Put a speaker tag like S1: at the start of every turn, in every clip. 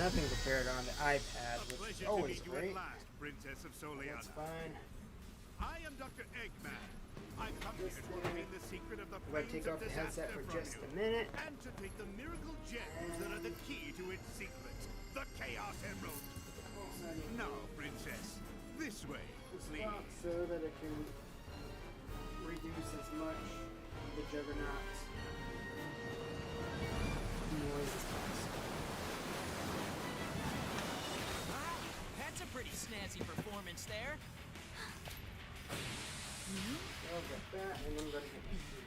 S1: nothing prepared on the iPad, which is always great.
S2: Last, Princess of
S1: That's fine.
S2: I am Dr. Eggman. I come here to obtain the secret of the
S1: I'm going to take off the headset for just a minute.
S2: And to take the miracle gems that are the key to its secret. The Chaos Emerald. Now, Princess, this way, please.
S1: So that it can reduce as much of the Juggernaut's noise as possible.
S3: That's a pretty snazzy performance there.
S1: I'll get that, and I'm going to get my food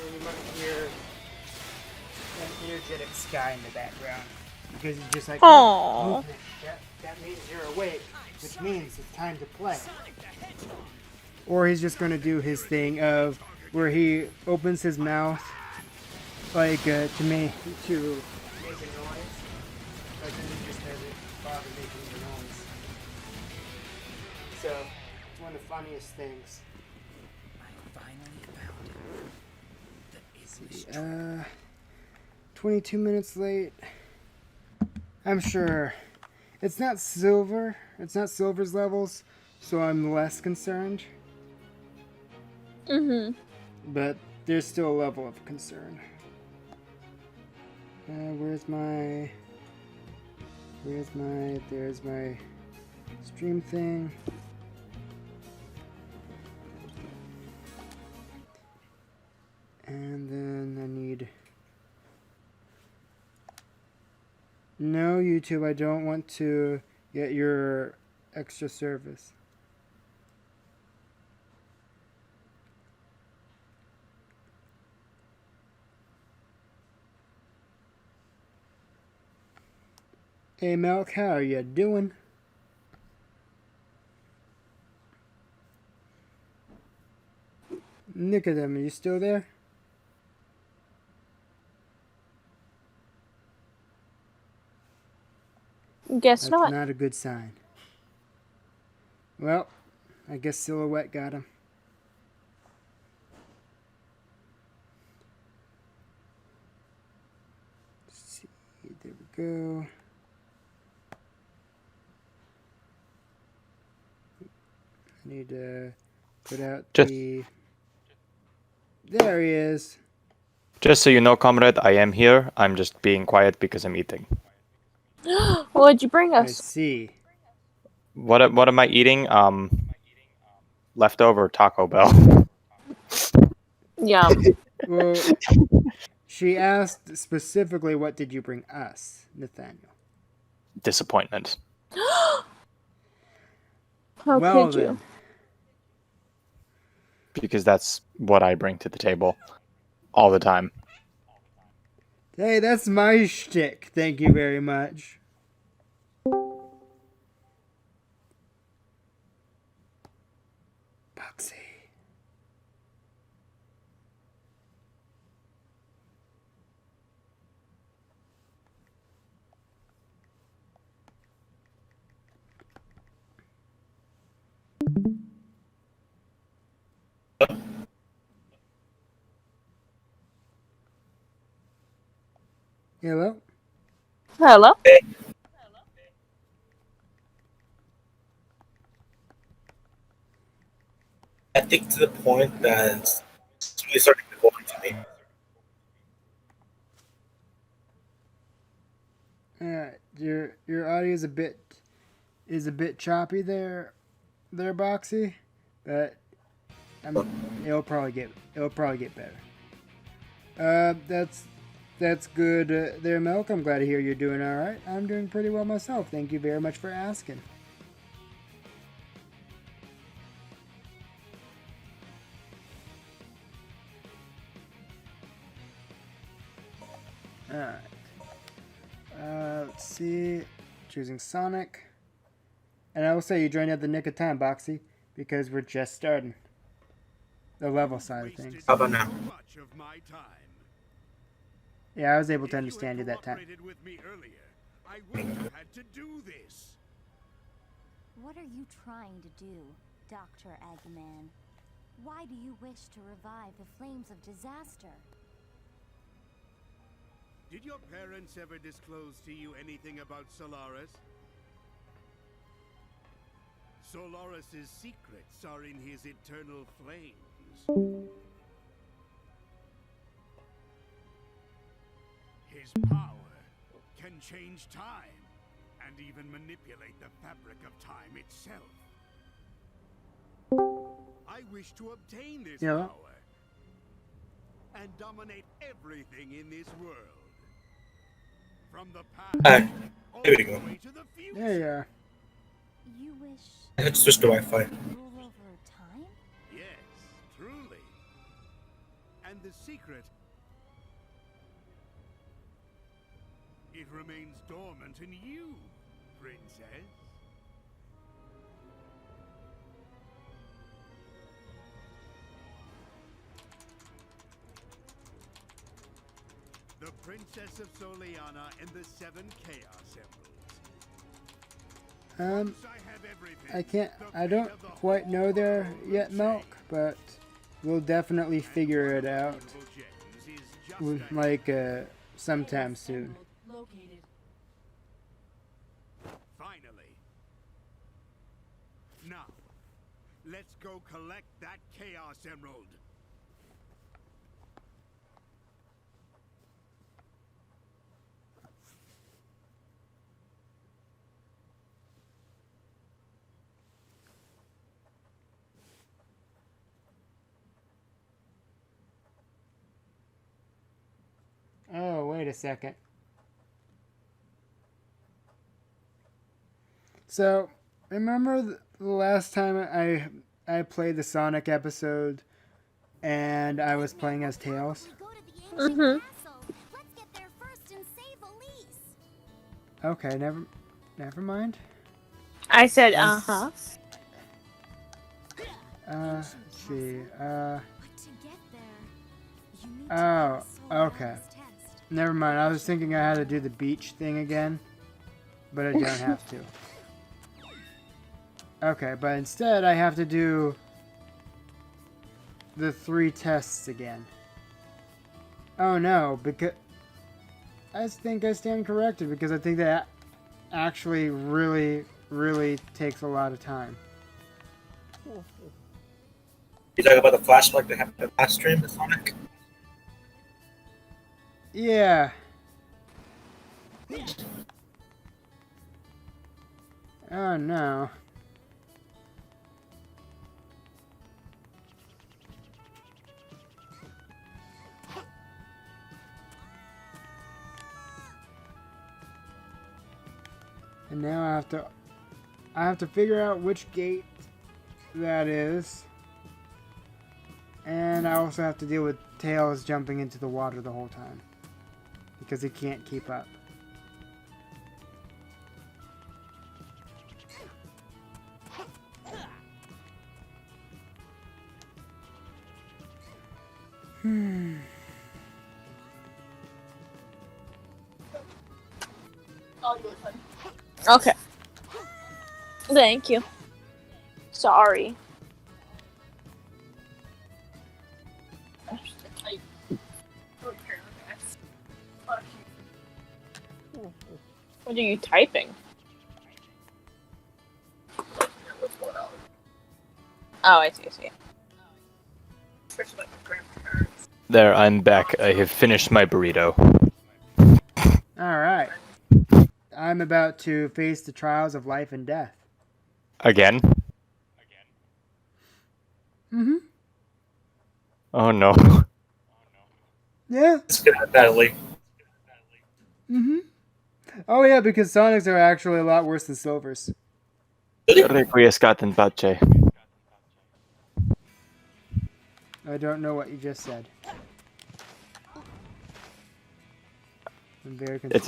S1: and you might hear an energetic sky in the background. Because he's just like,
S4: Aww.
S1: movement. That means you're awake, which means it's time to play. Or he's just going to do his thing of where he opens his mouth like to make a noise, but then he just doesn't bother making the noise. So it's one of the funniest things.
S3: I finally found it.
S1: 22 minutes late. I'm sure it's not silver. It's not silver's levels, so I'm less concerned. But there's still a level of concern. There's my stream thing. And then I need, no, YouTube, I don't want to get your extra service. Hey Milk, how are you doing? Nicodem, are you still there?
S4: Guess
S1: That's
S4: not.
S1: not a good sign. Well, I guess Silhouette got him. Let's see, there we go. I need to put out the... There he is.
S5: Just so you know, comrade, I am here. I'm just being quiet because I'm eating.
S4: What'd you bring
S1: I
S4: us?
S1: see.
S5: What am I eating? Leftover Taco Bell.
S4: Yum.
S1: Well, she asked specifically, what did you bring us, Nathaniel?
S5: Disappointment.
S4: How
S1: Well
S4: could you?
S1: then.
S5: Because that's what I bring to the table. All the time.
S1: Hey, that's my shtick. Thank you very much. Boxy. Hello?
S4: Hello?
S6: I think to the point that it's really starting to go into me.
S1: Your audio is a bit choppy there, Boxy, but it'll probably get better. That's good there, Milk. I'm glad to hear you're doing all right. I'm doing pretty well myself. Thank you very much for asking. All right. Let's see. Choosing Sonic. And I will say you joined at the nick of time, Boxy, because we're just starting. The level side of things.
S6: How about now?
S1: Yeah, I was able to understand you that time.
S2: With me earlier, I wouldn't have had to do this.
S7: What are you trying to do? Dr. Eggman. Why do you wish to revive the flames of disaster?
S2: Did your parents ever disclose to you anything about Solaris? Solaris's secrets are in his eternal flames. His power can change time and even manipulate the fabric of time itself. I wish to obtain this
S1: Yeah.
S2: power and dominate everything in this world. From the past all
S6: there we
S2: the
S6: go.
S2: way to the future.
S1: There you are.
S7: You wish
S6: I had to switch to Wi-Fi.
S7: to rule over time?
S2: Yes, truly. And the secret, it remains dormant in you, princess. The Princess of Soliana and the 7 Chaos Emeralds. Once I have everything,
S1: I don't quite know there yet, Milk, but we'll definitely figure it out, like, sometime soon.
S3: Located.
S2: Finally. Now, let's go collect that Chaos Emerald.
S1: Oh, wait a second. So, remember the last time I played the Sonic episode and I was playing as Tails?
S7: We go to the ancient castle. Let's get there first and save Elise.
S1: Okay, never mind.
S4: I said,
S1: Yes.
S4: uh-huh.
S1: Let's see.
S7: But to get there, you need to
S1: Oh,
S7: pass Solana's
S1: okay.
S7: test.
S1: Never mind. I was thinking I had to do the beach thing again, but I don't have to. Okay, but instead I have to do the 3 tests again. Oh no, because I think I stand corrected because I think that actually really takes a lot of time.
S6: You talking about the flashback that happened last stream with Sonic?
S1: Yeah. Oh no. And now I have to figure out which gate that is. And I also have to deal with Tails jumping into the water the whole time. Because he can't keep up.
S4: Okay. Thank you. Sorry. What are you typing? Oh, I see.
S5: There, I'm back. I have finished my burrito.
S1: Alright. I'm about to face the trials of life and death.
S5: Again?
S1: Mm-hmm.
S5: Oh no.
S1: Yeah.
S6: It's gonna end badly.
S1: Mm-hmm. Oh yeah, because Sonics are actually a lot worse than Silvers.
S5: Requiescat in pace.
S1: I don't know what you just said. I'm very confused.
S5: It's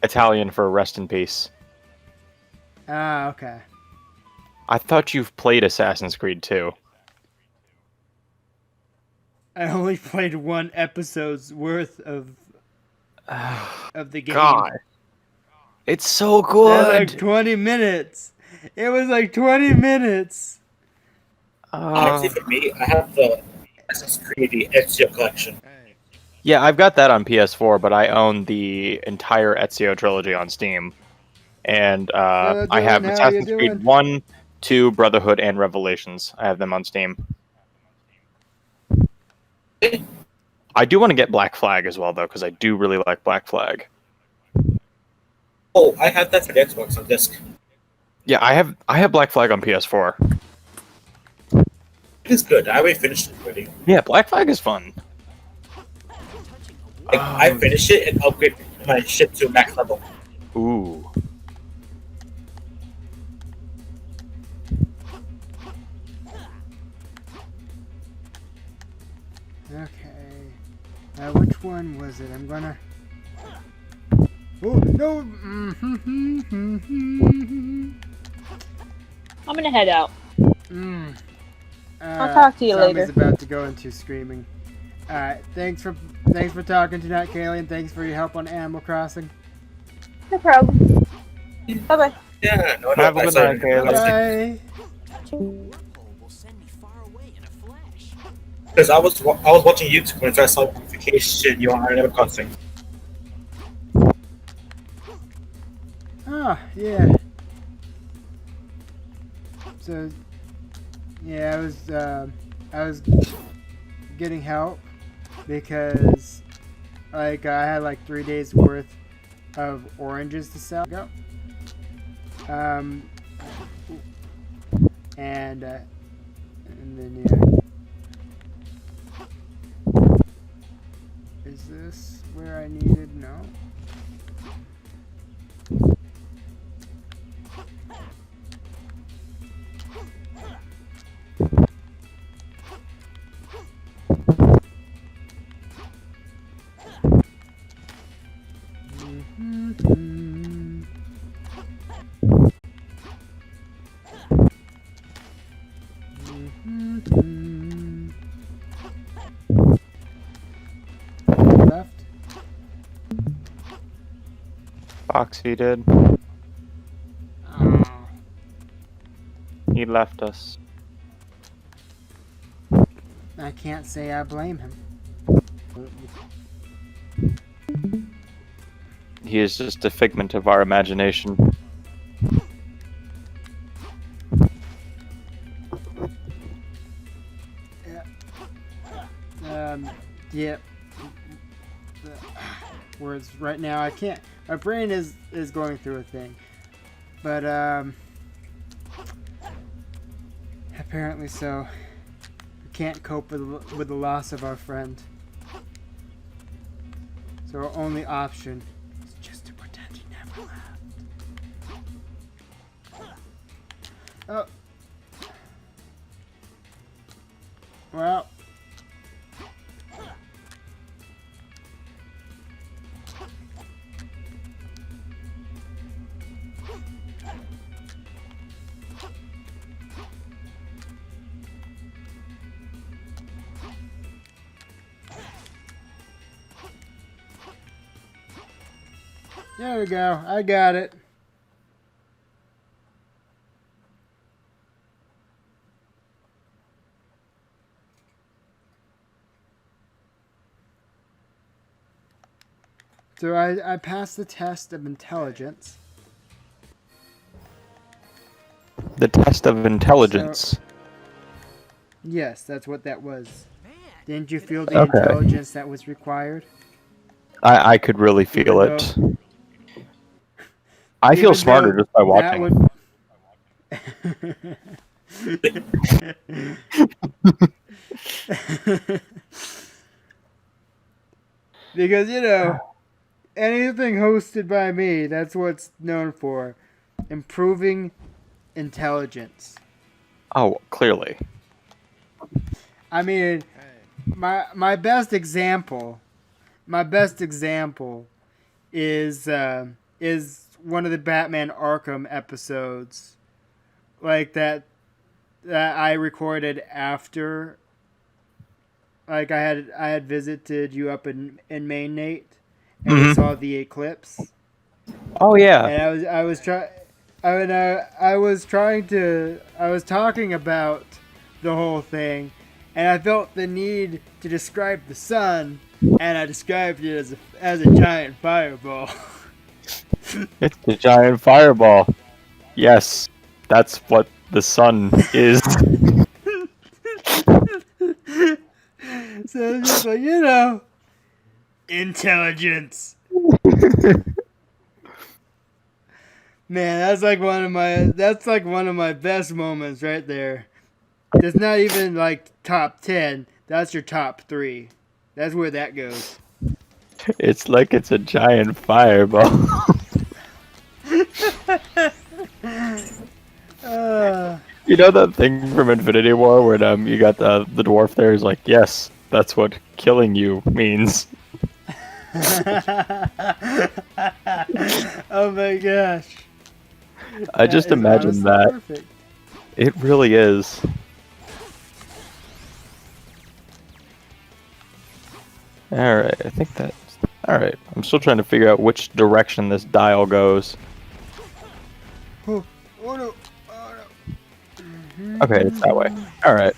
S5: Italian for rest in peace.
S1: Ah, okay.
S5: I thought you've played Assassin's Creed 2.
S1: I only played 1 episode's worth of the game.
S5: God. It's so
S1: That's like
S5: good!
S1: 20 minutes. It was like 20 minutes.
S6: Honestly, for me, I have the Assassin's Creed the Ezio collection.
S5: Yeah, I've got that on PS4, but I own the entire Ezio trilogy on Steam. And
S1: Hello,
S5: I
S1: Dylan.
S5: have
S1: How you
S5: Assassin's Creed
S1: doing?
S5: 1, 2, Brotherhood, and Revelations. I have them on Steam. I do want to get Black Flag as well, though, because I do really like Black Flag.
S6: Oh, I have that for the Xbox on disc.
S5: Yeah, I have Black Flag on PS4.
S6: It is good. I already finished it already.
S5: Yeah, Black Flag is fun.
S6: Like, I finished it and upgraded my ship to max level.
S5: Ooh.
S1: Okay. Which one was it? I'm gonna. Oh no!
S4: I'm gonna head out.
S1: I'll
S4: talk to you
S1: Zombie's
S4: later.
S1: about to go into screaming. Alright, thanks for talking tonight, Kaylee, and thanks for your help on Animal Crossing.
S4: No problem. Bye bye.
S6: Yeah, no,
S5: Have a good night, Caleb.
S1: Bye.
S3: Wormhole will send me far away in a flash.
S6: Because I was watching YouTube when I saw notification you on Animal Crossing.
S1: Oh, yeah. So, yeah, I was getting help because, like, I had like 3 days worth of oranges to sell. Go. And then yeah. Is this where I needed? No. Left.
S5: Foxy did.
S1: Oh.
S5: He left us.
S1: I can't say I blame him.
S5: He is just a figment of our imagination.
S1: Yeah. Words right now I can't. My brain is going through a thing, but apparently so. We can't cope with the loss of our friend. So our only option is just to pretend he never left. Oh. Well. There we go. I got it. So I passed the test of intelligence.
S5: The test of intelligence.
S1: Yes, that's what that was. Didn't you feel the
S5: Okay.
S1: intelligence that was required?
S5: I could really feel
S1: Even
S5: it. I feel
S1: Even
S5: smarter
S1: though
S5: just by
S1: that
S5: watching.
S1: Because, you know, anything hosted by me, that's what it's known for. Improving intelligence.
S5: Oh, clearly.
S1: I mean, my best example is one of the Batman Arkham episodes, like that I recorded after. Like I had visited you up in Maine, Nate, and we saw the eclipse.
S5: Oh yeah.
S1: And I was talking about the whole thing, and I felt the need to describe the sun, and I described it as a giant fireball.
S5: It's a giant fireball. Yes, that's what the sun is.
S1: So it's just like, intelligence. Man, that's like one of my best moments right there. That's not even like top 10. That's your top 3. That's where that goes.
S5: It's like it's a giant fireball.
S1: Uh,
S5: You know that thing from Infinity War where you got the dwarf there is like, yes, that's what killing you means.
S1: oh my gosh.
S5: I just
S1: That is
S5: imagine
S1: honestly
S5: that.
S1: perfect.
S5: It really is. Alright, I think that's... Alright, I'm still trying to figure out which direction this dial goes.
S1: Oh, oh no. Oh no.
S5: Okay, it's that way. Alright.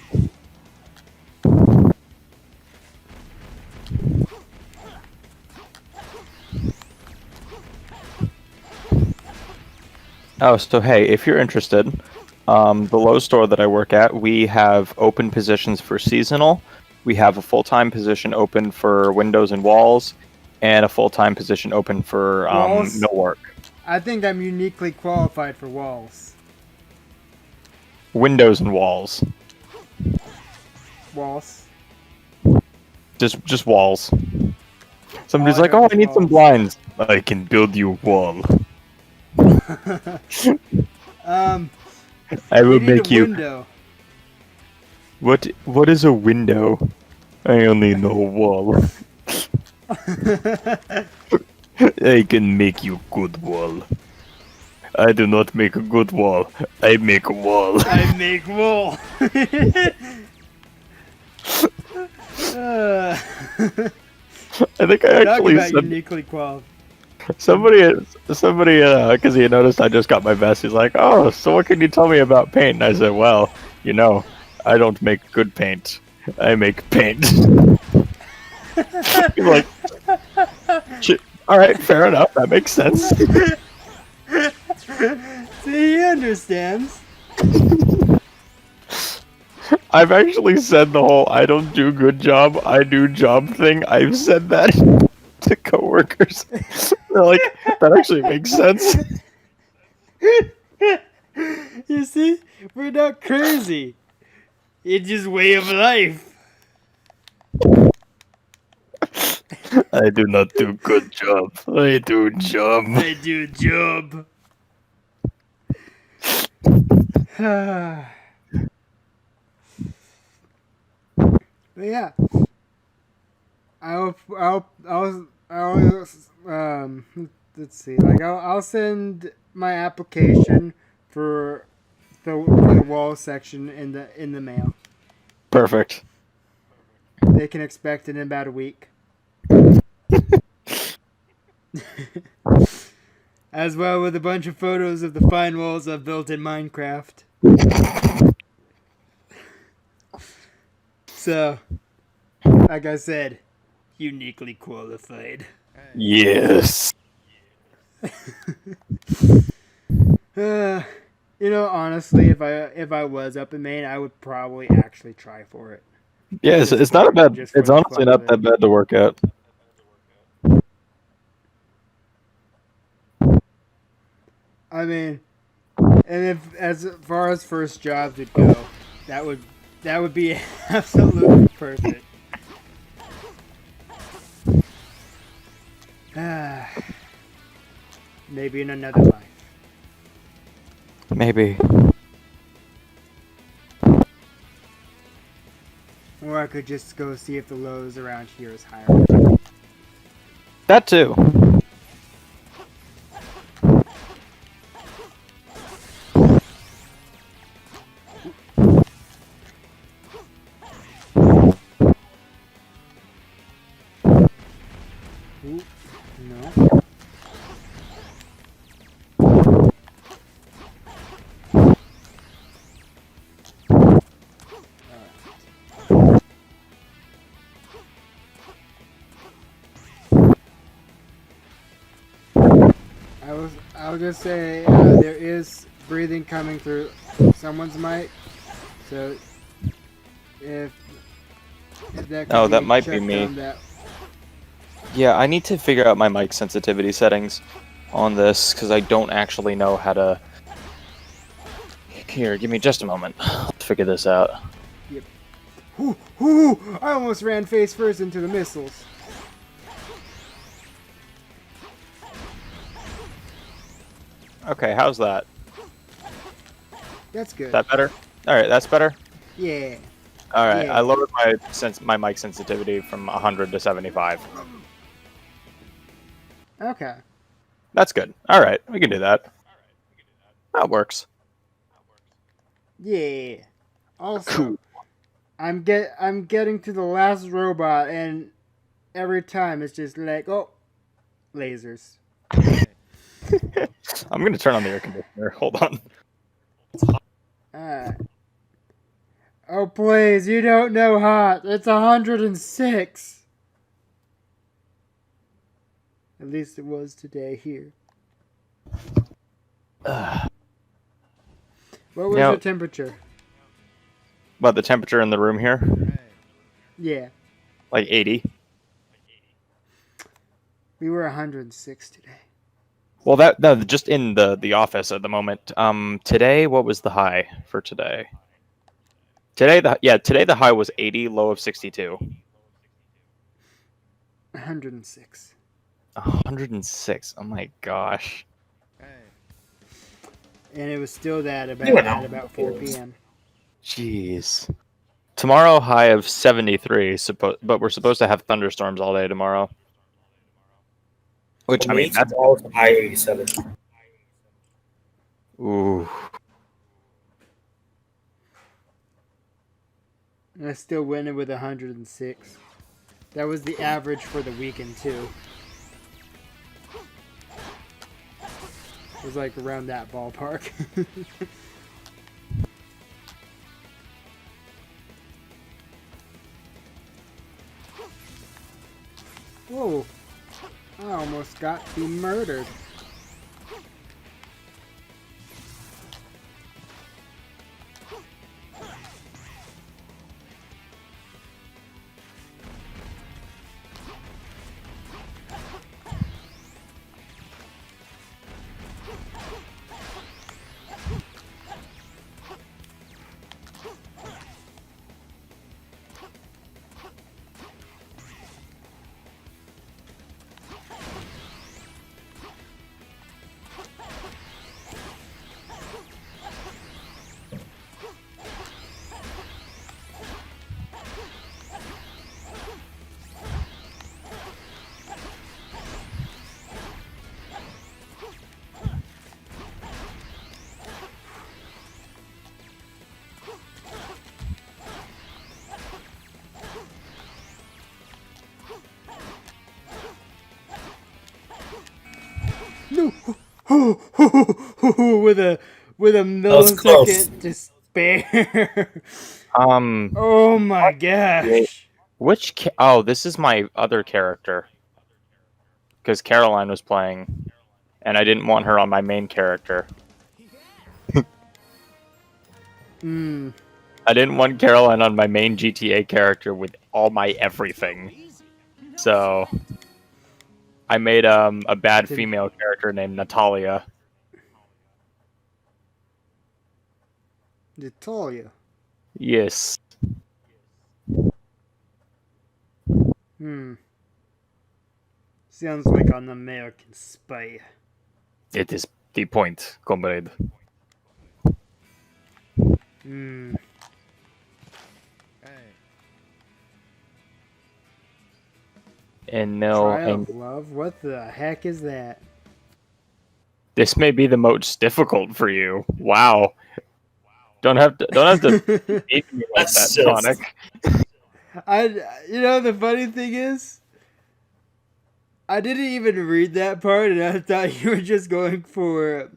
S5: Oh, so hey, if you're interested, the Lowe's store that I work at, we have open positions for seasonal. We have a full-time position open for windows and walls, and a full-time position open for
S1: Walls?
S5: millwork.
S1: I think I'm uniquely qualified for walls.
S5: Windows and walls.
S1: Walls.
S5: Just walls. Somebody's
S1: All I
S5: like,
S1: heard
S5: oh,
S1: was
S5: I need some
S1: walls.
S5: blinds. I can build you a wall. I will
S1: You need
S5: make
S1: a
S5: you...
S1: window.
S5: What is a window? I only know a wall. I can make you good wall. I do not make a good wall. I make a wall.
S1: I make wool. uh,
S5: I think I
S1: talk
S5: actually
S1: about
S5: said
S1: uniquely qualified.
S5: somebody, because he noticed I just got my vest. He's like, "Oh, so what can you tell me about paint?" And I said, "Well, I don't make good paint. I make paint." He's like, "All right, fair enough. That makes sense."
S1: See, he understands.
S5: I've actually said the whole "I don't do good job, I do job" thing. I've said that to coworkers. They're like, "That actually makes sense."
S1: You see, we're not crazy. It's just way of life.
S5: I do not do good job. I do job.
S1: I do job. But yeah, let's see. Like I'll send my application for the wall section in the mail.
S5: Perfect.
S1: They can expect it in about a week. As well with a bunch of photos of the fine walls I've built in Minecraft. So, like I said, uniquely qualified.
S5: Yes.
S1: Honestly, if I was up in Maine, I would probably actually try for it.
S5: Yes,
S1: Just
S5: it's not a
S1: for-
S5: bad.
S1: just for
S5: It's
S1: the
S5: honestly
S1: fun
S5: not
S1: of
S5: that
S1: it.
S5: bad to work at.
S1: I mean, and if as far as first jobs would go, that would be absolutely perfect. Maybe in another life.
S5: Maybe.
S1: Or I could just go see if the Lowe's around here is hiring.
S5: That too.
S1: Ooh, no. just say there is breathing coming through someone's mic. So if that could
S5: Oh,
S1: be
S5: that might be
S1: checked
S5: me.
S1: on that.
S5: Yeah, I need to figure out my mic sensitivity settings on this because I don't actually know how to. Here, give me just a moment. Let's figure this out.
S1: Yep. Whoo! I almost ran face first into the missiles.
S5: Okay, how's that?
S1: That's good.
S5: Is that better? All right, that's better.
S1: Yeah.
S5: All right,
S1: Yeah.
S5: I lowered my mic sensitivity from 100 to 75.
S1: Okay.
S5: That's good. All right, we can do that. That works.
S1: Yeah. Also,
S5: Cool.
S1: I'm getting to the last robot, and every time it's just like, oh, lasers.
S5: I'm gonna turn on the air conditioner. Hold on.
S1: Alright. Oh please, you don't know hot. It's 106. At least it was today here. What was
S5: Now-
S1: the temperature?
S5: About the temperature in the room here,
S1: Yeah,
S5: like 80.
S1: we were 106 today.
S5: Well, no, just in the office at the moment. Today, what was the high for today? Today the high was 80, low of 62.
S1: 106.
S5: 106. Oh my gosh.
S1: And it was still that
S6: You went
S1: at
S6: out.
S1: about 4 p.m.
S5: Jeez. Tomorrow high of 73. But we're supposed to have thunderstorms all day tomorrow. Which I mean, that's
S6: all high 87.
S5: ooh.
S1: And I still went in with 106. That was the average for the weekend too. It was like around that ballpark. Whoa. I almost got murdered. No. with a
S6: was close.
S1: millisecond to spare.
S5: Um,
S1: Oh my gosh.
S5: oh, this is my other character. Because Caroline was playing, and I didn't want her on my main character.
S1: Hmm.
S5: I didn't want Caroline on my main GTA character with all my everything. So I made a bad female character named Natalia.
S1: Natalia.
S5: Yes.
S1: Hmm. Sounds like an American spy.
S5: It is the point, comrade.
S1: Hmm.
S5: And no,
S1: Trial
S5: and
S1: of love? What the heck is that?
S5: this may be the most difficult for you. Wow. Don't have to beat me like that,
S6: That's just-
S5: Sonic.
S1: You know, the funny thing is, I didn't even read that part, and I thought you were just going for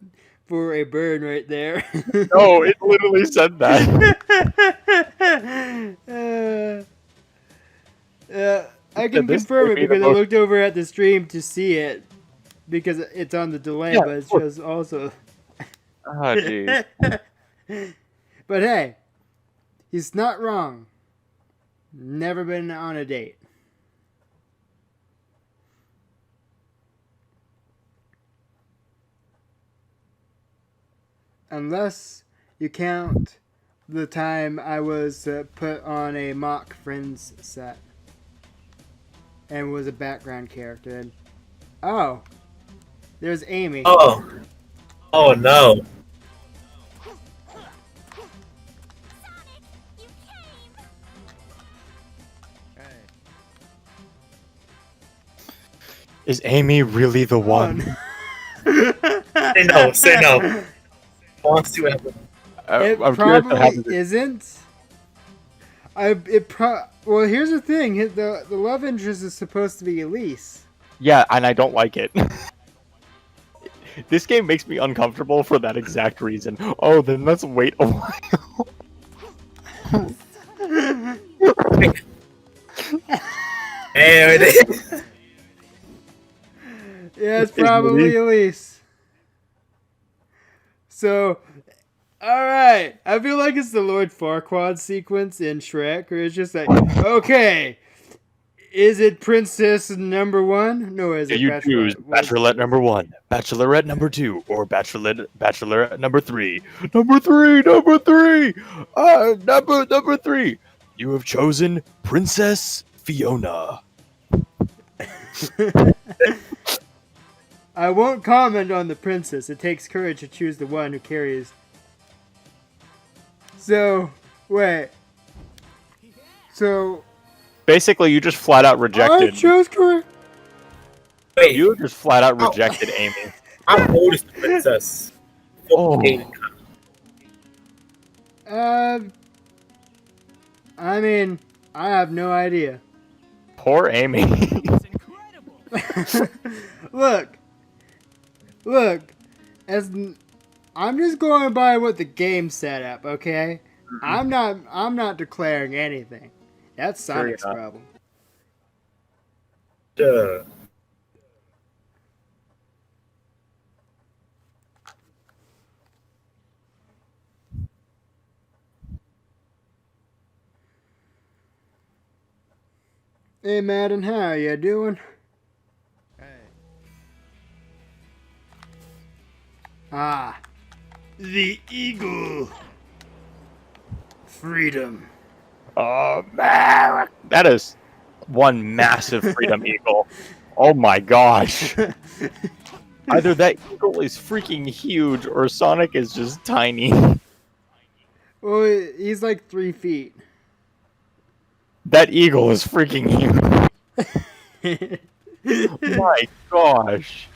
S1: a burn right there.
S5: No, it literally said that.
S1: I can
S5: This
S1: confirm
S5: may
S1: it
S5: be the
S1: because I
S5: most-
S1: looked over at the stream to see it. because it's on the delay,
S5: Yeah,
S1: but it
S5: of course.
S1: shows also.
S5: Oh, jeez.
S1: But hey, he's not wrong. Never been on a date. Unless you count the time I was put on a mock Friends set and was a background character. And, oh, there's Amy.
S6: Oh. Oh no.
S7: Sonic, you came!
S5: Is Amy really the one?
S6: Say no. Say no. Wants to happen.
S1: It
S5: I'm curious what
S1: probably
S5: happens.
S1: isn't. Well, here's the thing. The love interest is supposed to be Elise.
S5: Yeah, and I don't like it. This game makes me uncomfortable for that exact reason. Oh, then let's wait a while.
S6: Hey, it is.
S1: Yeah, it's probably Elise. So, alright. I feel like it's the Lord Farquaad sequence in Shrek, where it's just like, okay, is it princess number one? No, is it
S5: You
S1: bachelorette?
S5: choose Bachelorette number 1, Bachelorette number 2, or Bachelorette number 3. Number 3, number 3, number 3. You have chosen Princess Fiona.
S1: I won't comment on the princess. It takes courage to choose the one who carries. So, wait. So,
S5: Basically, you just flat out
S1: I
S5: rejected.
S1: chose correct.
S6: Wait,
S5: You just flat out rejected Amy.
S6: how old is the princess?
S5: Oh.
S1: I mean, I have no idea.
S5: Poor Amy.
S3: It's incredible.
S1: Look, I'm just going by what the game set up, okay? I'm not declaring anything. That's Sonic's
S5: enough.
S1: problem.
S6: Duh.
S1: Hey, Madden, how are you doing? Ah, the eagle. Freedom.
S5: America. That is one massive freedom eagle. Oh my gosh. Either that eagle is freaking huge or Sonic is just tiny.
S1: Well, he's like 3 feet.
S5: That eagle is freaking huge. My gosh.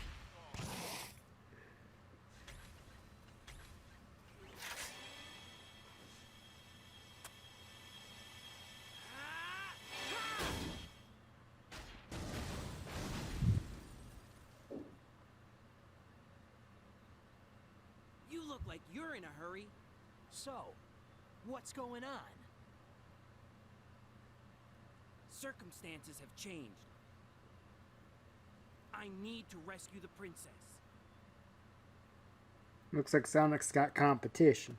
S3: You look like you're in a hurry. So, what's going on? Circumstances have changed. I need to rescue the princess.
S1: Looks like Sonic's got competition.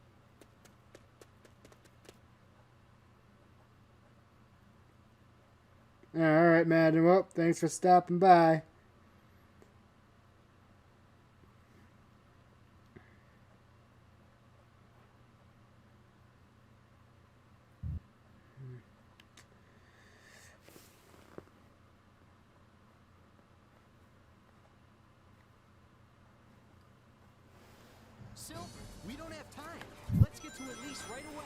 S1: Alright, Madden. Well, thanks for stopping by.
S3: Silver, we don't have time. Let's get to Elise right away.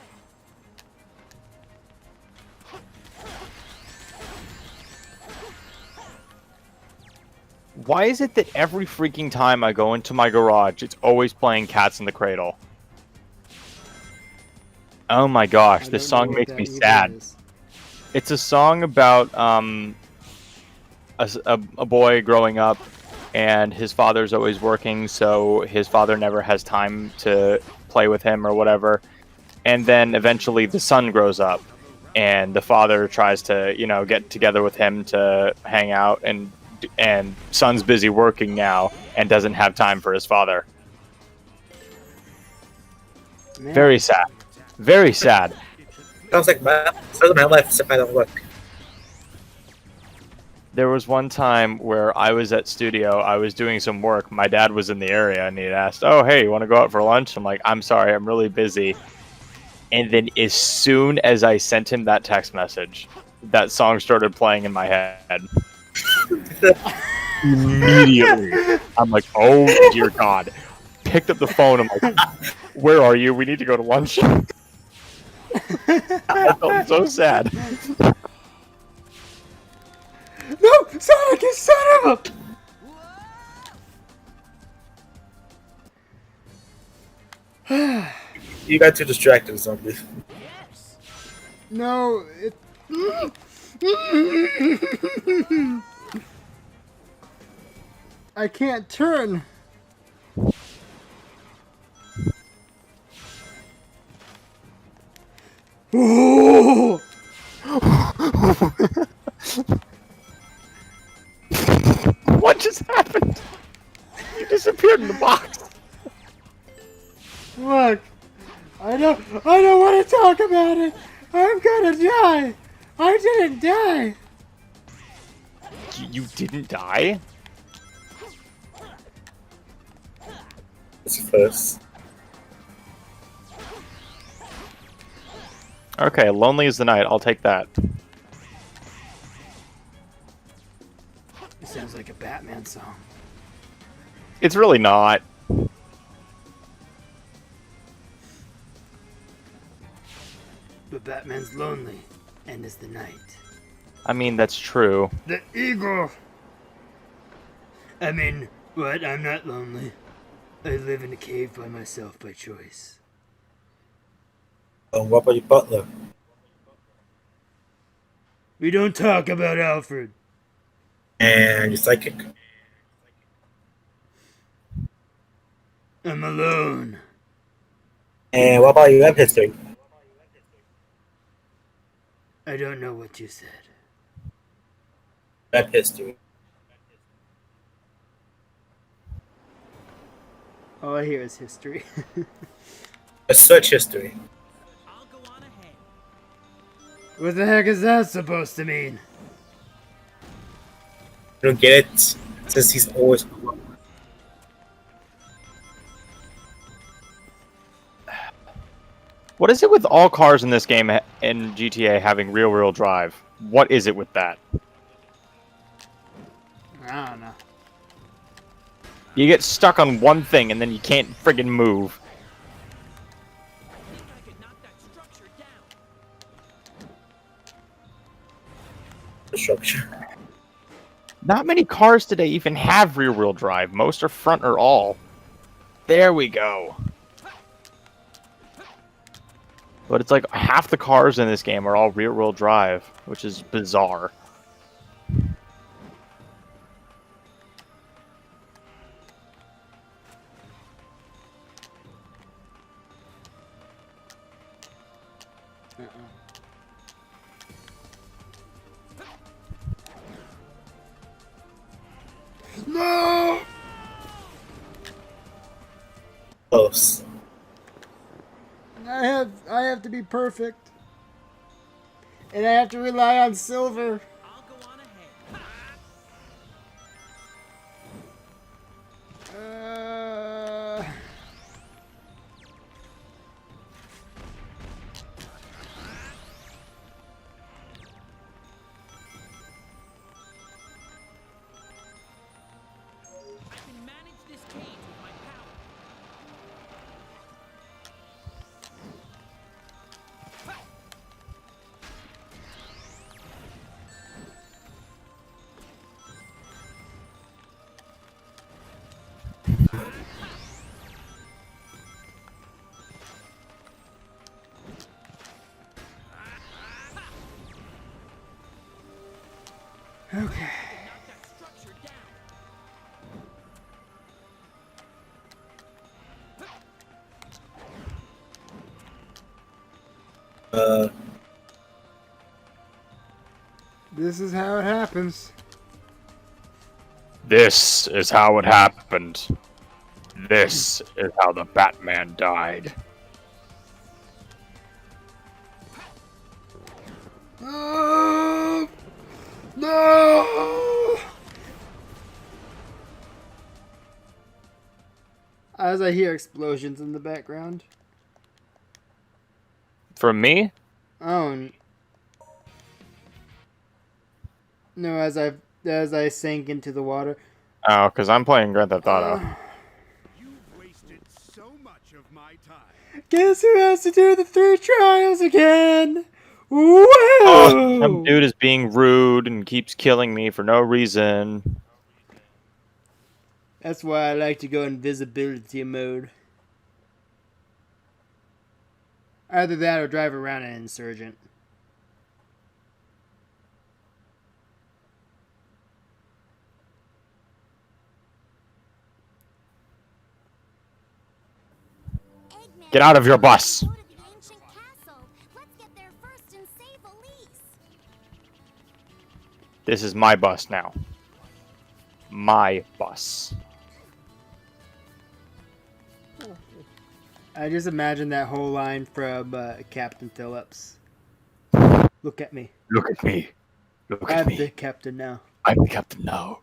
S5: Why is it that every freaking time I go into my garage, it's always playing Cats in the Cradle? Oh my gosh,
S1: I
S5: this
S1: don't know
S5: song
S1: what
S5: makes
S1: that
S5: me
S1: even
S5: sad.
S1: is.
S5: It's a song about a boy growing up, and his father's always working, so his father never has time to play with him or whatever. And then eventually the son grows up, and the father tries to, get together with him to hang out and and son's busy working now and doesn't have time for his father.
S1: Man.
S5: Very sad. Very sad.
S6: Sounds like my life, except I don't work.
S5: There was one time where I was at studio, I was doing some work. My dad was in the area and he had asked, "Oh, hey, you want to go out for lunch?" I'm like, "I'm sorry, I'm really busy." And then as soon as I sent him that text message, that song started playing in my head. Immediately. I'm like, "Oh, dear God." Picked up the phone. I'm like, "Where are you? We need to go to lunch." I felt so sad.
S1: No, Sonic, you son of a!
S6: You got too distracted or something.
S1: No, it. I can't turn. Oh!
S5: What just happened? You disappeared in the box.
S1: Look, I don't want to talk about it. I'm gonna die. I didn't die.
S5: You didn't die?
S6: It's first.
S5: Okay, Lonely is the Night. I'll take that.
S1: It sounds like a Batman song.
S5: It's really not.
S1: But Batman's lonely, and is the night.
S5: I mean, that's true.
S1: The eagle. I mean, what? I'm not lonely. I live in a cave by myself by choice.
S6: What about your butler?
S1: We don't talk about Alfred.
S6: And your psychic?
S1: I'm alone.
S6: And what about your web history?
S1: I don't know what you said.
S6: Web history.
S1: All I hear is history.
S6: A search history.
S3: I'll go on ahead.
S1: What the heck is that supposed to mean?
S6: You don't get it? Since he's always.
S5: What is it with all cars in this game in GTA having rear-wheel drive? What is it with that?
S1: I don't know.
S5: You get stuck on one thing and then you can't friggin' move.
S3: I think I could knock that structure down.
S6: Structure.
S5: Not many cars today even have rear-wheel drive. Most are front or all. There we go. But it's like half the cars in this game are all rear-wheel drive, which is bizarre.
S1: No!
S6: Close.
S1: I have to be perfect. And I have to rely on silver.
S3: I'll go on ahead. I can manage this cage with my power.
S1: Okay.
S3: Knock that structure down.
S1: This is how it happens.
S5: This is how it happened. This is how the Batman died.
S1: Oh, no! As I hear explosions in the background.
S5: From me?
S1: Oh no! As I sank into the water.
S5: Oh, because I'm playing Grand Theft Auto.
S2: You've wasted so much of my time.
S1: Guess who has to do the 3 trials again?
S5: Oh,
S1: Whoa!
S5: some dude is being rude and keeps killing me for no reason.
S1: That's why I like to go invisibility mode. Either that or drive around an insurgent.
S7: Eggman,
S5: Get out of your bus.
S7: go to the ancient castle. Let's get there first and save Elise.
S5: This is my bus now. My bus.
S1: I just imagine that whole line from Captain Phillips. Look at me.
S5: Look at me. Look at
S1: I'm
S5: me.
S1: the captain now.
S5: I'm the captain now.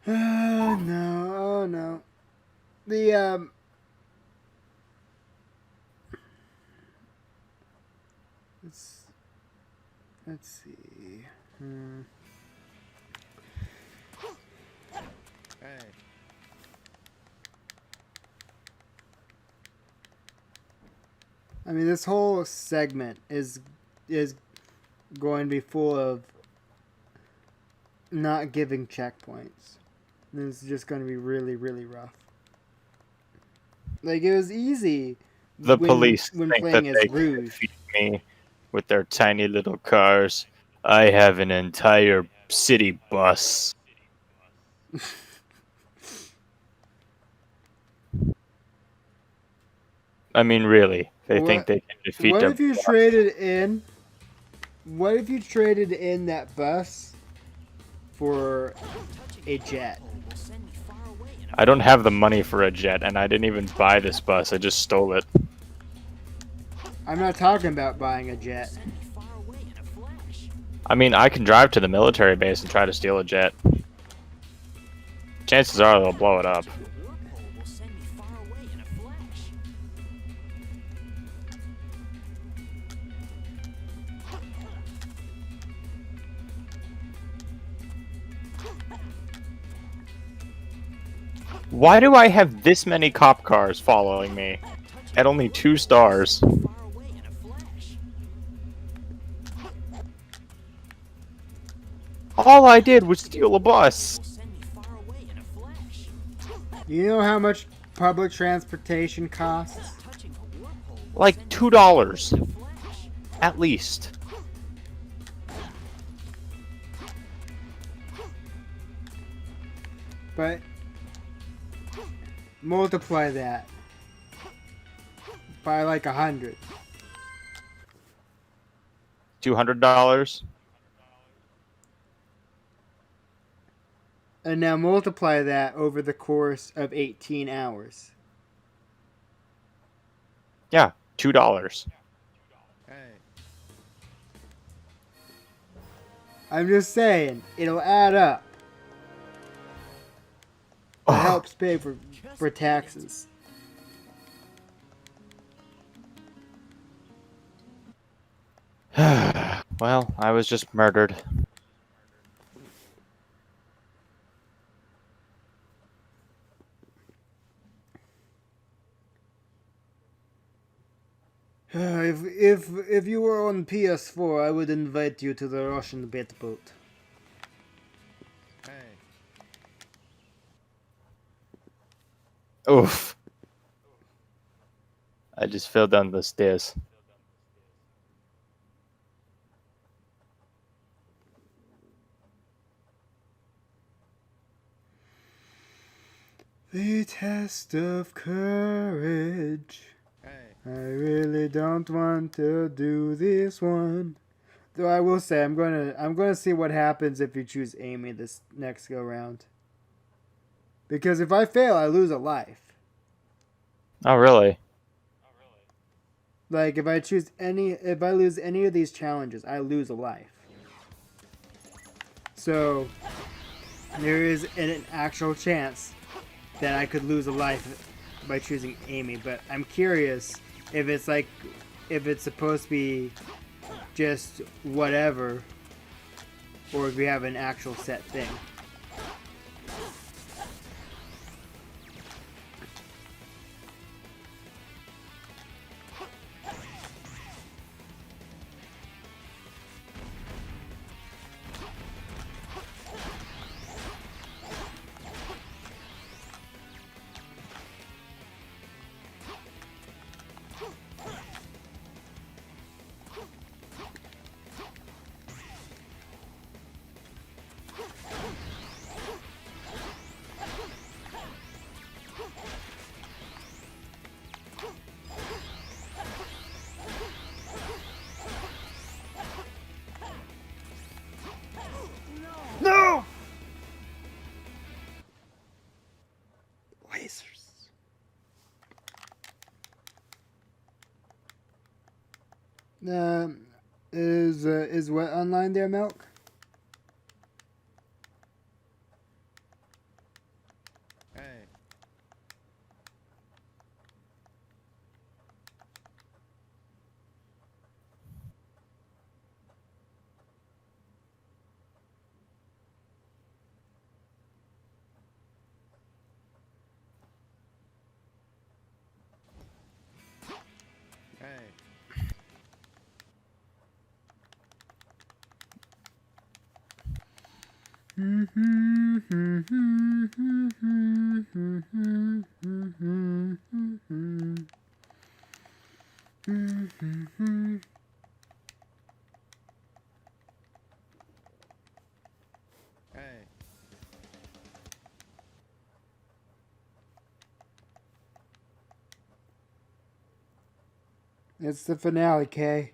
S1: Oh no, oh no. The let's see.
S3: Hey.
S1: I mean, this whole segment is going to be full of not giving checkpoints. This is just going to be really, really rough. Like, it was easy.
S5: The
S1: when-
S5: police
S1: when
S5: think
S1: playing
S5: that
S1: as
S5: they can
S1: Rouge.
S5: defeat me with their tiny little cars. I have an entire city bus. I mean, really, they think
S1: What-
S5: they can defeat
S1: What
S5: their
S1: if you
S5: bus.
S1: traded in? What if you traded in that bus for a jet?
S3: Will send me far away in a
S5: I don't have the money for a jet, and I didn't even buy this bus. I just stole it.
S1: I'm not talking about buying a jet.
S3: send me far away in a flash.
S5: I mean, I can drive to the military base and try to steal a jet. Chances are they'll blow it up.
S3: A whirlpool will send me far away in a flash.
S5: Why do I have this many cop cars following me at only 2 stars?
S3: Far away in a flash.
S5: All I did was steal a bus.
S3: Will send me far away in a flash.
S1: You know how much public transportation costs?
S3: Touching a whirlpool will
S5: Like
S3: send me
S5: $2
S3: far away in a flash.
S5: at least.
S1: But multiply that by like 100.
S5: $200.
S1: And now multiply that over the course of 18 hours.
S5: Yeah, $2.
S3: Hey.
S1: I'm just saying, it'll add up. It helps pay for taxes.
S5: Well, I was just murdered.
S1: If you were on PS4, I would invite you to the Russian bet boat.
S3: Hey.
S5: Oof. I just fell down the stairs.
S1: The test of courage.
S3: Hey.
S1: I really don't want to do this one. Though I will say I'm gonna see what happens if you choose Amy this next go round. Because if I fail, I lose a life.
S5: Oh, really?
S1: Like if I lose any of these challenges, I lose a life. So there is an actual chance that I could lose a life by choosing Amy. But I'm curious if it's supposed to be just whatever, or if we have an actual set thing. No! Lasers. Is what online there, Milk?
S3: Hey. Hey. Hey.
S1: It's the finale, Kay.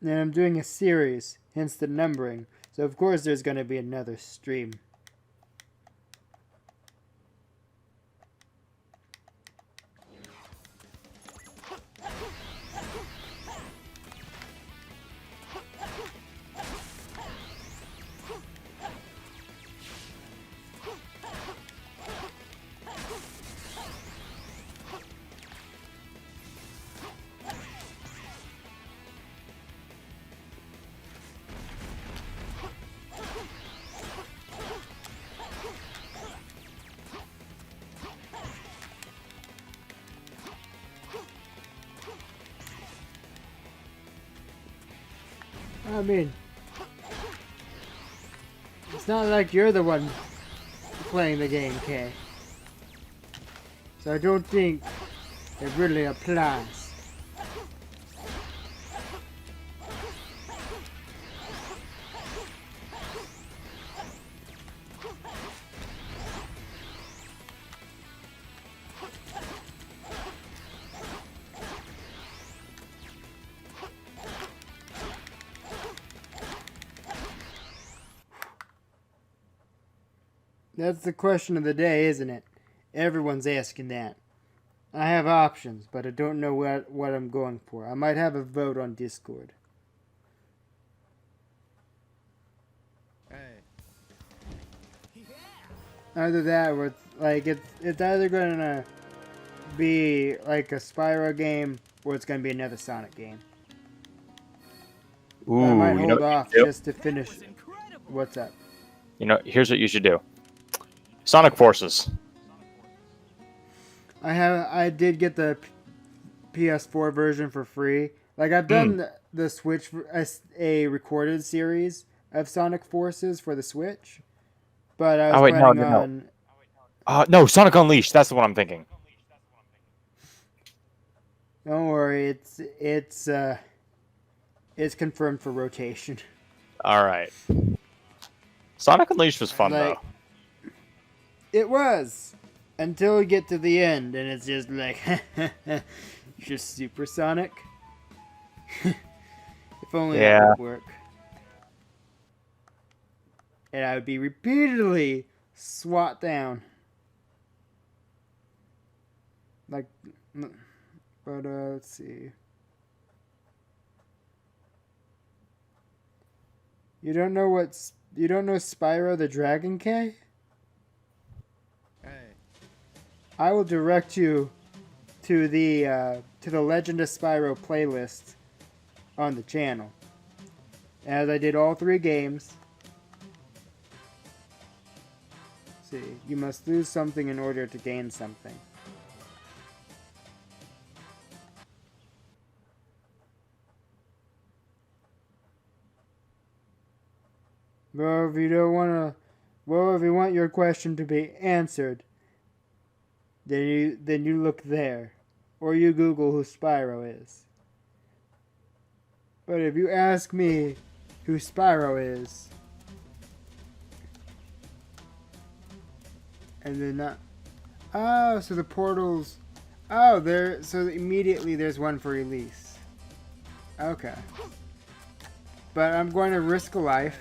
S1: And I'm doing a series, hence the numbering. So of course there's gonna be another stream. I mean, it's not like you're the one playing the game, Kay. So I don't think it really applies. That's the question of the day, isn't it? Everyone's asking that. I have options, but I don't know what I'm going for. I might have a vote on Discord.
S3: Hey.
S1: Either that or it's either gonna be like a Spyro game or it's gonna be another Sonic game.
S5: Ooh,
S1: I might
S5: you know
S1: hold
S5: what
S1: off
S5: you should do?
S1: just to finish. What's up?
S5: Here's what you should do. Sonic Forces.
S1: I did get the PS4 version for free. Like I've done the Switch a recorded series of Sonic Forces for the Switch, but I was
S5: Oh wait, no,
S1: planning
S5: no,
S1: on.
S5: no. No, Sonic Unleashed. That's the one I'm thinking.
S1: Don't worry, it's confirmed for rotation.
S5: All right. Sonic Unleashed was fun
S1: Like,
S5: though.
S1: it was until we get to the end, and it's just like just supersonic. If If only that
S5: Yeah.
S1: would work. And I would be repeatedly swat down. Like, but let's see. You don't know Spyro the Dragon K?
S3: Hey.
S1: I will direct you to the Legend of Spyro playlist on the channel. As I did all 3 games. Let's see, you must lose something in order to gain something. Well, if you want your question to be answered, then you look there, or you Google who Spyro is. But if you ask me who Spyro is, and then not, oh, so the portals, oh, so immediately there's one for release. Okay, but I'm going to risk a life.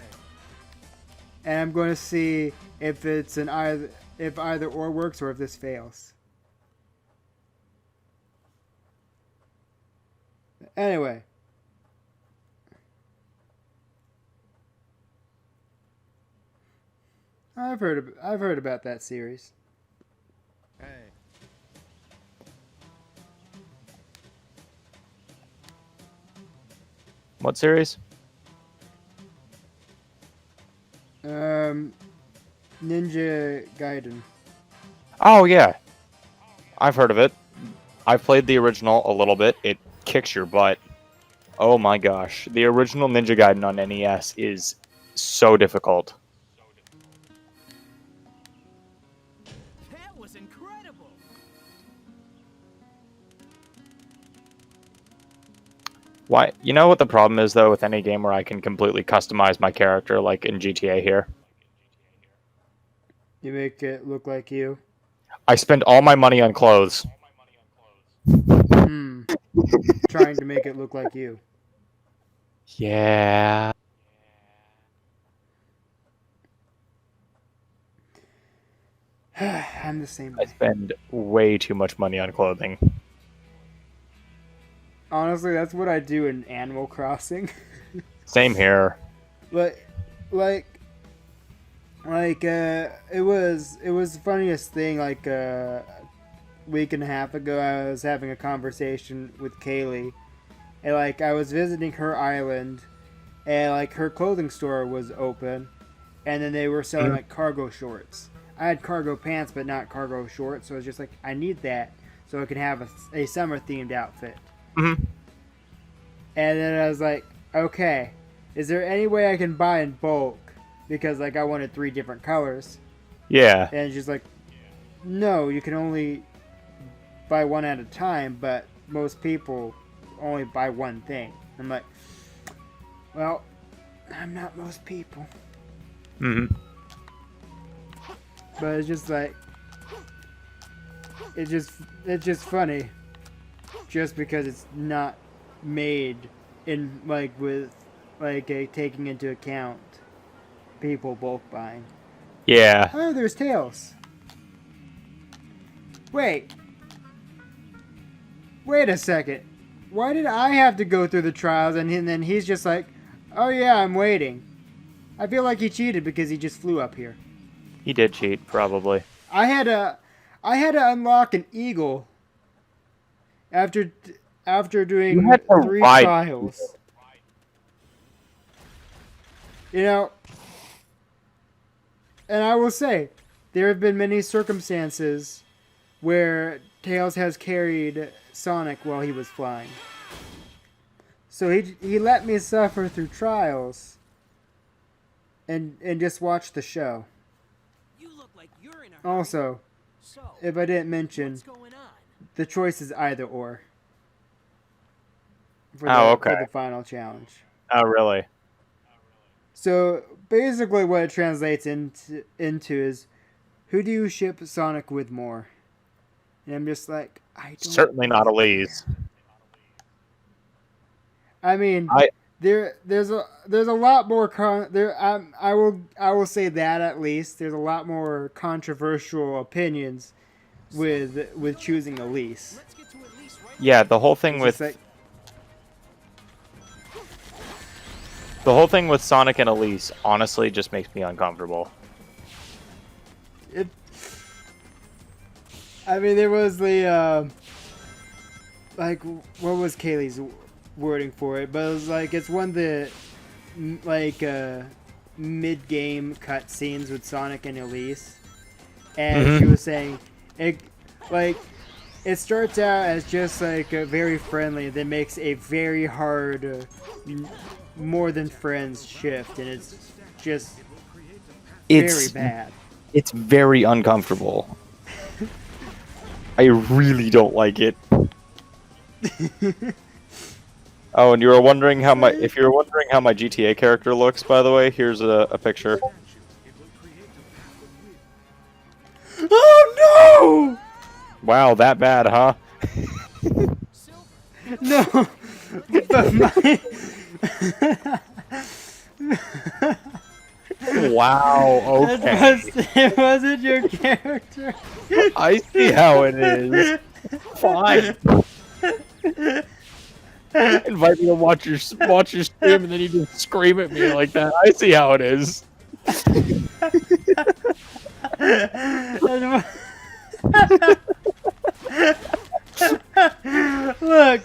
S1: And I'm going to see if it's if either or works or if this fails. Anyway. I've heard about that series.
S3: Hey.
S5: What series?
S1: Ninja Gaiden.
S5: Oh yeah, I've heard of it. I've played the original a little bit. It kicks your butt. Oh my gosh, the original Ninja Gaiden on NES is so difficult.
S3: That was incredible.
S5: Why? You know what the problem is though with any game where I can completely customize my character, like in GTA here.
S1: You make it look like you.
S5: I spend all my money on clothes.
S1: Trying to make it look like you.
S5: Yeah.
S1: I'm the same
S5: I
S1: way.
S5: spend way too much money on clothing.
S1: Honestly, that's what I do in Animal Crossing.
S5: Same here.
S1: Like, it was the funniest thing. Like a week and a half ago, I was having a conversation with Kaylee, and like I was visiting her island, and like her clothing store was open, and then they were selling like cargo shorts. I had cargo pants, but not cargo shorts, so I was just like, I need that so I can have a summer themed outfit.
S5: Mm-hmm.
S1: And then I was like, okay, is there any way I can buy in bulk? Because like I wanted 3 different colors.
S5: Yeah.
S1: And it's just like, no, you can only buy one at a time, but most people only buy one thing. I'm like, well, I'm not most people.
S5: Mm-hmm.
S1: But it's just like, it's just funny, just because it's not made in like with like a taking into account people bulk buying.
S5: Yeah.
S1: Oh, there's Tails. Wait a second. Why did I have to go through the trials and then he's just like, oh yeah, I'm waiting. I feel like he cheated because he just flew up here.
S5: He did cheat, probably.
S1: I had to unlock an eagle after doing
S5: You had to
S1: 3
S5: ride.
S1: trials. You know, and I will say, there have been many circumstances where Tails has carried Sonic while he was flying. So he let me suffer through trials and just watch the show.
S3: You look like you're in a hurry.
S1: Also,
S3: So,
S1: if I didn't mention,
S3: what's going on?
S1: the choice is either or. For
S5: Okay.
S1: the final challenge.
S5: Oh, really?
S1: So basically, what it translates into is, who do you ship Sonic with more? And I'm just like, I don't.
S5: Certainly not Elise.
S1: I mean, there's a lot more I will say that at least there's a lot more controversial opinions with choosing Elise.
S3: Let's get to Elise right
S5: Yeah, the whole thing
S1: It's
S5: with
S1: just like,
S5: Sonic and Elise honestly just makes me uncomfortable.
S1: it. I mean, there was the like what was Kaylee's wording for it, but it was like it's one of the like mid-game cutscenes with Sonic and Elise, and she was saying it like it starts out as just like a very friendly, and then makes a very hard more than friends shift, and it's just very bad.
S5: It's very uncomfortable. I really don't like it. Oh, and you were wondering how my GTA character looks, by the way, here's a picture.
S1: Oh
S5: Wow, that bad, huh?
S1: no! No, but my
S5: Wow, okay.
S1: it wasn't your character.
S5: I see how it is. Fine. Invite me to watch your stream and then you just scream at me like that. I see how it is.
S1: Look,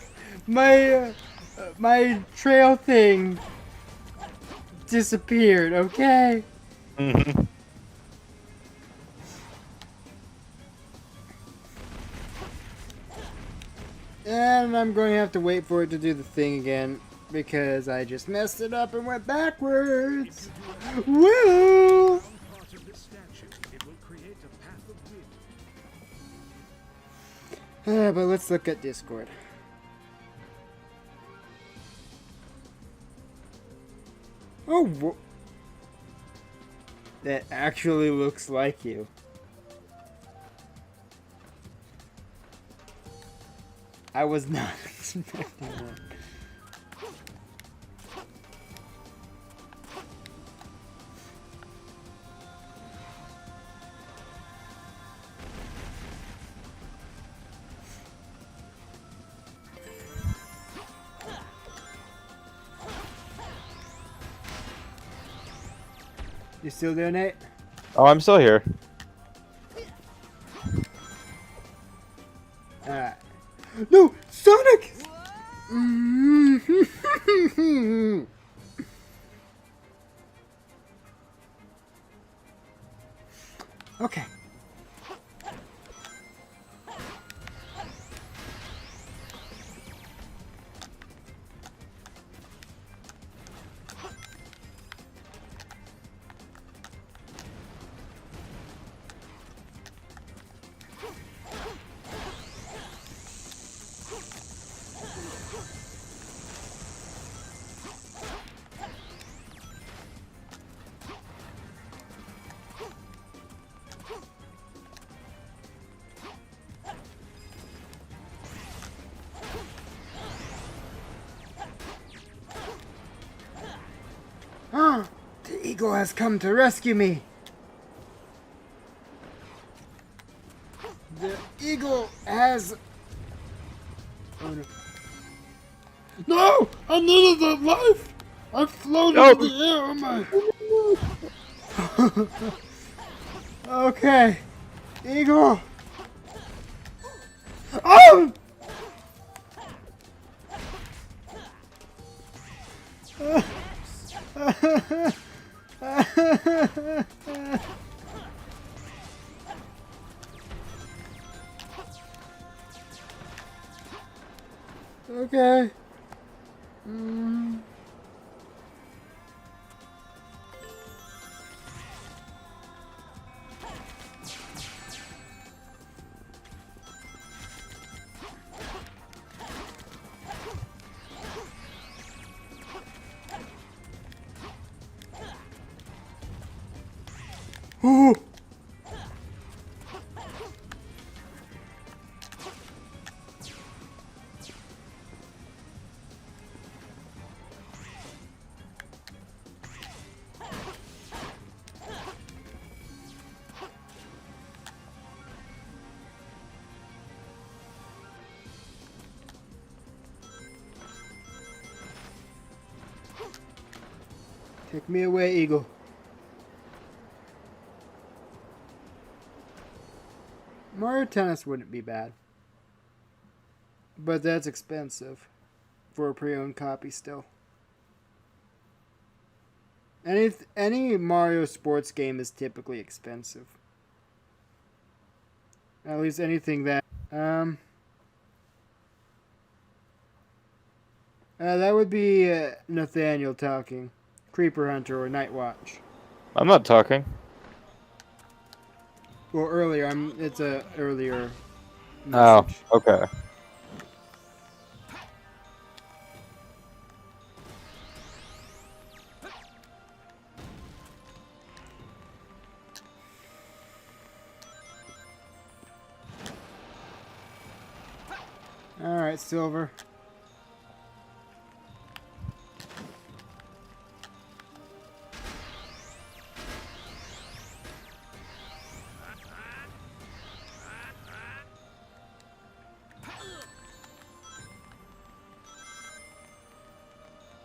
S1: my trail thing disappeared. Okay.
S5: Mm-hmm.
S1: And I'm going to have to wait for it to do the thing again because I just messed it up and went backwards. Woo! But let's look at Discord. Oh, that actually looks like you. I was not expecting that. You still there, Nate?
S5: Oh, I'm still here.
S1: Alright. No! Sonic! Okay. Ah, the eagle has come to rescue me. The eagle has... Oh no. No! I needed that life! I floated in the air on my... Okay. Eagle! Oh! Okay. Ooh. Take me away, Eagle. Mario Tennis wouldn't be bad. But that's expensive for a pre-owned copy still. Any Mario sports game is typically expensive. At least anything that that would be Nathaniel talking. Creeper Hunter or Night Watch.
S5: I'm not talking.
S1: Well, earlier. It's a earlier
S5: Oh,
S1: message.
S5: okay.
S1: All right, Silver.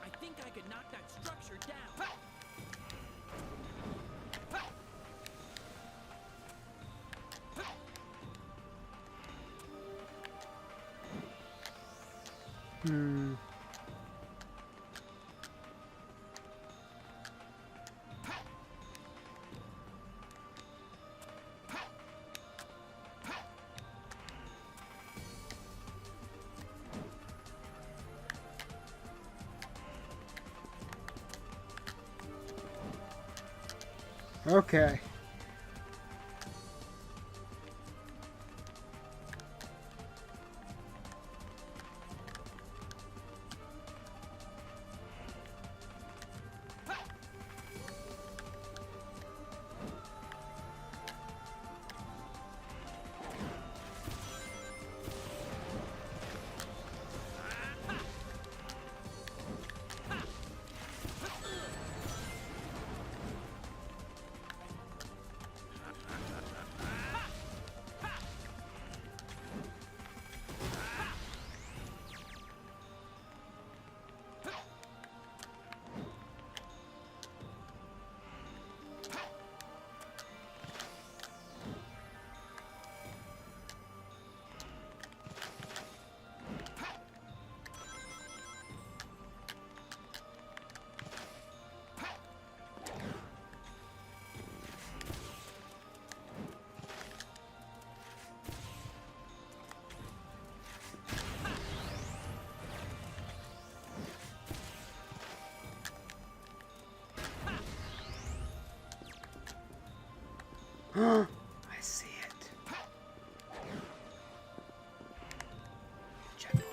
S3: I think I could knock that structure down.
S1: Hmm. Okay. I see it. Checkpoint.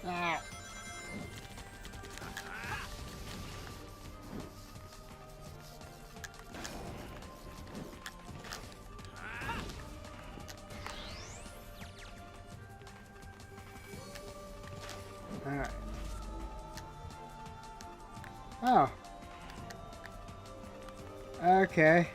S1: Ah. All right. Oh. Okay.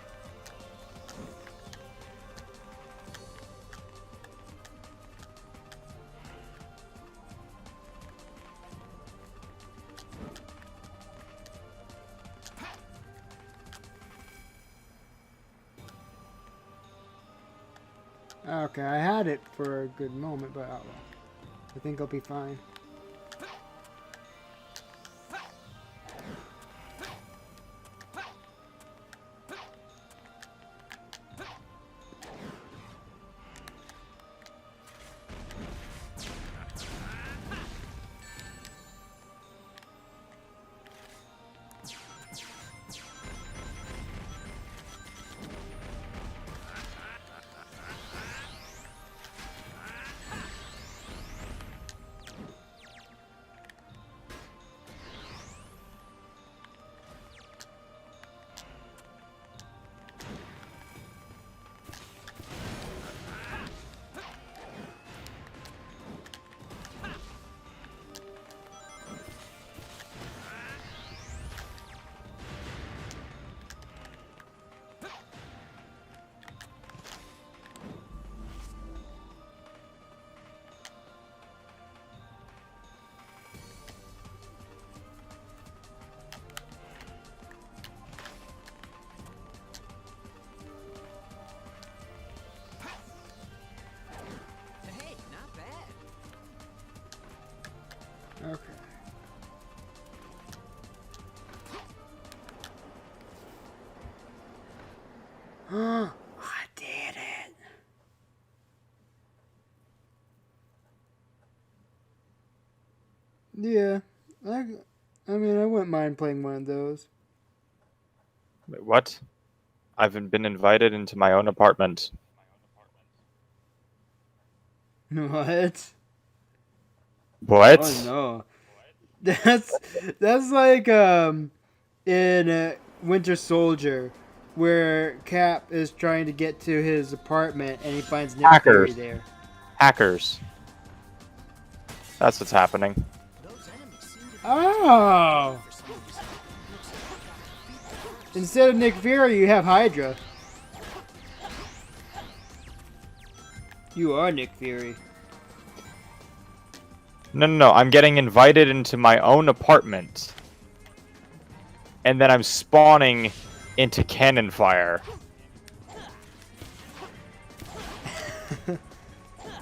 S1: Okay, I had it for a good moment, but oh well. I think I'll be fine. Okay. I did it. Yeah. I mean, I wouldn't mind playing one of those.
S5: Wait, what? I've been invited into my own apartment.
S1: What?
S5: What?
S1: Oh no. That's like in Winter Soldier, where Cap is trying to get to his apartment and he finds Nick Fury
S5: Hackers.
S1: there.
S5: Hackers. That's what's happening.
S3: Those enemies seem to be
S1: Oh!
S3: for some reason. Looks like we got to defeat them first.
S1: Instead of Nick Fury, you have Hydra. You are Nick Fury.
S5: No. I'm getting invited into my own apartment. And then I'm spawning into cannon fire.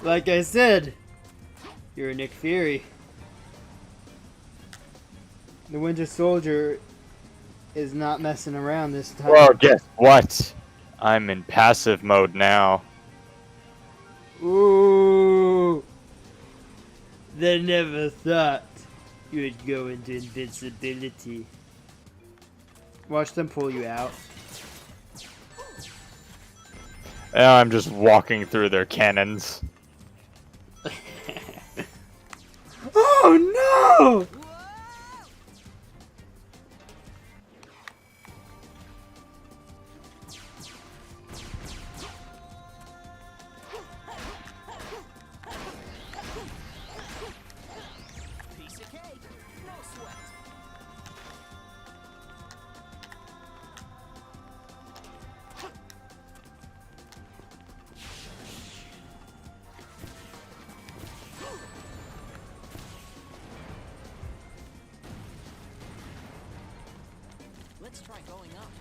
S1: Like I said, you're Nick Fury. The Winter Soldier is not messing around this time.
S5: Well, guess what? I'm in passive mode now.
S1: Ooh. They never thought you would go into invincibility. Watch them pull you out.
S5: And I'm just walking through their cannons.
S1: Oh no!
S3: Piece of cake. No sweat. Let's try going up.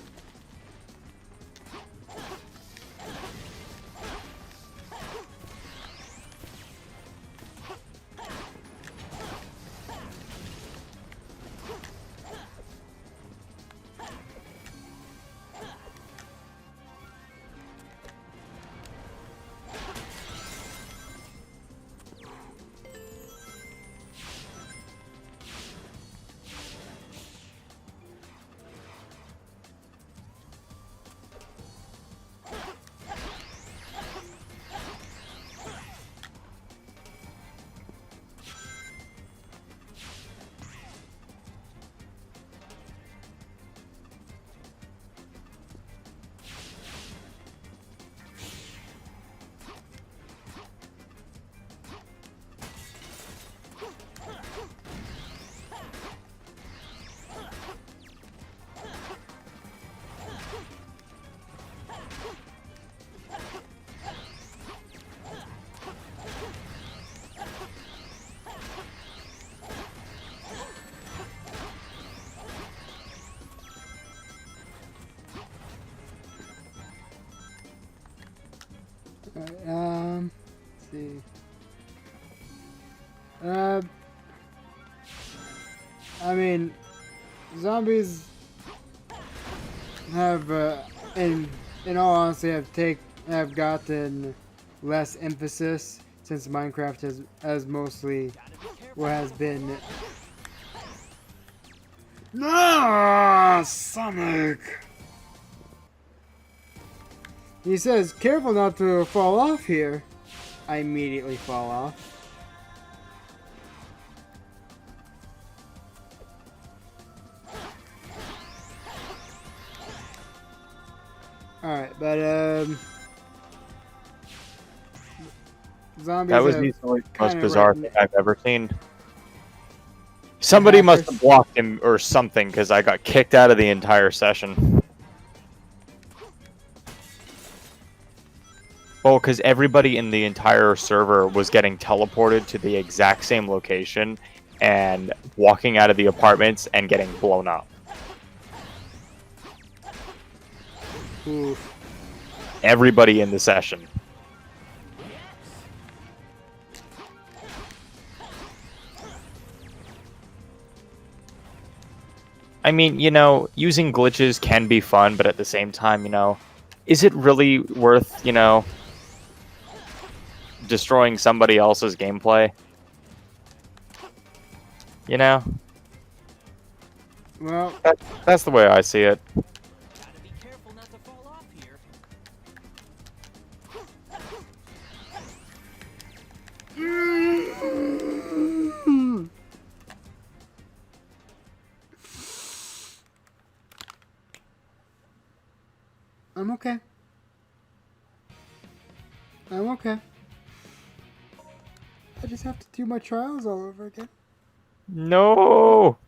S1: Let's see. I mean, zombies have, in all honesty, have gotten less emphasis since Minecraft has mostly what has been. Ah, Sonic. He says, "Careful not to fall off here." I immediately fall off. Alright, but zombies
S5: That was
S1: have
S5: easily the most
S1: kinda
S5: bizarre
S1: right-
S5: thing I've ever seen. Somebody must
S1: hackers.
S5: have blocked him or something, because I got kicked out of the entire session. Well, because everybody in the entire server was getting teleported to the exact same location and walking out of the apartments and getting blown up.
S1: Oof.
S5: Everybody in the session. I mean, using glitches can be fun, but at the same time, is it really worth, destroying somebody else's gameplay? You know?
S1: Well,
S5: That's the way I see it.
S3: Gotta be careful not to fall off here.
S1: I'm okay. I'm okay. I just have to do my trials all over again.
S5: No!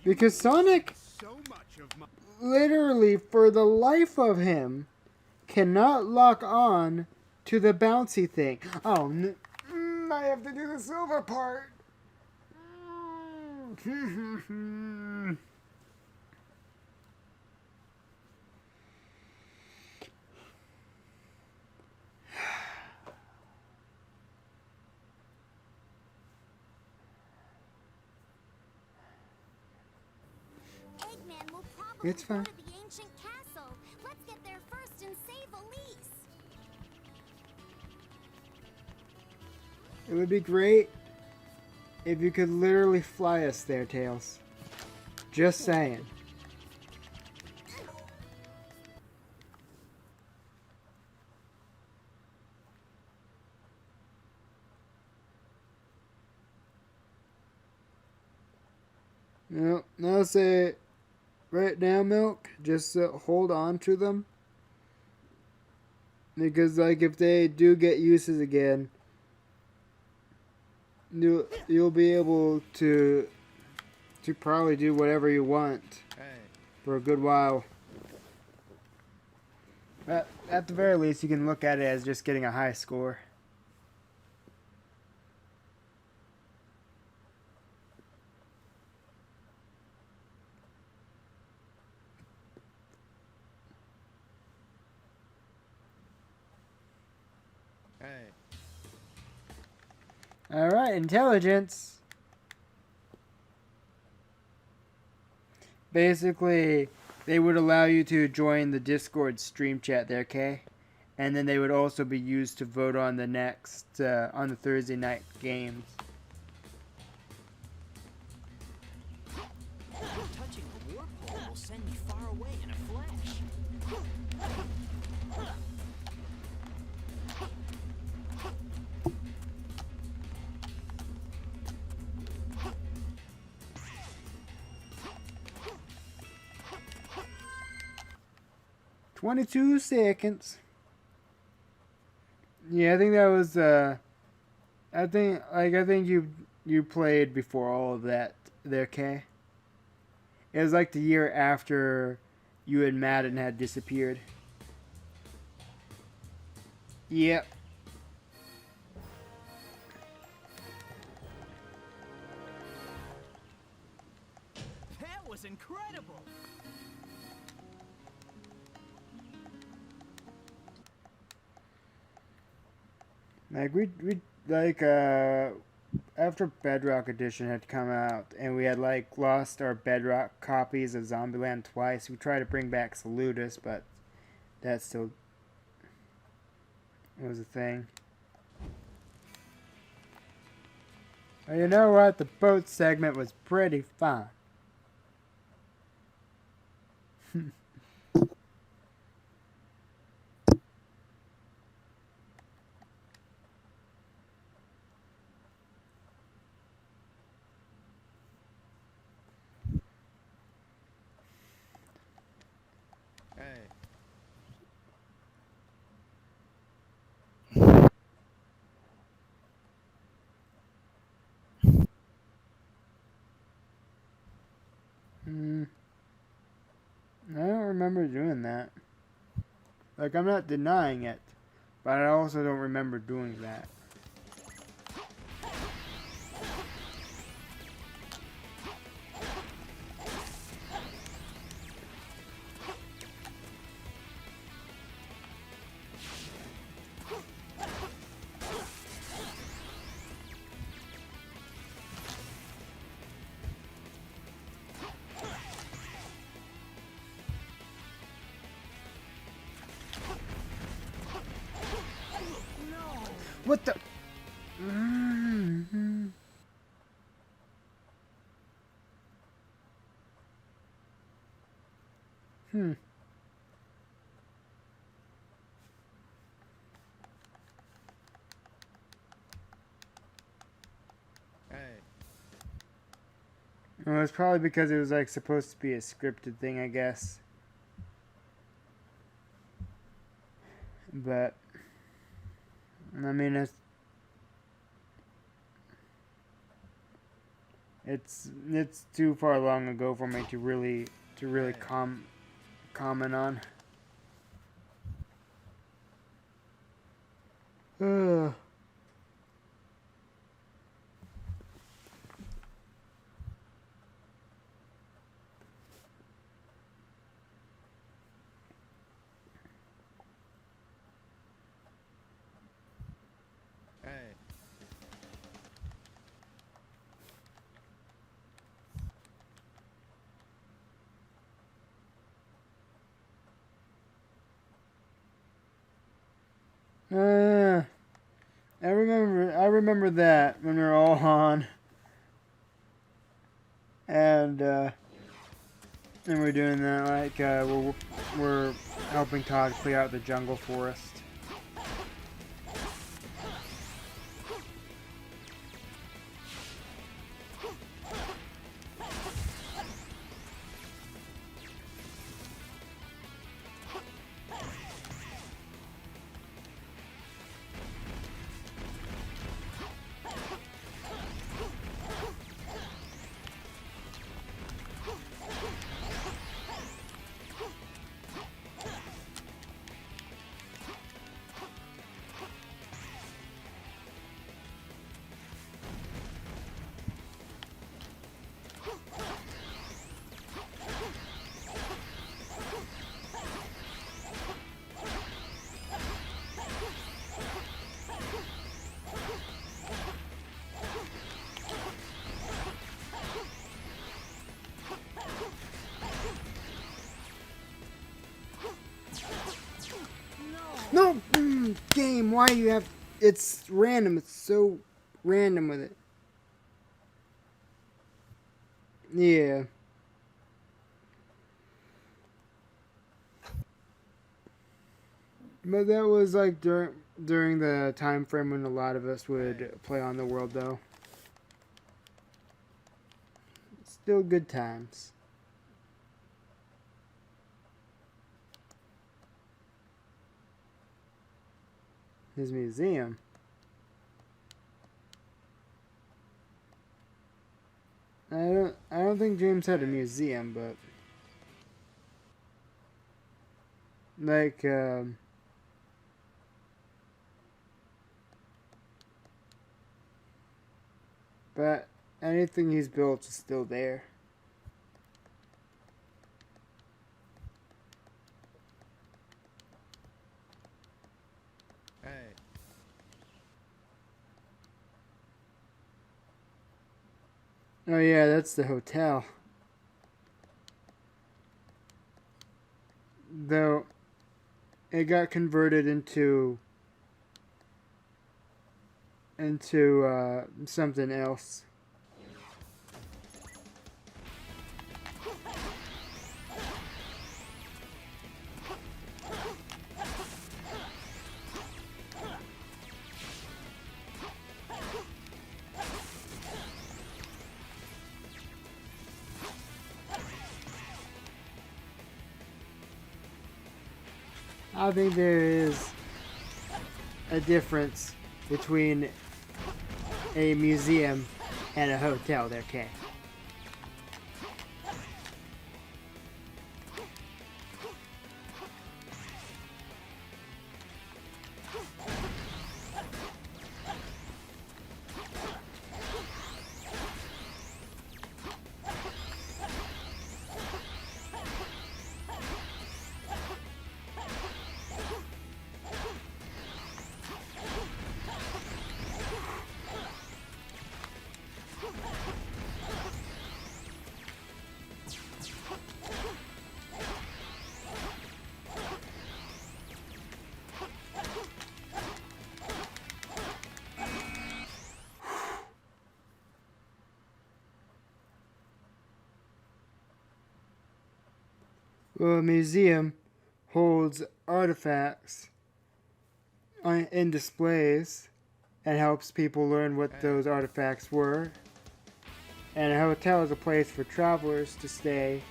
S1: Because Sonic,
S2: So much of my
S1: literally, for the life of him, cannot lock on to the bouncy thing. Oh, I have to do the silver part.
S7: Eggman will probably
S1: It's fine.
S7: go to the ancient castle. Let's get there first and save Elise.
S1: It would be great if you could literally fly us there, Tails. Just saying. No, say right now, Milk. Just hold on to them, because like if they do get uses again, you'll be able to probably do whatever you want for a good while. At the very least, you can look at it as just getting a high score. Alright, intelligence. Basically, they would allow you to join the Discord stream chat there, Kay? And then they would also be used to vote on the next, on the Thursday night games.
S3: Touching a warp hole will send me far away in a flash.
S1: 22 seconds. Yeah, I think that was, I think you played before all of that there, Kay. It was like the year after you and Madden had disappeared. Yep.
S3: That was incredible.
S1: Like we like after Bedrock Edition had come out and we had like lost our Bedrock copies of Zombieland twice, we tried to bring back Salutis, but that still was a thing. Well, you know what? The boat segment was pretty fun. I don't remember doing that. Like, I'm not denying it, but I also don't remember doing that. What the? Mm-hmm. Hmm.
S3: Hey.
S1: Well, it's probably because it was like supposed to be a scripted thing, I guess. But I mean, it's too far long ago for me to really comment on. Ugh.
S3: Hey.
S1: I remember that when we were all on, and we're doing that like we're helping Todd clear out the jungle forest. No, game. Why do you have? It's random. It's so random with it. Yeah. But that was like during the time frame when a lot of us would play on the world, though. Still good times. His museum. I don't think James had a museum, but like but anything he's built is still there.
S3: Hey.
S1: Oh yeah, that's the hotel. Though it got converted into something else. I think there is a difference between a museum and a hotel. There, Kay. Well, a museum holds artifacts in displays and helps people learn what those artifacts were. And a hotel is a place for travelers to stay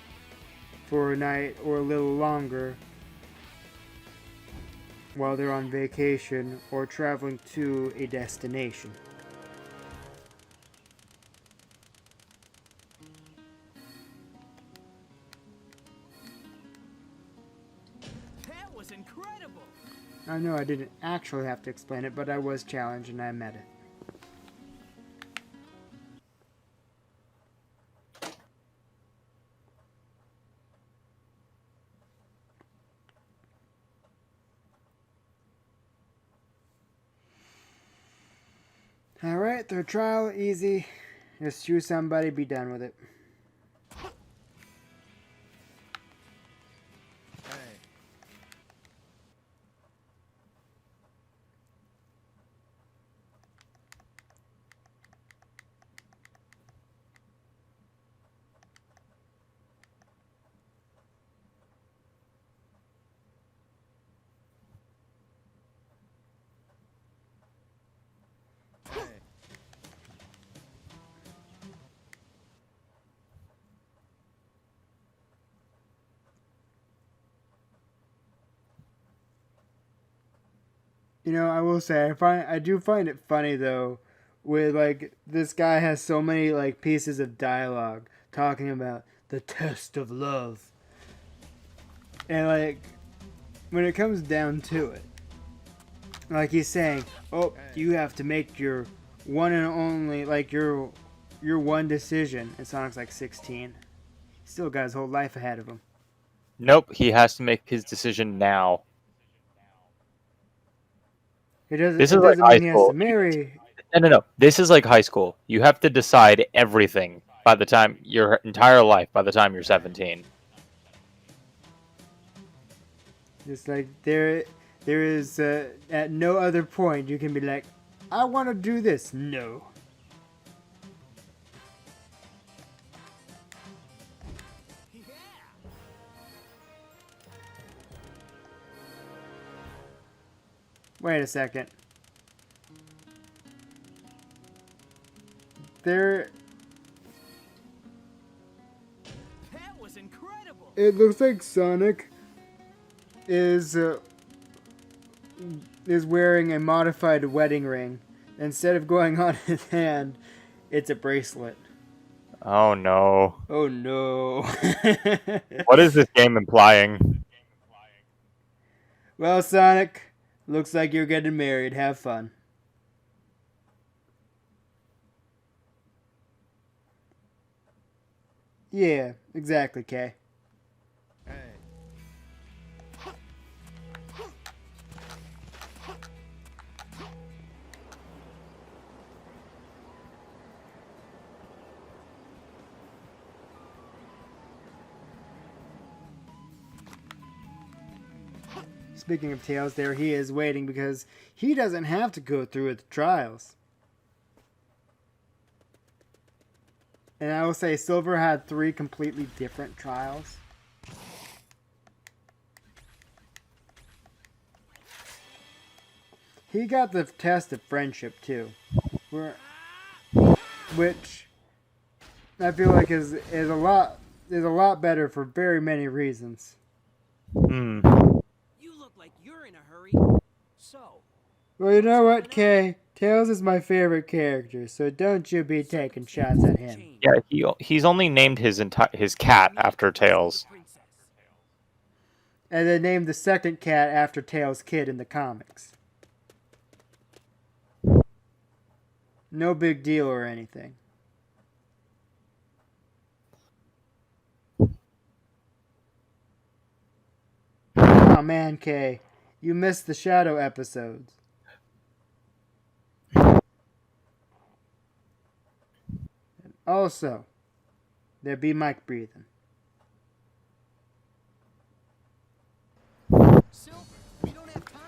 S1: for a night or a little longer while they're on vacation or traveling to a destination.
S3: That was incredible.
S1: I know I didn't actually have to explain it, but I was challenged and I met it. Alright, third trial, easy. Just choose somebody, be done with it. You know, I will say I do find it funny though, with like this guy has so many like pieces of dialogue talking about the test of love. And like when it comes down to it, like he's saying, "Oh, you have to make your one and only like your one decision." And Sonic's like 16. He's still got his whole life ahead of him.
S5: Nope, he has to make his decision now. This
S1: It
S5: is like
S1: doesn't
S5: high
S1: mean he has
S5: school.
S1: to marry.
S5: No. This is like high school. You have to decide everything by the time your entire life by the time you're 17.
S1: Just like there is at no other point you can be like, I want to do this. No.
S3: Yeah.
S1: Wait a second. There.
S3: That was incredible.
S1: It looks like Sonic is wearing a modified wedding ring. Instead of going on his hand, it's a bracelet.
S5: Oh no.
S1: Oh no.
S5: What is this game implying?
S1: Well, Sonic, looks like you're getting married. Have fun. Yeah, exactly, Kay. Speaking of Tails, there he is waiting because he doesn't have to go through with the trials. And I will say Silver had 3 completely different trials. He got the test of friendship too, which I feel like is a lot better for very many reasons.
S5: Hmm.
S3: You look like you're in a hurry. So,
S1: Well, you know what, Kay? Tails is my favorite character, so don't you be taking shots at him.
S5: Yeah, he's only named his cat after Tails.
S1: And they named the second cat after Tails' kid in the comics. No big deal or anything. Oh man, Kay, you missed the Shadow episodes. Also, there be mic breathing.
S3: Silver, we don't have time.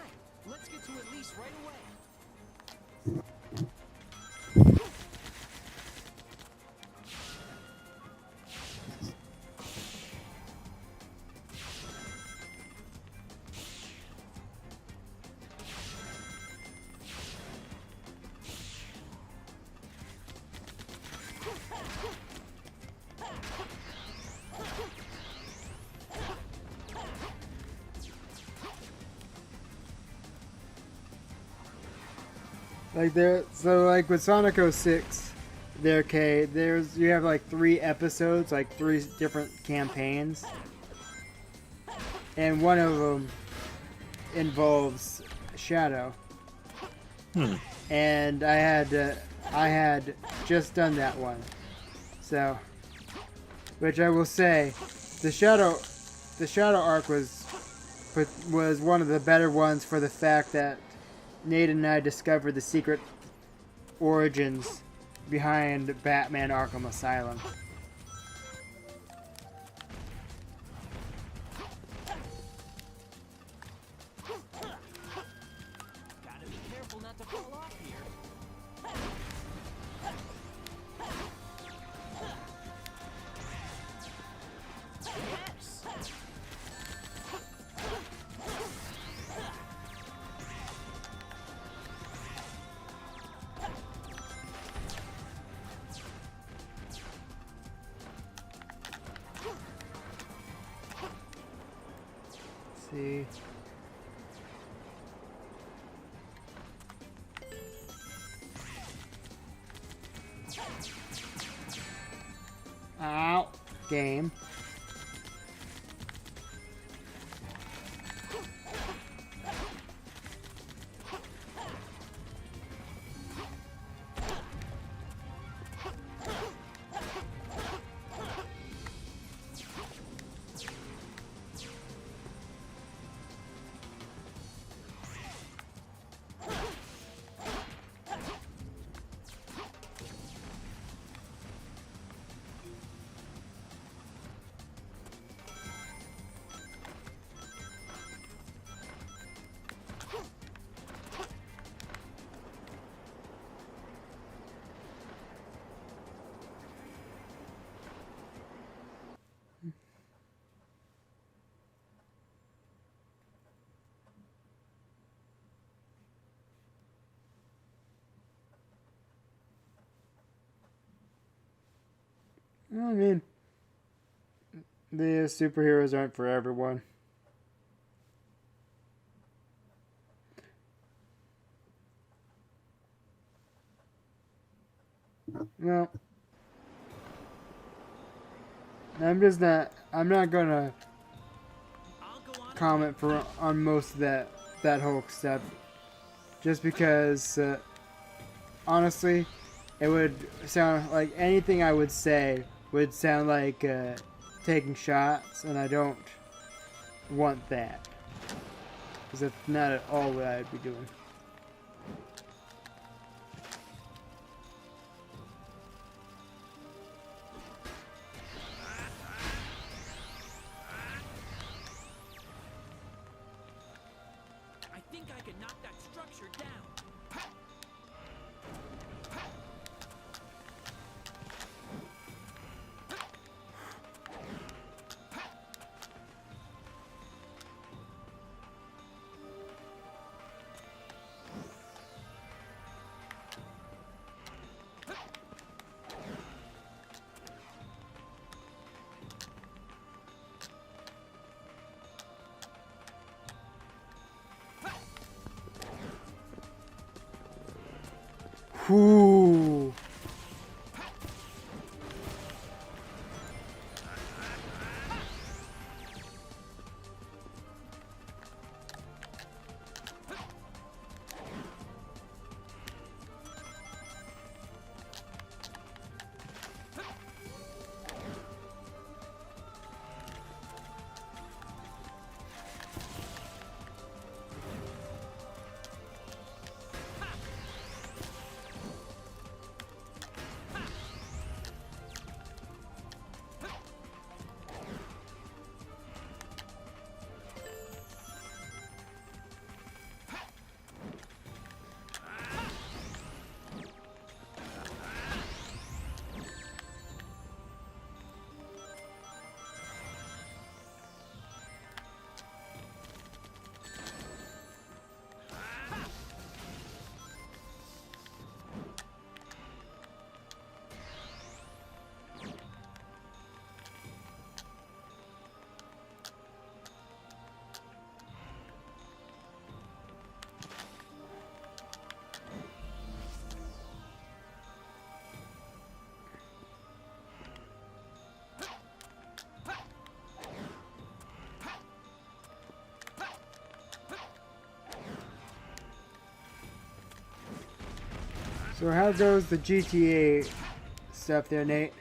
S3: Let's get to Elise right away.
S1: Like there, so like with Sonic 06, the arcade, you have like 3 episodes, like 3 different campaigns, and one of them involves Shadow. And I had just done that one, so, which I will say, the Shadow arc was one of the better ones for the fact that Nate and I discovered the secret origins behind Batman Arkham Asylum.
S3: Gotta be careful not to fall off here. Yes.
S1: Let's see. Ow. Game. I mean, the superheroes aren't for everyone. Well, I'm not gonna
S3: I'll go on.
S1: comment on most of that Hulk stuff, just because honestly, it would sound like anything I would say would sound like taking shots, and I don't want that, because that's not at all what I'd be doing.
S3: I think I can knock that structure down.
S1: Whoo! So how goes the GTA stuff there, Nate?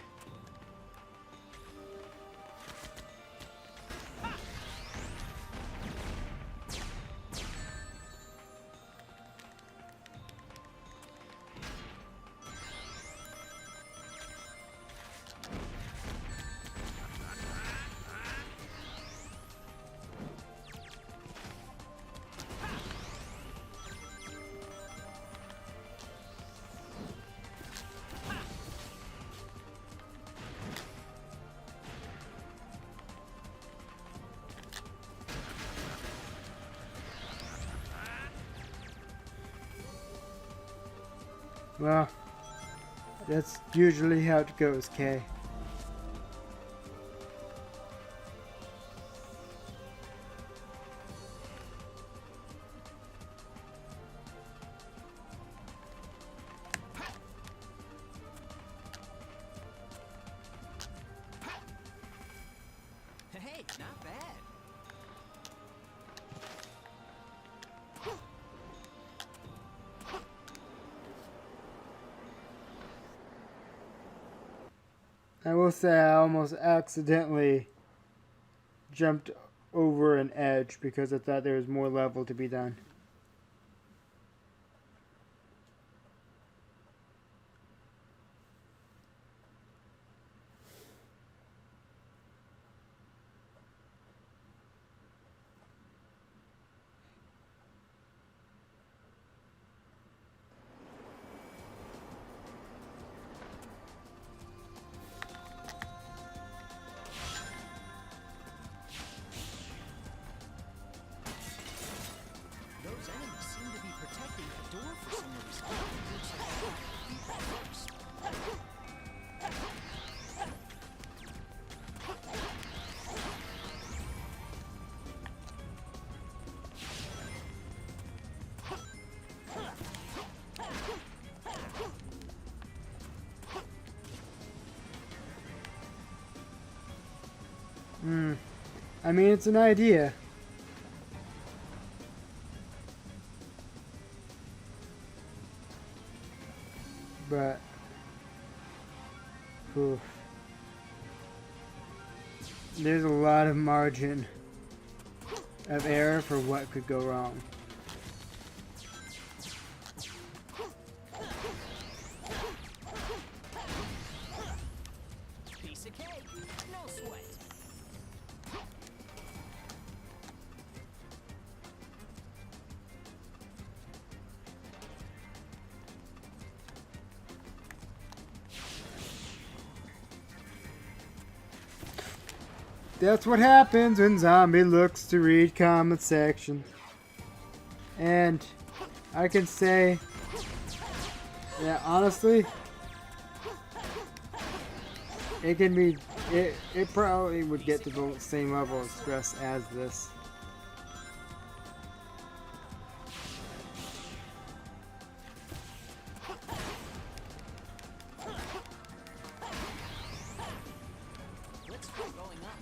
S1: Well, that's usually how it goes, Kay.
S3: Hey, not bad.
S1: I will say I almost accidentally jumped over an edge because I thought there was more level to be done.
S3: Those enemies seem to be protecting the door for some reason. Looks like I have to beat them first.
S1: I mean, it's an idea. But, oof. There's a lot of margin of error for what could go wrong.
S3: Piece of cake, no sweat.
S1: That's what happens when Zombie looks to read comment section. And I can say, yeah, honestly, it can be, it probably would get to the same level of stress as this.
S3: Let's try going up.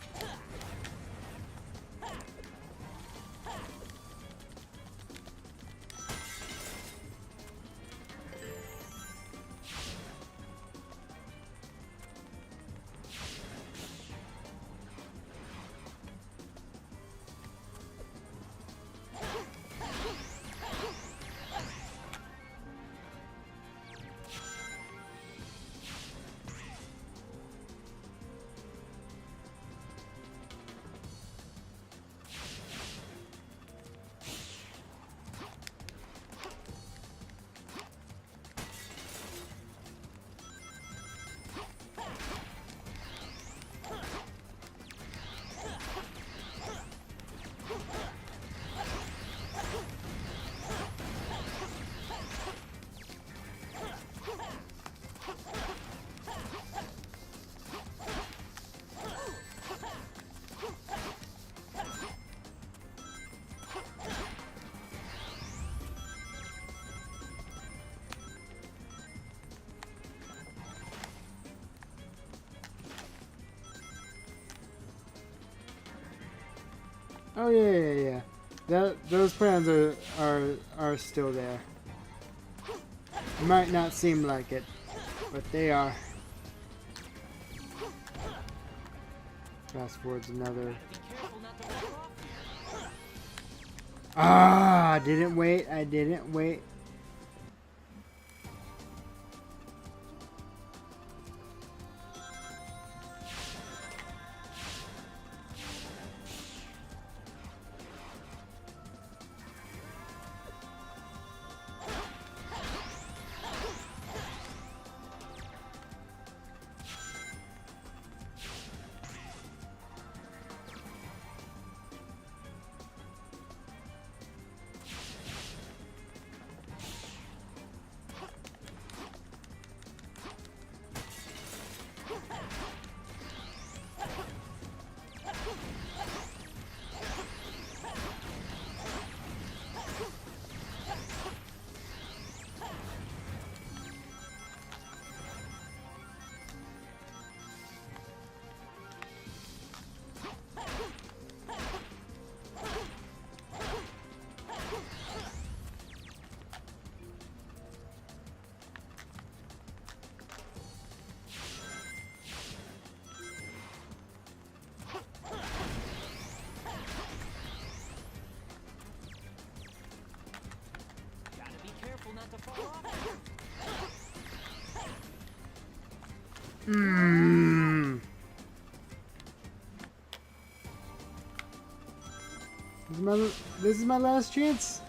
S1: Oh yeah. Those plans are still there. It might not seem like it, but they are. Fast forwards another.
S3: Be careful not to fall off here.
S1: Ah, I didn't wait. I didn't wait.
S3: Gotta be careful not to fall off here.
S1: Mmm. This is my last chance.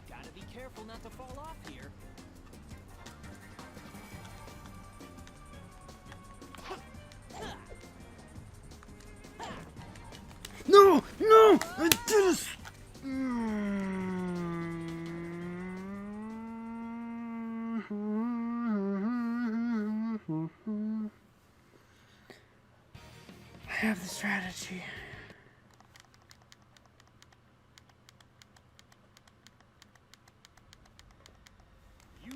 S3: Gotta be careful not to fall off here.
S1: No, no, I did it. I have the strategy.
S3: You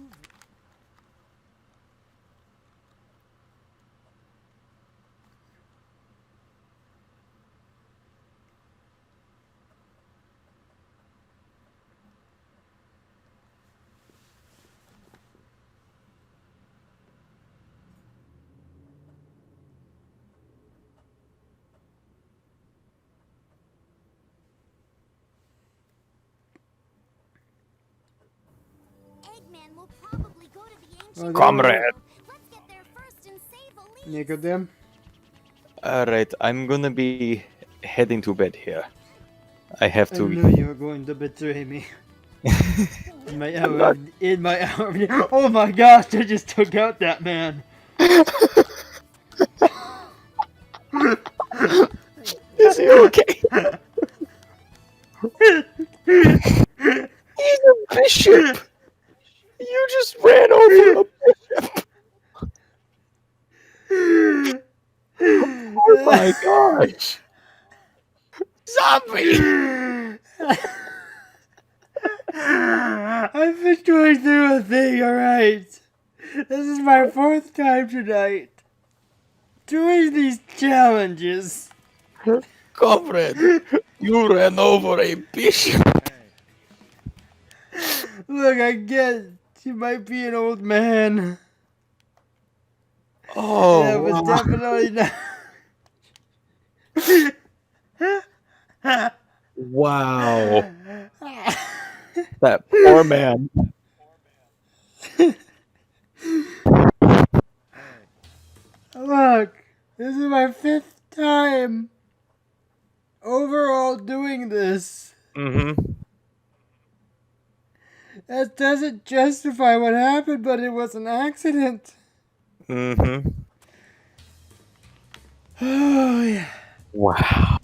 S7: Eggman will probably go to the ancient
S1: Oh,
S5: Comrade.
S7: Let's get there first and save Elise.
S1: Nicodem.
S5: Alright, I'm gonna be heading to bed here. I have
S1: I
S5: to.
S1: knew you were going to betray me. In my hour, in my hour. Oh my gosh! I just took out that man.
S5: Is he okay? He's a bishop! You just ran over a bishop! Oh my gosh! Zombie!
S1: I've been going through a thing, alright? This is my 4th time tonight doing these challenges.
S5: Comrade, you ran over a bishop.
S1: Look, I get you might be an old man. And I was
S5: Oh,
S1: definitely not.
S5: wow. That poor man.
S1: Look, this is my 5th time overall doing this.
S5: Mm-hmm.
S1: That doesn't justify what happened, but it was an accident.
S5: Mm-hmm.
S1: Oh, yeah.
S5: Wow.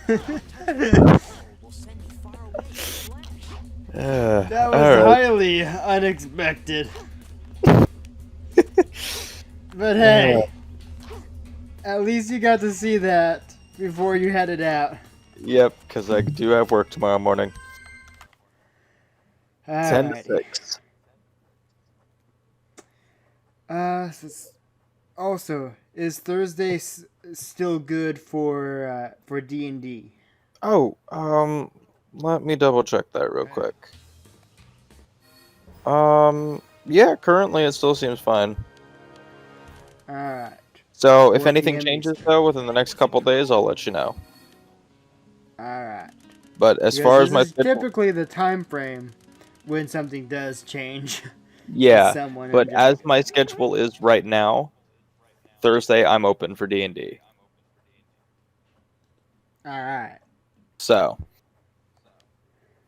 S3: Will send you far away in a flash.
S1: That was
S5: all right.
S1: highly unexpected. But hey, at least you got to see that before you headed out.
S5: Yep, because I do have work tomorrow morning. 10 to
S1: Alrighty.
S5: 6.
S1: Also, is Thursday still good for D&D?
S5: Oh, let me double check that real quick. Yeah, currently it still seems fine.
S1: All right.
S5: So if
S1: 4
S5: anything
S1: p.m.
S5: changes
S1: Eastern.
S5: though within the next couple days, I'll let you know.
S1: All right.
S5: But as
S1: Because
S5: far as
S1: this
S5: my
S1: is
S5: schedule,
S1: typically the time frame when something does change. To
S5: yeah.
S1: someone
S5: But
S1: and
S5: as my schedule is right now, Thursday I'm open for D&D.
S1: all right.
S5: So,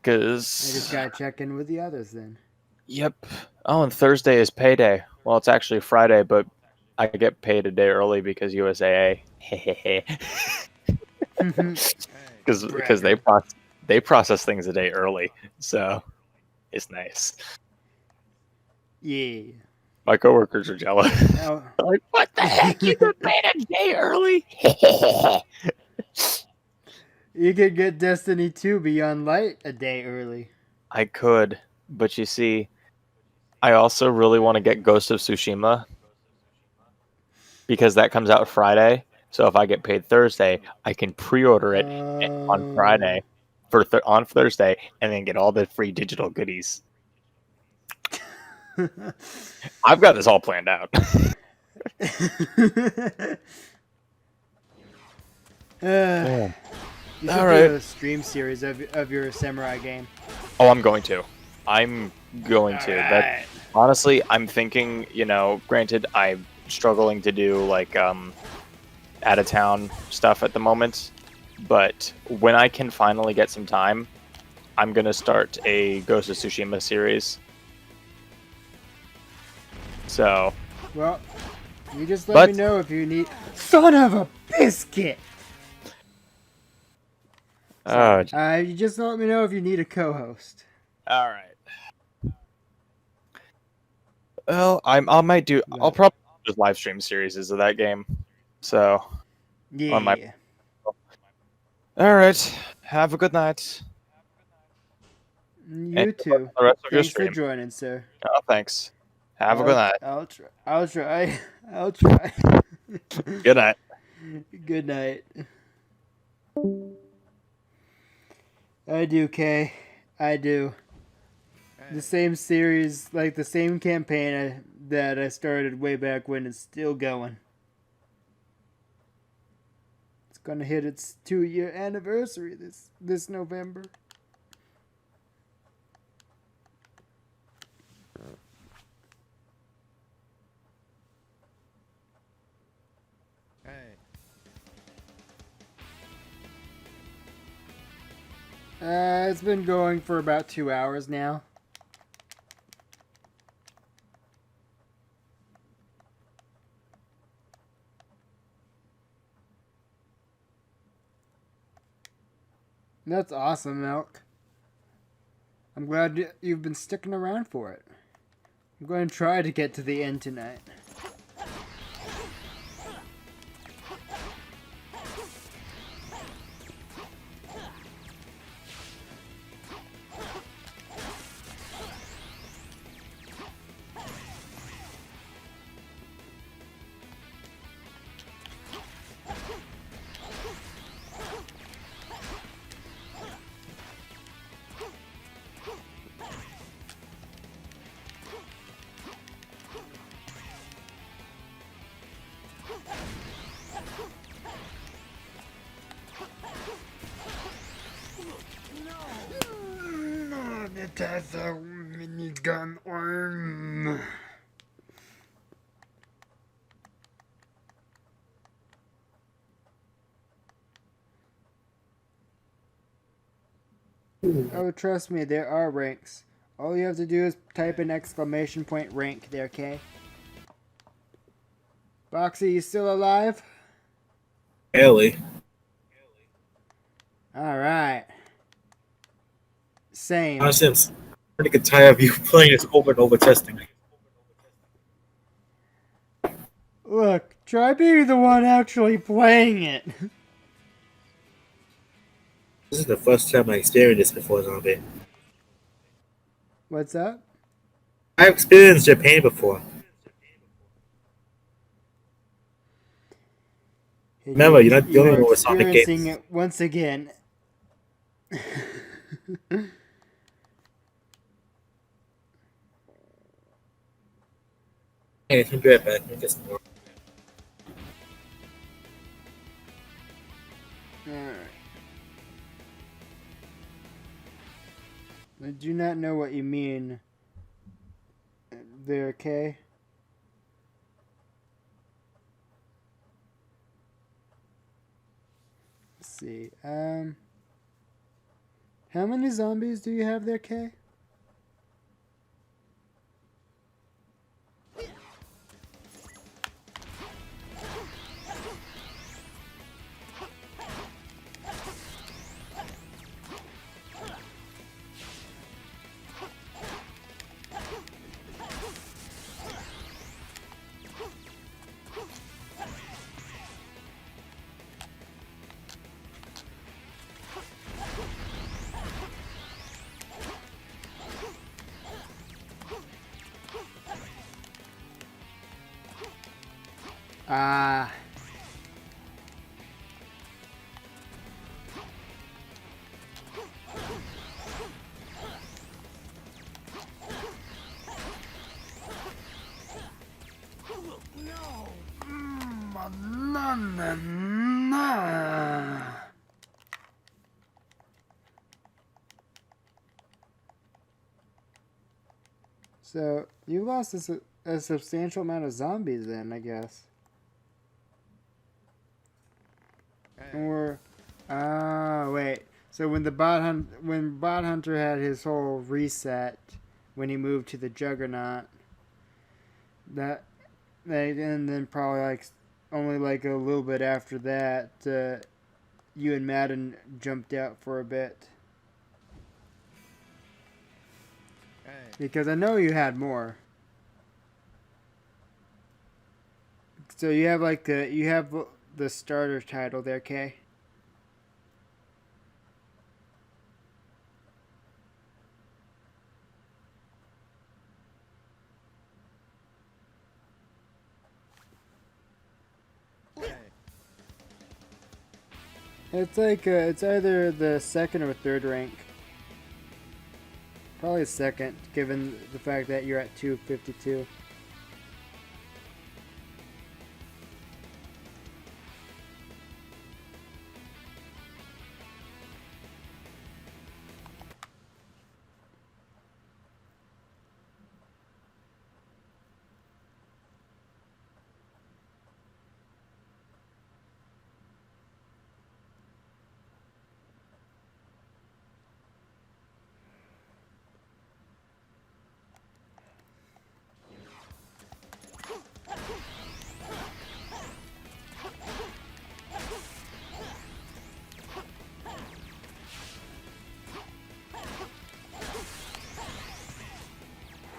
S1: I just
S5: because
S1: gotta check in with the others then.
S5: yep. Oh, and Thursday is payday. Well, it's actually Friday, but I get paid a day early because USAA. Because they process things a day early, so it's nice.
S1: Yeah.
S5: My coworkers are jealous.
S1: Oh.
S5: They're like, what the heck? You get paid a day early?
S1: You could get Destiny 2 Beyond Light a day early.
S5: I could, but you see, I also really want to get Ghost of Tsushima because that comes out Friday. So if I get paid Thursday, I can pre-order it on Friday on Thursday, and then get all the free digital goodies. I've got this all planned out.
S1: You should
S5: All
S1: do
S5: right.
S1: a stream series of your samurai game.
S5: Oh, I'm going to. I'm going to. That
S1: Alright.
S5: honestly, I'm thinking. Granted, I'm struggling to do like out of town stuff at the moment, but when I can finally get some time, I'm gonna start a Ghost of Tsushima series. So,
S1: Well, you just let me know if you need. Son of a biscuit!
S5: oh,
S1: You just let me know if you need a co-host.
S5: all right. Well, I might do. I'll probably just live stream series of that game. So,
S1: Yeah.
S5: on my. All right. Have a good night.
S1: You
S5: And
S1: too.
S5: the rest of your
S1: Thanks for
S5: stream.
S1: joining, sir.
S5: Oh, thanks. Have a good night.
S1: I'll try. I'll try. I'll try.
S5: Good night.
S1: Good night. I do, Kay. I do. The same series, like the same campaign that I started way back when, is still going. It's gonna hit its 2-year anniversary this November. It's been going for about 2 hours now. That's awesome, Milk. I'm glad you've been sticking around for it. I'm going to try to get to the end tonight. It has a minigun arm. Oh, trust me, there are ranks. All you have to do is type an exclamation point rank there, okay? Boxy, you still alive?
S6: Barely.
S1: Alright. Same.
S6: Honestly, I'm pretty tired of you playing this over and over testing.
S1: Look, try being the one actually playing it.
S6: This is the first time I experienced this before, Zombie.
S1: What's up?
S6: I've experienced Japan before.
S1: And
S6: Remember, you're not the
S1: you
S6: only
S1: are
S6: one with Sonic
S1: experiencing
S6: games.
S1: it once again.
S6: Hey, I'm right back. I guess more.
S1: Alright. I do not know what you mean there, okay? Let's see. How many zombies do you have there, Kay? Ah. So, you lost a substantial amount of zombies then, I guess. Or, wait. So when when Bot Hunter had his whole reset, when he moved to the Juggernaut, and then probably like only like a little bit after that, you and Madden jumped out for a bit. Because I know you had more. So you have like the starter title there, Kay? It's like it's either the second or third rank. Probably second, given the fact that you're at 252.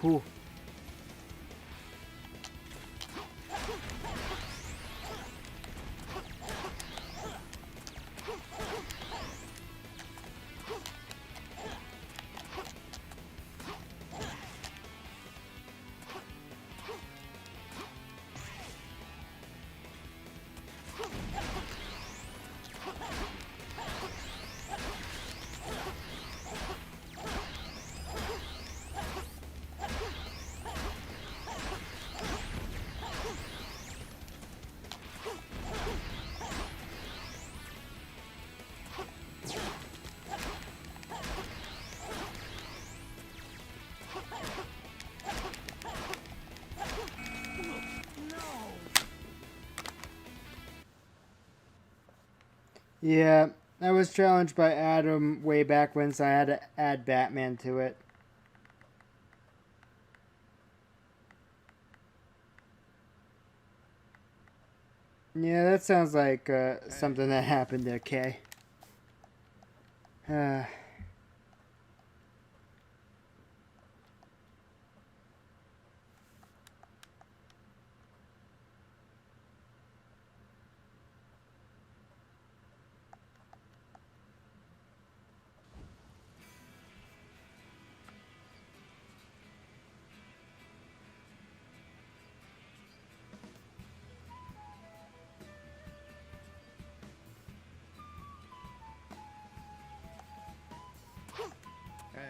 S1: Whew. Yeah, I was challenged by Adam way back when, so I had to add Batman to it. Yeah, that sounds like something that happened there, Kay.
S3: Hey. Hey.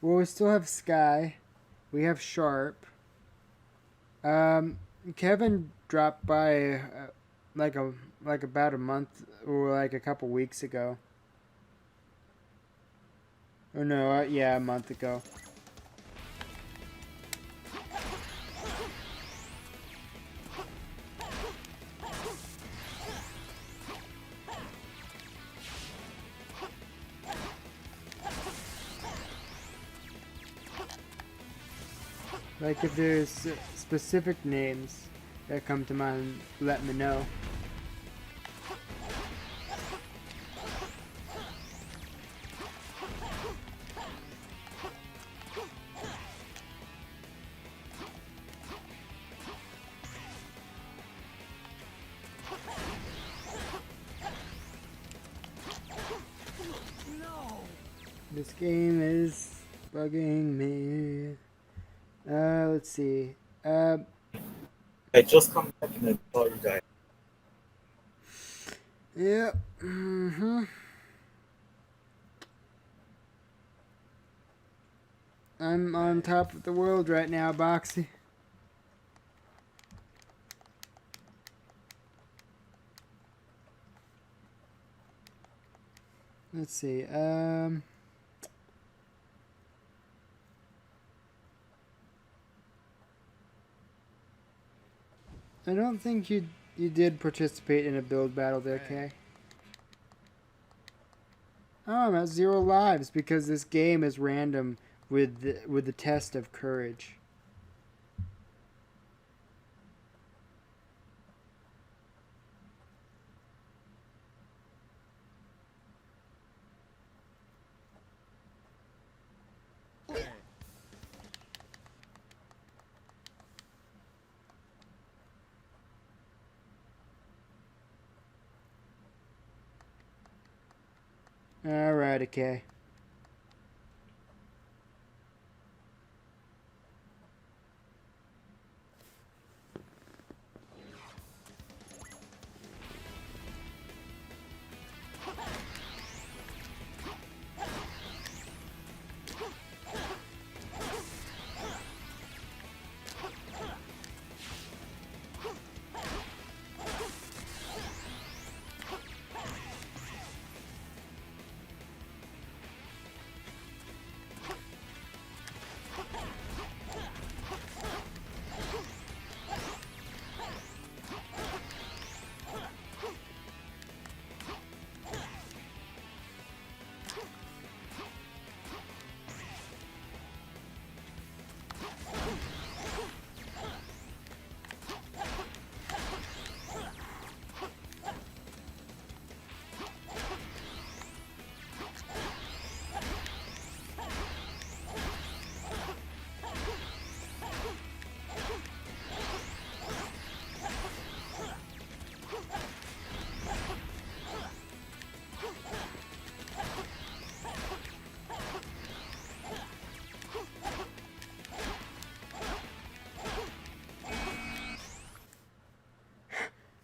S1: Well, we still have Sky. We have Sharp. Kevin dropped by like a like about a month or like a couple weeks ago. Or no, yeah, a month ago. Like if there's specific names that come to mind, let me know. This game is bugging me. Let's see.
S6: I just come back and I saw you guys.
S1: Yep. I'm on top of the world right now, Boxy. Let's see. I don't think you did participate in a build battle there, Kay. Oh, I'm at 0 lives because this game is random with the test of courage.
S3: Hey.
S1: Alright, okay.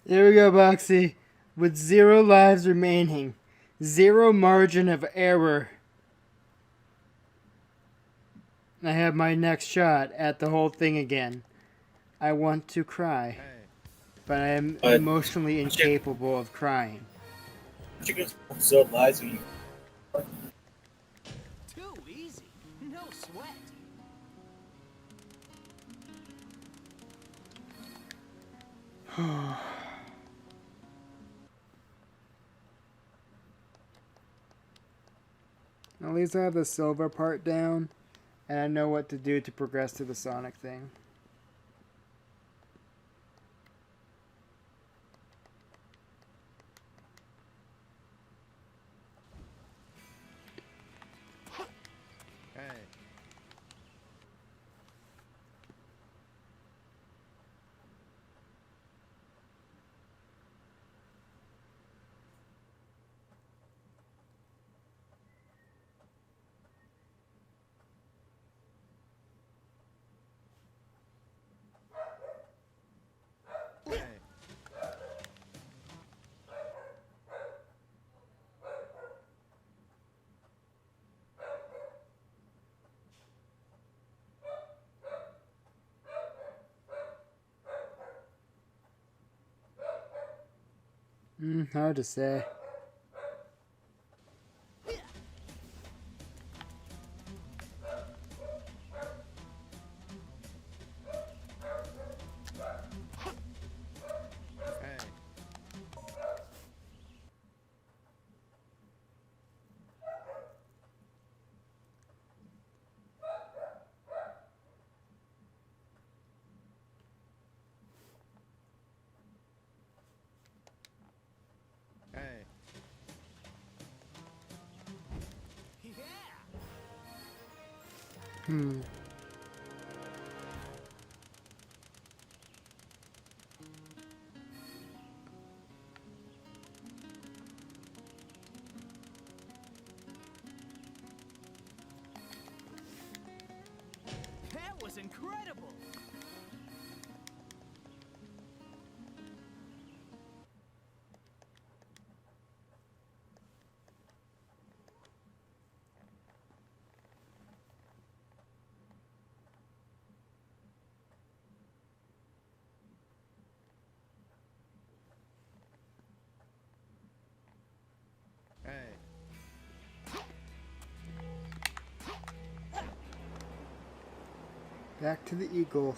S1: There we go, Boxy. With 0 lives remaining. 0 margin of error. I have my next shot at the whole thing again. I want to cry, but I am
S6: But-
S1: emotionally incapable of crying.
S6: You can absorb lies when you.
S3: Too easy. No sweat.
S1: At least I have the silver part down, and I know what to do to progress to the Sonic thing. Hard to say. Hmm.
S3: That was incredible.
S1: Back to the eagle.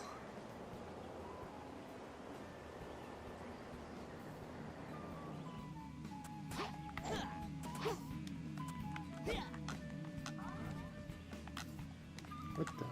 S1: What the?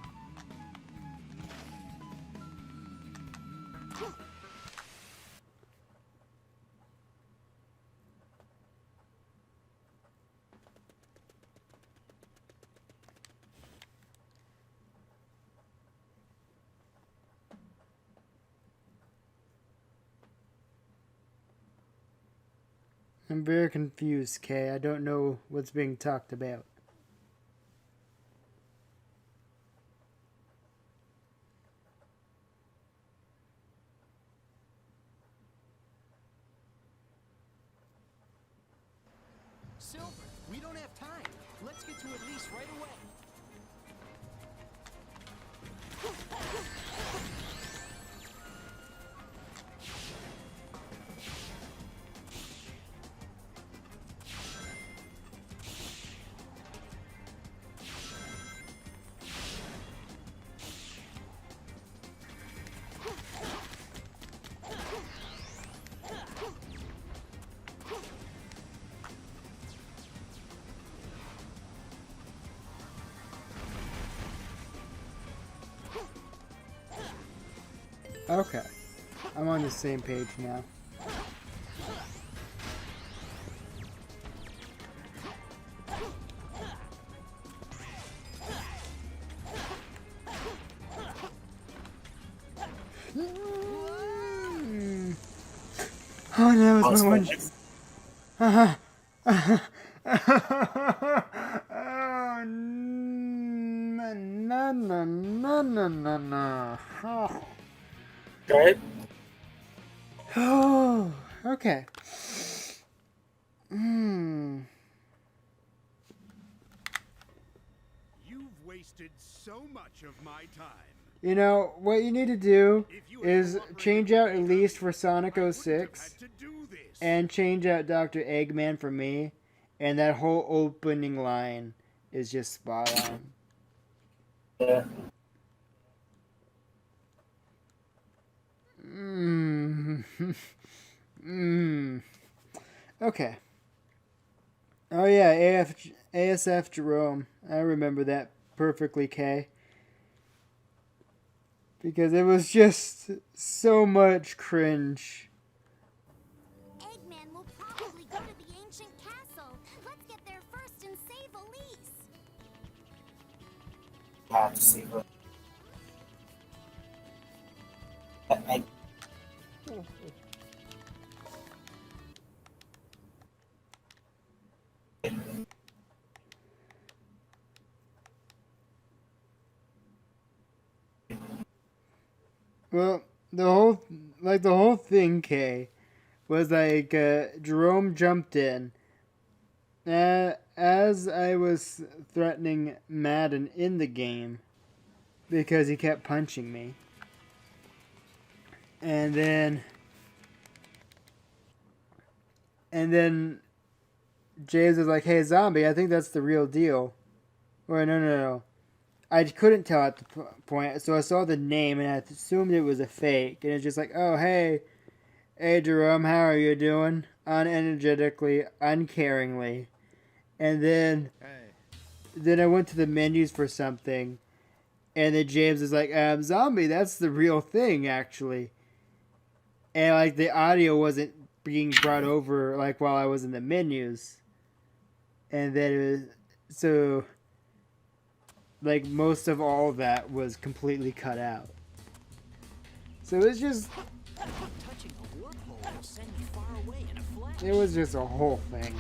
S1: I'm very confused, Kay. I don't know what's being talked about.
S3: Silver, we don't have time. Let's get to Elise right away.
S1: Okay. I'm on the same page now. Oh no, it's my one. Oh, no, no, no, no, no, no.
S6: Right?
S1: Oh, okay. Hmm.
S2: You've wasted so much of my time.
S1: You know, what you need to do
S2: If you had
S1: is
S2: cooperated
S1: change
S2: with
S1: out
S2: me,
S1: Elise for
S2: I
S1: Sonic
S2: wouldn't have
S1: 06
S2: had to do this.
S1: and change out Dr. Eggman for me. And that whole opening line is just spot on.
S6: Yeah.
S1: Okay. Oh yeah, ASF Jerome. I remember that perfectly, K. Because it was just so much cringe.
S7: Eggman will probably go to the ancient castle. Let's get there first and save Elise.
S6: Have to see her. I
S1: Well, the whole thing, K, was like Jerome jumped in. As I was threatening Madden in the game because he kept punching me. And then James was like, "Hey, zombie, I think that's the real deal." Or no. I couldn't tell at the point, so I saw the name and I assumed it was a fake. And it's just like, "Oh, hey, Jerome, how are you doing?" Unenergetically, uncaringly. And then I went to the menus for something, and then James is like, "Zombie, that's the real thing, actually." And like the audio wasn't being brought over like while I was in the menus, and then it was so like most of all of that was completely cut out. So it's just
S3: Touching a warpole will send you far away in a flash.
S1: it was just a whole thing.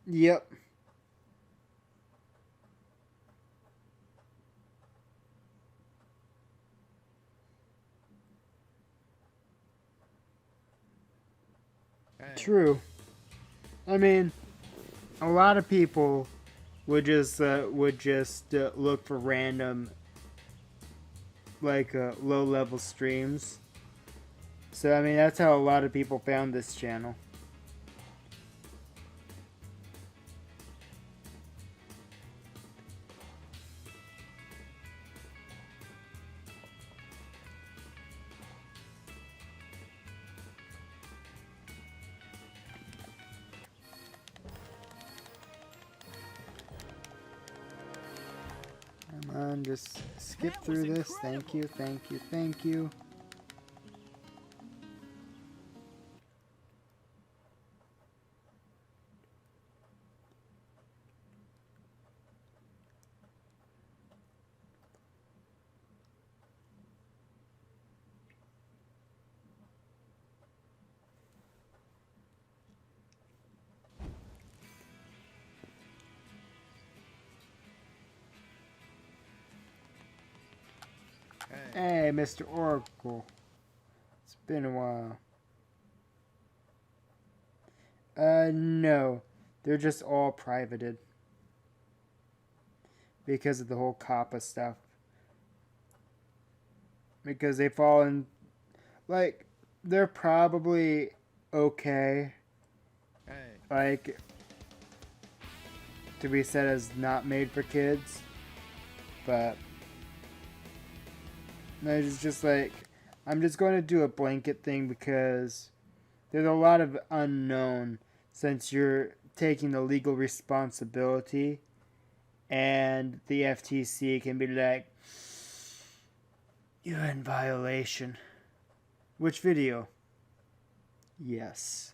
S1: Yep. True. I mean, a lot of people would just look for random like low level streams. So I mean, that's how a lot of people found this channel. Come on, just skip
S3: That was
S1: through this.
S3: incredible.
S1: Thank you. Hey, Mr. Oracle. It's been a while. No. They're just all privated. Because of the whole COPPA stuff. Because they fall in... Like, they're probably okay. Like, to be said as not made for kids. But... No, it's just like, I'm just going to do a blanket thing because there's a lot of unknown since you're taking the legal responsibility and the FTC can be like, you're in violation. Which video? Yes.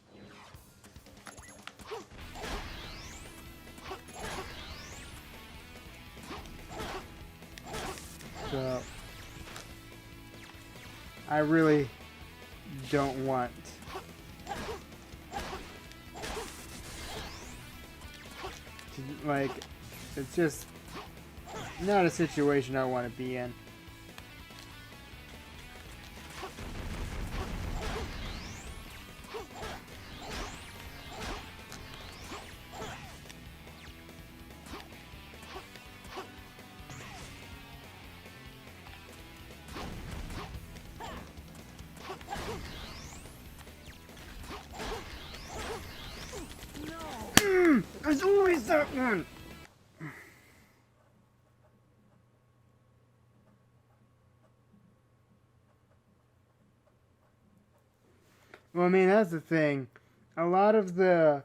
S1: So... I really don't want to, like, It's just not a situation I want to be in. There's always that one! Well, I mean, that's the thing. A lot of the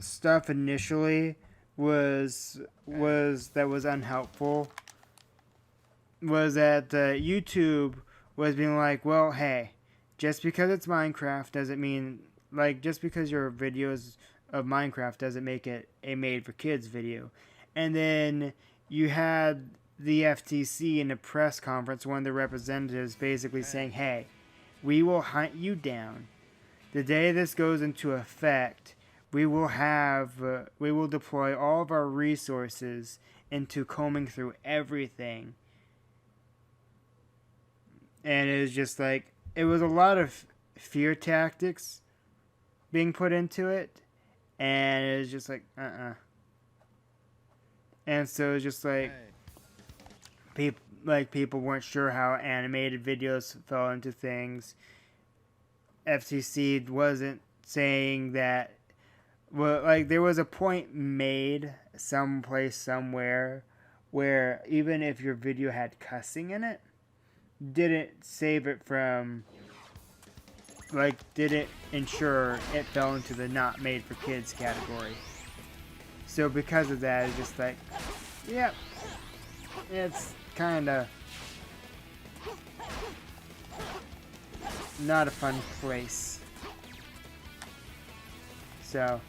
S1: stuff initially was unhelpful. Was that YouTube was being like, well, hey, just because it's Minecraft doesn't mean, like, just because your videos of Minecraft doesn't make it a made for kids video. And then you had the FTC in a press conference, one of the representatives basically saying, hey, we will hunt you down. The day this goes into effect, we will deploy all of our resources into combing through everything. And it was just like, it was a lot of fear tactics being put into it. And it was just like, And so it was just like, people weren't sure how animated videos fell into things. FCC wasn't saying that. Well, like, there was a point made someplace somewhere where even if your video had cussing in it, didn't save it from, like, didn't ensure it fell into the not made for kids category. So because of that, it's just like, yep, it's kind of not a fun place. So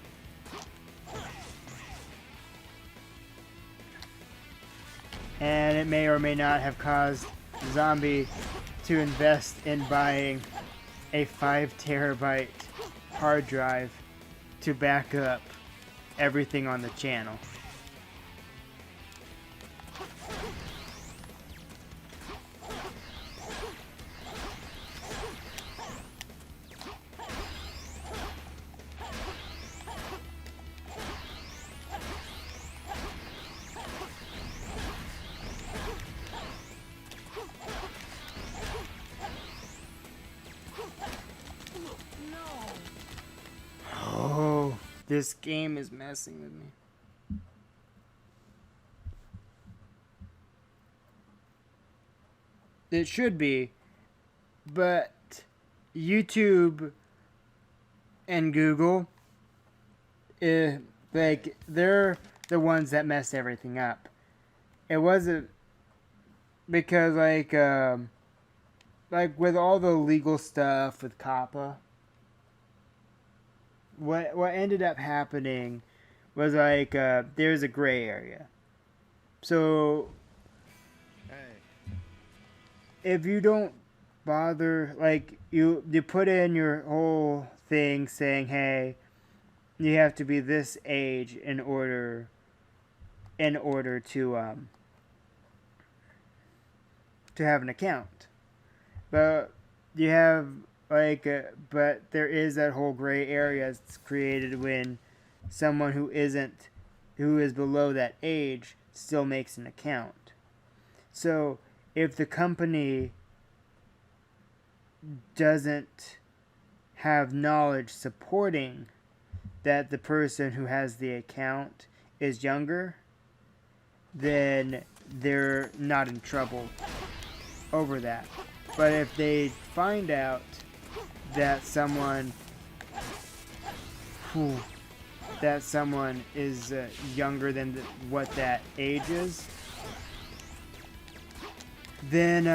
S1: and it may or may not have caused Zombie to invest in buying a 5 terabyte hard drive to back up everything on the channel. Oh, this game is messing with me. It should be, but YouTube and Google, like, they're the ones that messed everything up. It wasn't because, like with all the legal stuff with COPPA, what ended up happening was, like, there's a gray area. So if you don't bother, like, you put in your whole thing saying, hey, you have to be this age in order to have an account, but you have, like, but there is that whole gray area that's created when someone who is below that age still makes an account. So if the company doesn't have knowledge supporting that the person who has the account is younger, then they're not in trouble over that. But if they find out that someone is younger than what that age is, then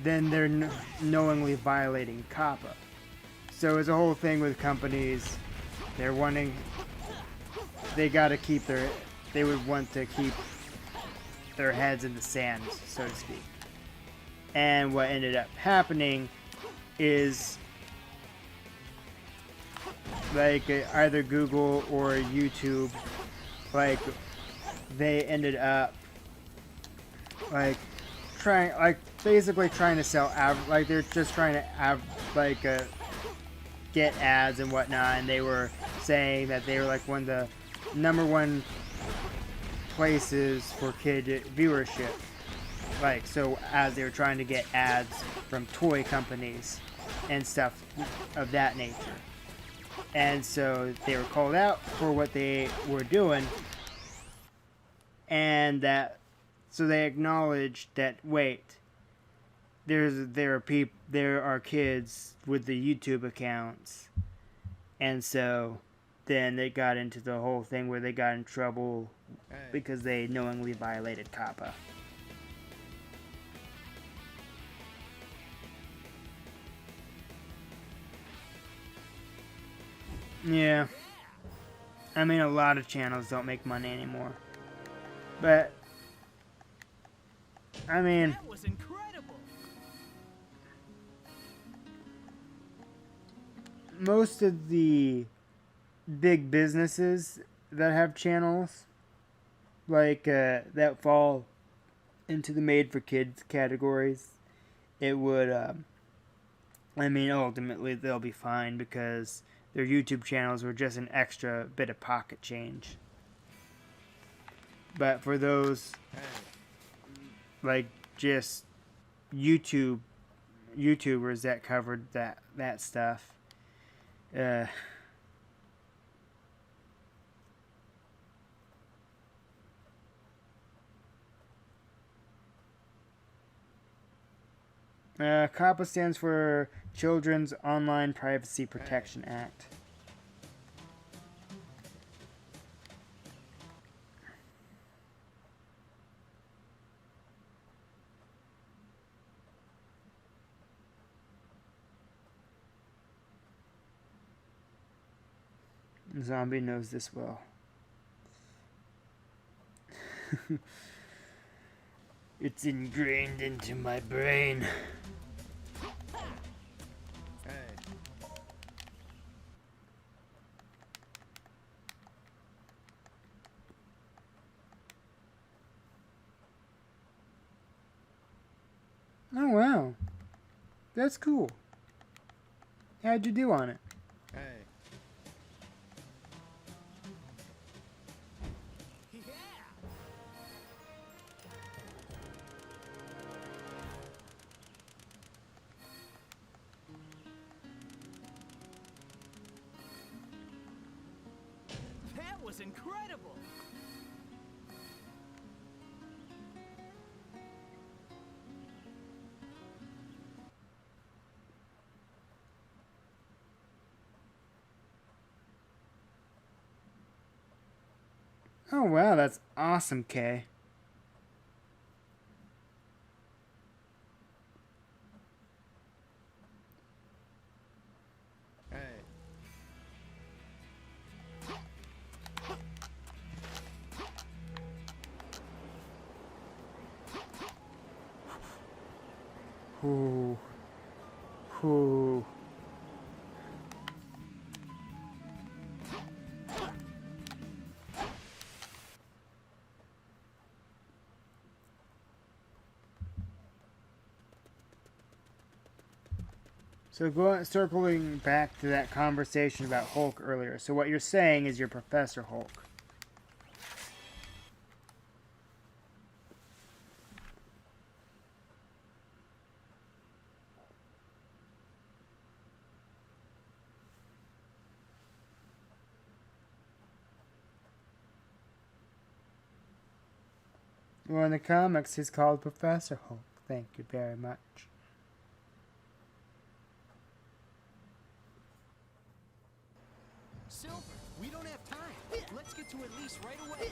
S1: they're knowingly violating COPPA. So it's a whole thing with companies. They would want to keep their heads in the sand, so to speak. And what ended up happening is, like, either Google or YouTube like they ended up like basically trying to sell like they're just trying to get ads and whatnot, and they were saying that they were like one of the number one places for kid viewership. Like, so as they were trying to get ads from toy companies and stuff of that nature. And so they were called out for what they were doing, and so they acknowledged that, wait, there are kids with the YouTube accounts, and so then they got into the whole thing where they got in trouble because they knowingly violated COPPA. Yeah. I mean, a lot of channels don't make money anymore. But, I mean,
S3: That was incredible.
S1: most of the big businesses that have channels, like, that fall into the made for kids categories, it would, I mean, ultimately they'll be fine because their YouTube channels were just an extra bit of pocket change. But for those, like, just YouTubers that covered that stuff, COPPA stands for Children's Online Privacy Protection Act. Zombie knows this well. It's ingrained into my brain. Oh wow, that's cool. How'd you do on it?
S3: That was incredible.
S1: Oh wow, that's awesome, Kay. Ooh. Ooh. So circling back to that conversation about Hulk earlier. So what you're saying is you're Professor Hulk. Well, in the comics, he's called Professor Hulk. Thank you very much.
S3: Silver, we don't have time. Let's get to Elise right away.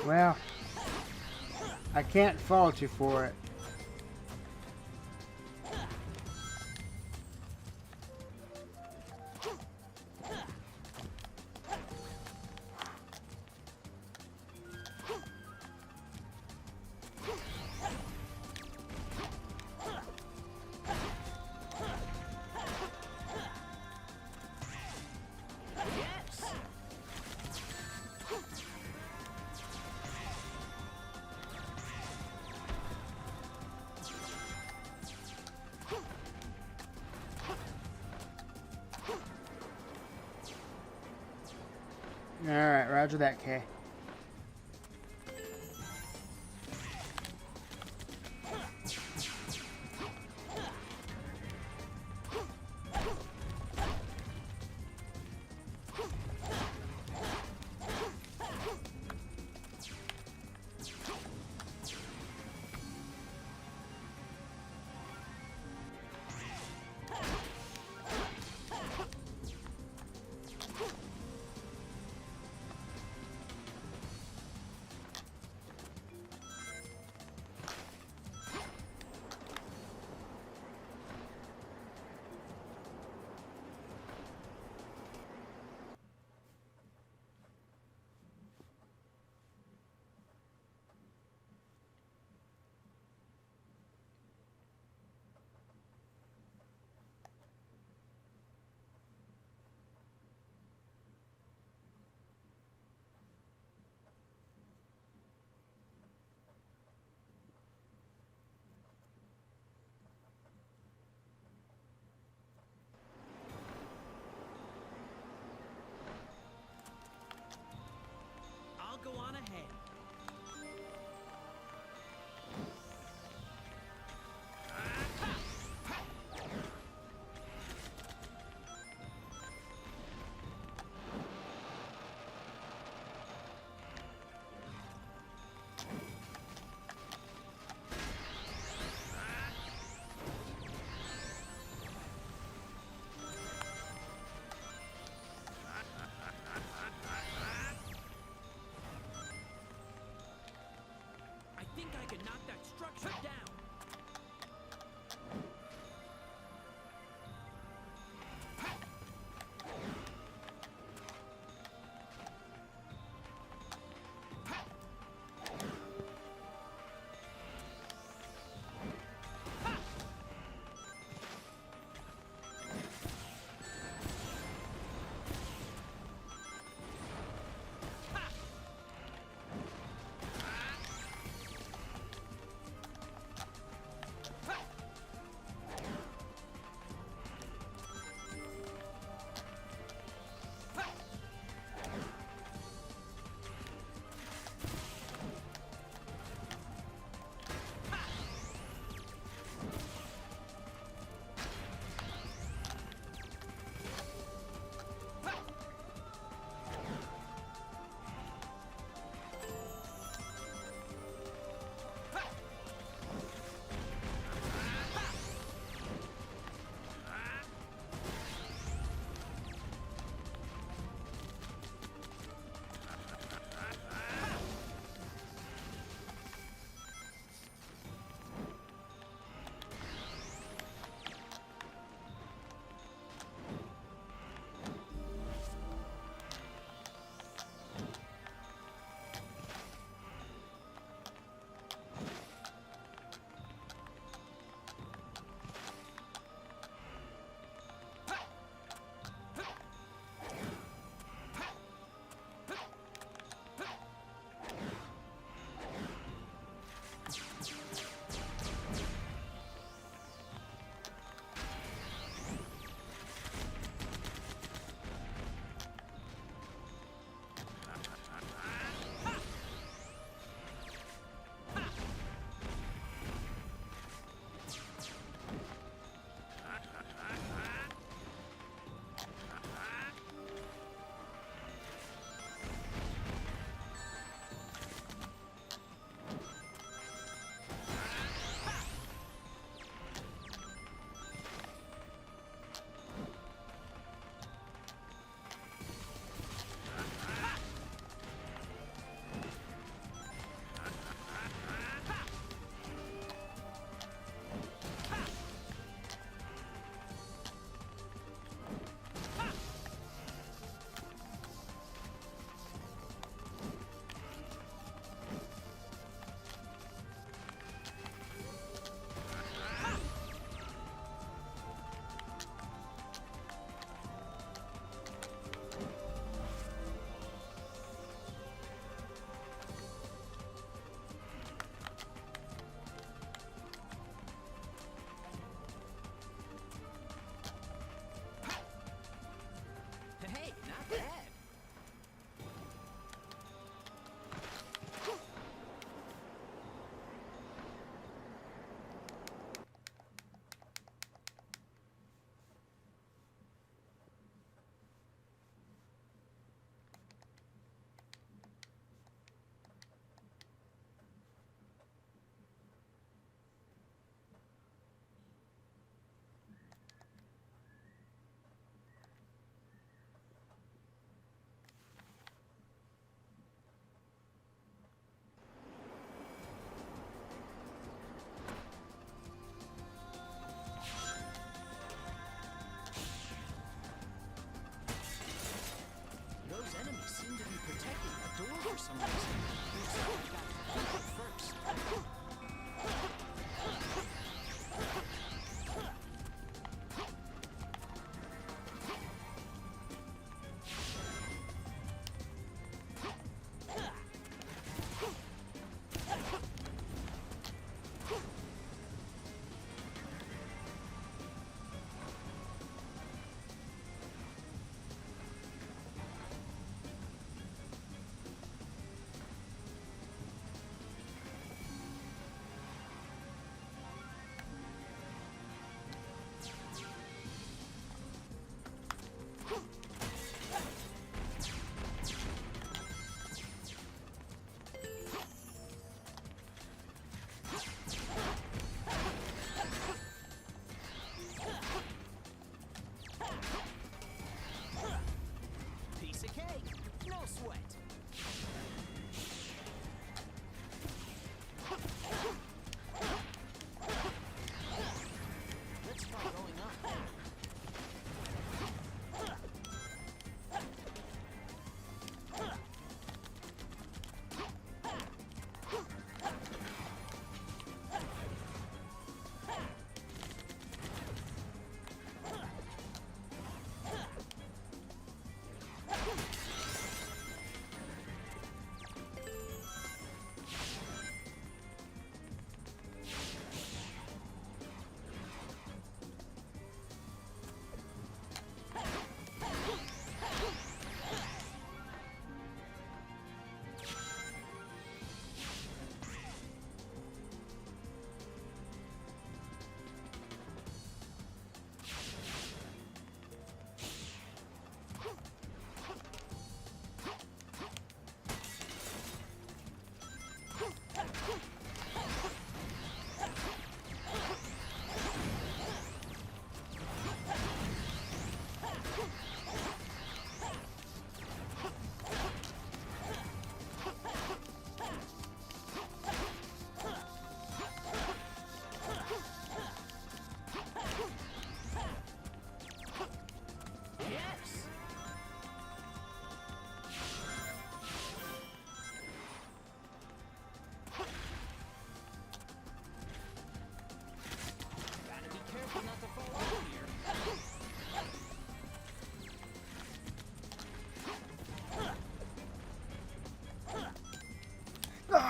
S1: Well, I can't fault you for it. Alright, roger that, Kay.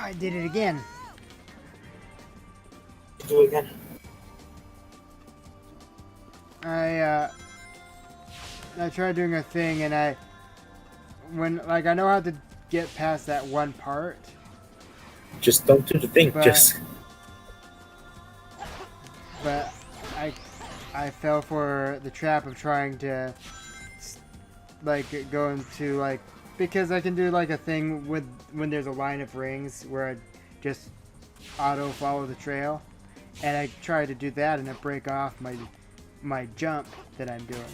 S1: I did it again.
S6: Do it again.
S1: I tried doing a thing and I know how to get past that one part,
S6: Just don't do the thing.
S1: But-
S6: Just
S1: but I fell for the trap of trying to like go into like, because I can do like a thing with when there's a line of rings where I just auto follow the trail, and I try to do that and I break off my jump that I'm doing.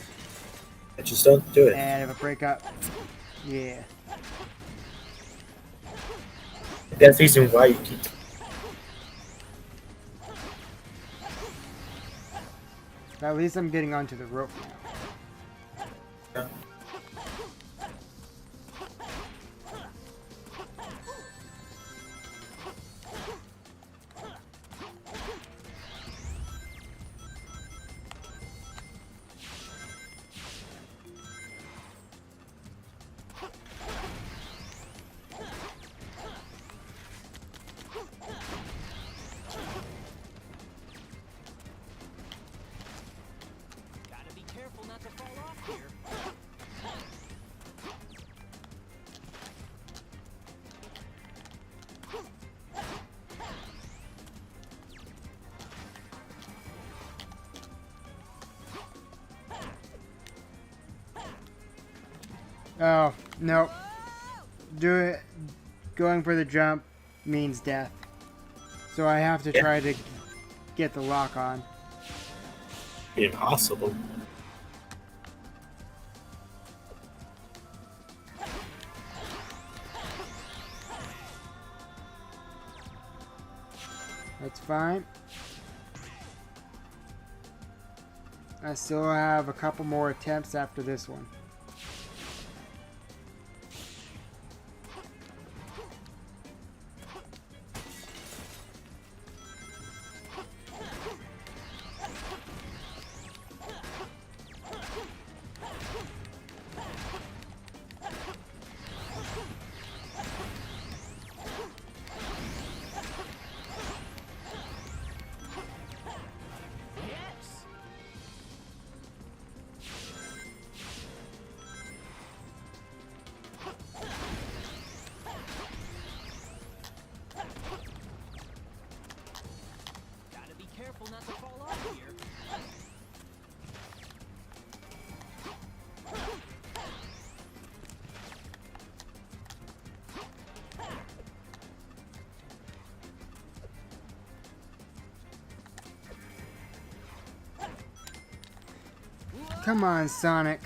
S6: just don't do it.
S1: And if I break up, yeah.
S6: That's the reason why you keep.
S1: But at least I'm getting onto the rope now.
S3: Gotta be careful not to fall off here.
S1: Oh, no. Going for the jump means death. So I have to try to get the lock on.
S6: Impossible.
S1: That's fine. I still have a couple more attempts after this one.
S3: Yes! Gotta be careful not to fall off here.
S1: Come on, Sonic.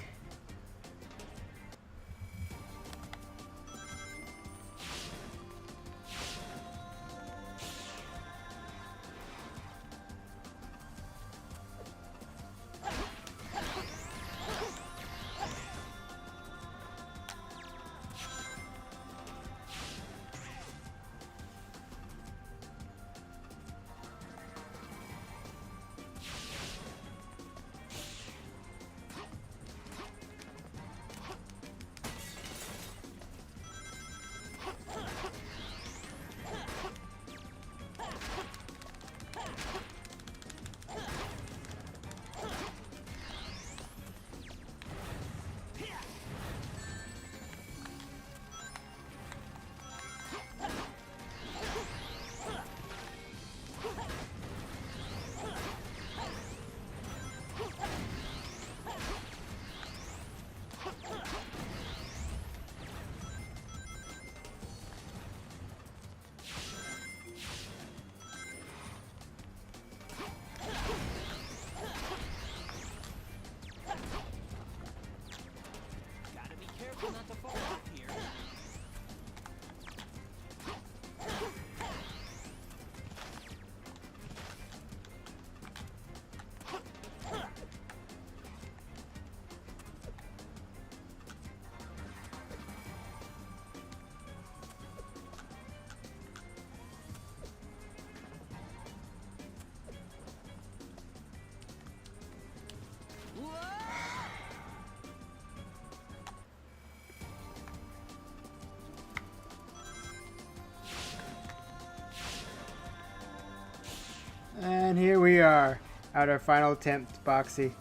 S1: And here we are at our final attempt, Boxy.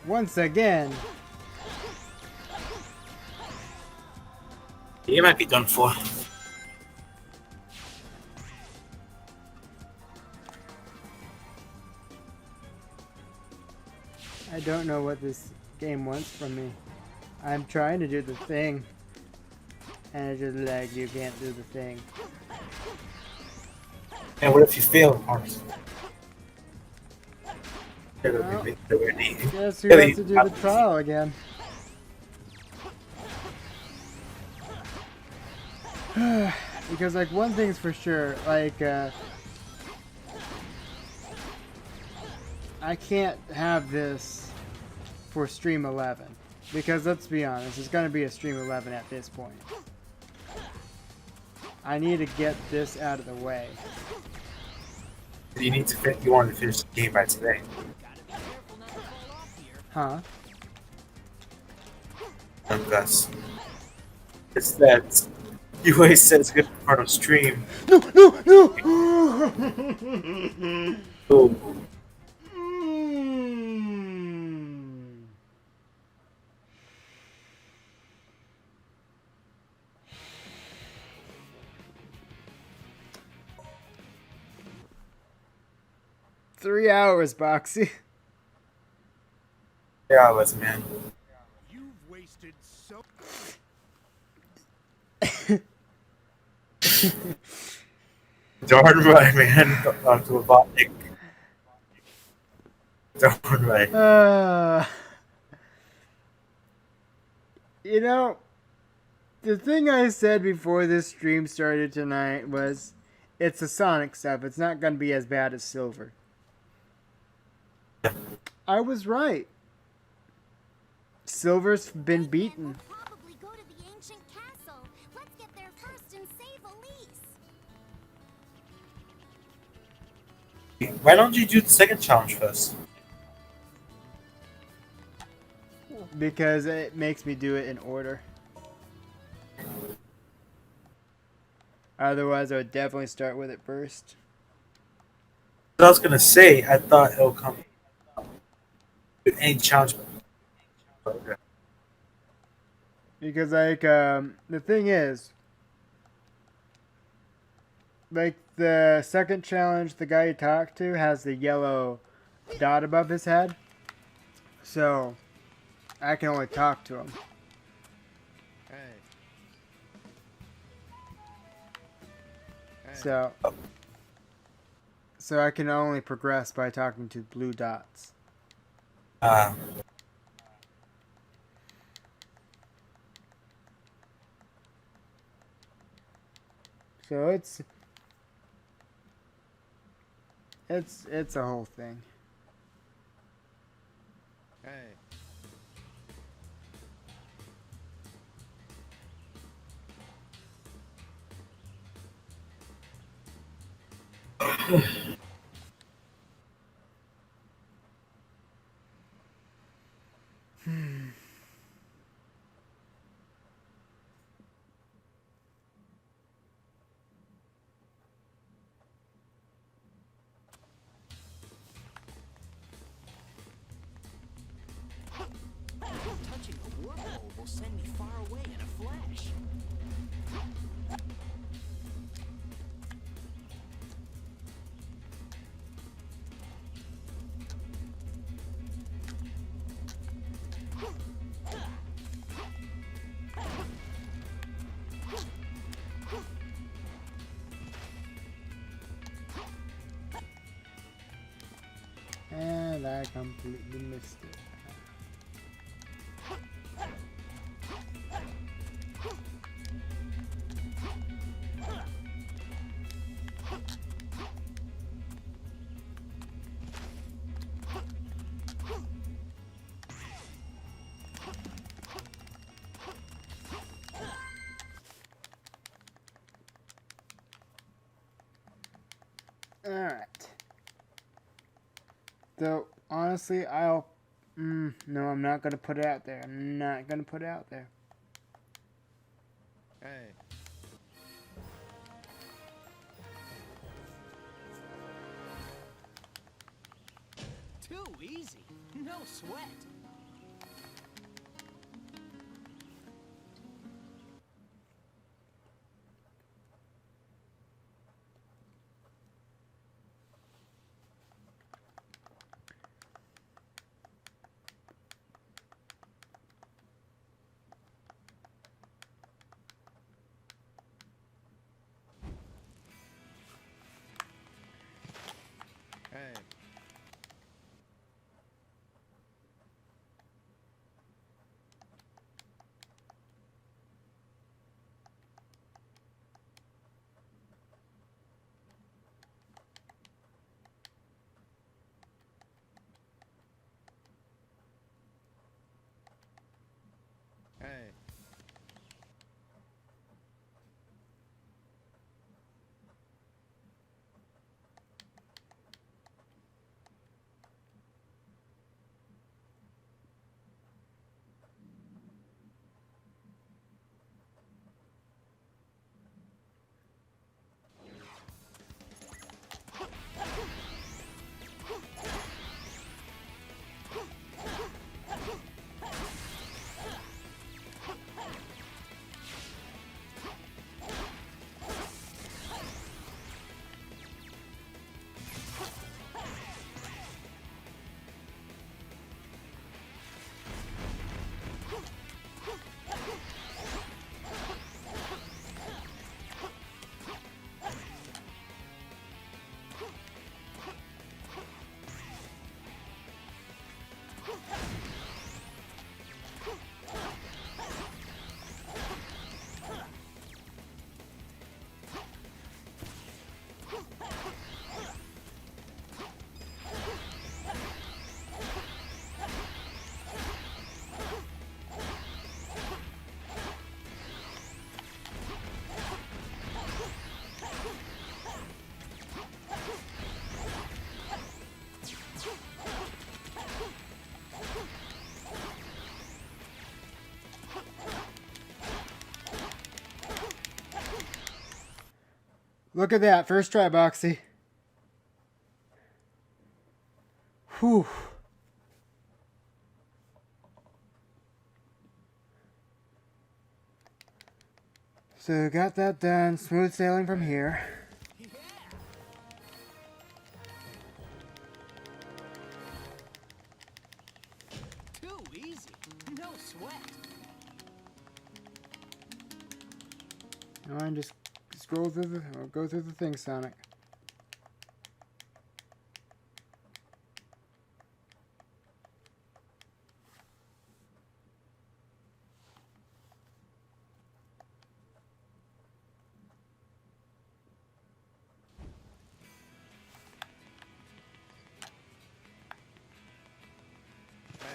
S1: Once again,
S6: You might be done for.
S1: I don't know what this game wants from me. I'm trying to do the thing. And it's just like, you can't do the thing.
S6: And what if you fail, Mars?
S1: Well, guess who
S6: Really,
S1: has to do the trial again? Because, like, one thing's for sure, like, I can't have this for Stream 11. Because, let's be honest, it's going to be a Stream 11 at this point. I need to get this out of the way.
S6: You need to. You want to finish the game by today.
S1: Huh?
S6: Gus. It's that you always said it's a good part of stream.
S1: No, no, no!
S6: Oh,
S1: Mm. 3 hours, Boxy.
S6: yeah, let's man.
S2: You've wasted so.
S6: Darn right, man. To a bot. Darn right.
S1: You know, the thing I said before this stream started tonight was, it's a Sonic stuff. It's not going to be as bad as Silver. I was right. Silver's been beaten.
S7: We'll probably go to the ancient castle. Let's get there first and save Elise.
S6: Why don't you do the second challenge first?
S1: Because it makes me do it in order. Otherwise, I would definitely start with it first.
S6: What I was gonna say, I thought it'll come with any challenge. Okay.
S1: Because, like, the thing is, like, the second challenge, the guy you talk to has the yellow dot above his head. So, I can only talk to him. So I can only progress by talking to blue dots. So it's a whole thing.
S3: Touching a wormhole will send me far away in a flash.
S1: And I completely missed it. Alright. So, honestly, no, I'm not going to put it out there. I'm not going to put it out there.
S3: easy. No sweat.
S8: Hey. Hey.
S1: Look at that. First try, Boxy. Whew. So got that done. Smooth sailing from here.
S3: Too easy. No sweat.
S1: Come on, just scroll through the, or go through the thing, Sonic.
S8: Hey.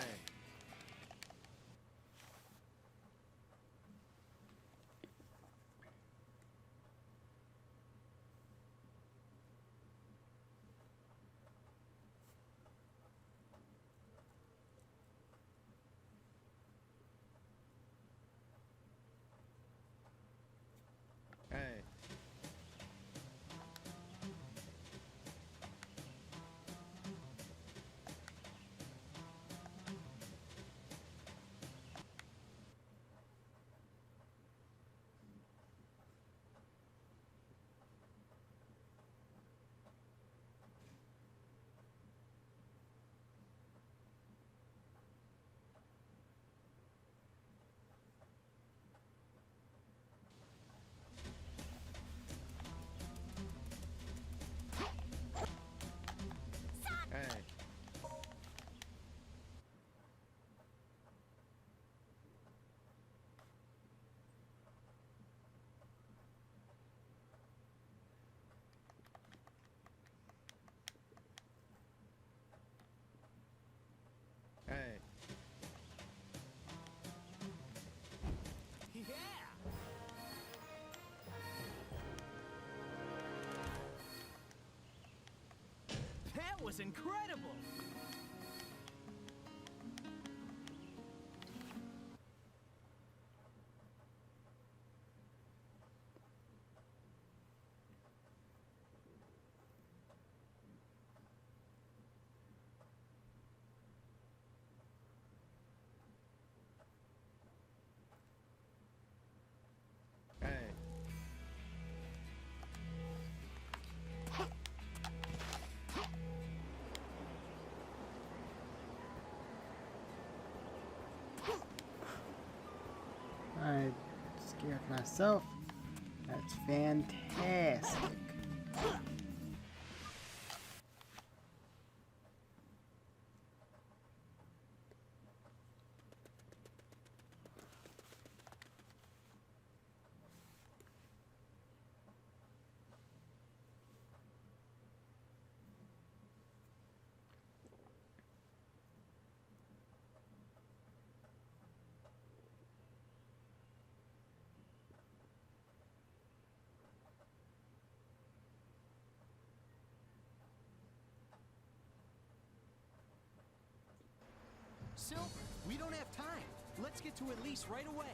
S8: Hey. Hey. Hey.
S3: Yeah. That was incredible.
S1: Scared myself. That's fantastic.
S3: Silver, we don't have time. Let's get to Elise right away.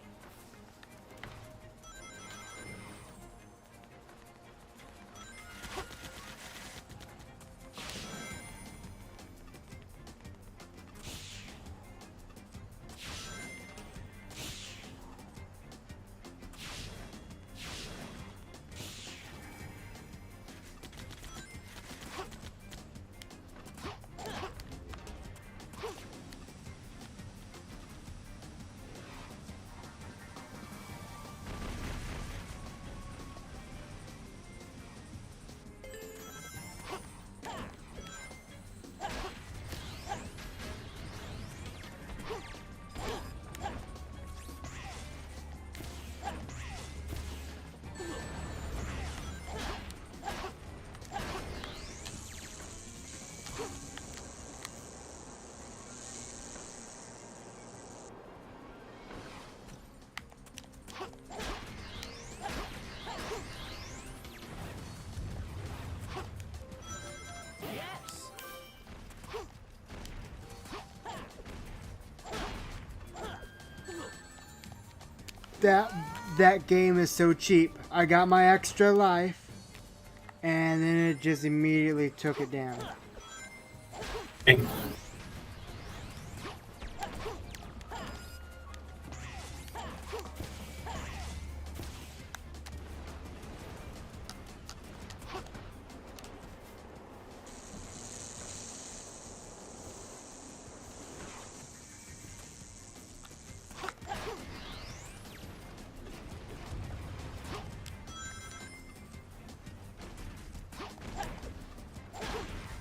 S3: Yes!
S1: That game is so cheap. I got my extra life, and then it just immediately took it down.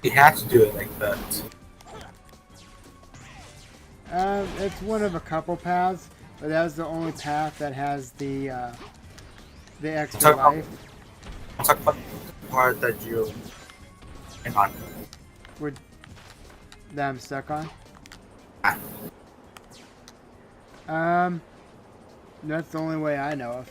S6: You have to do it like that.
S1: It's one of a couple paths, but that was the only path that has the extra
S6: Talk about-
S1: life.
S6: Talk about the part that you hang on.
S1: That I'm stuck on.
S6: Ah.
S1: That's the only way I know of.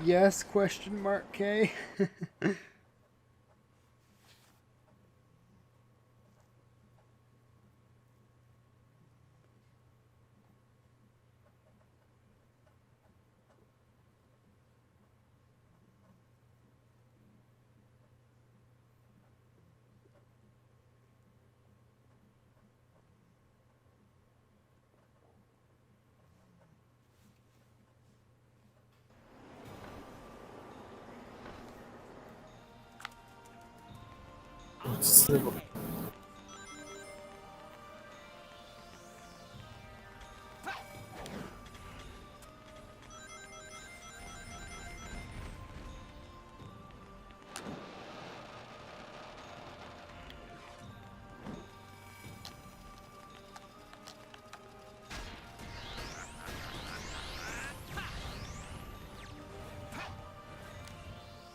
S1: Yes, question mark K.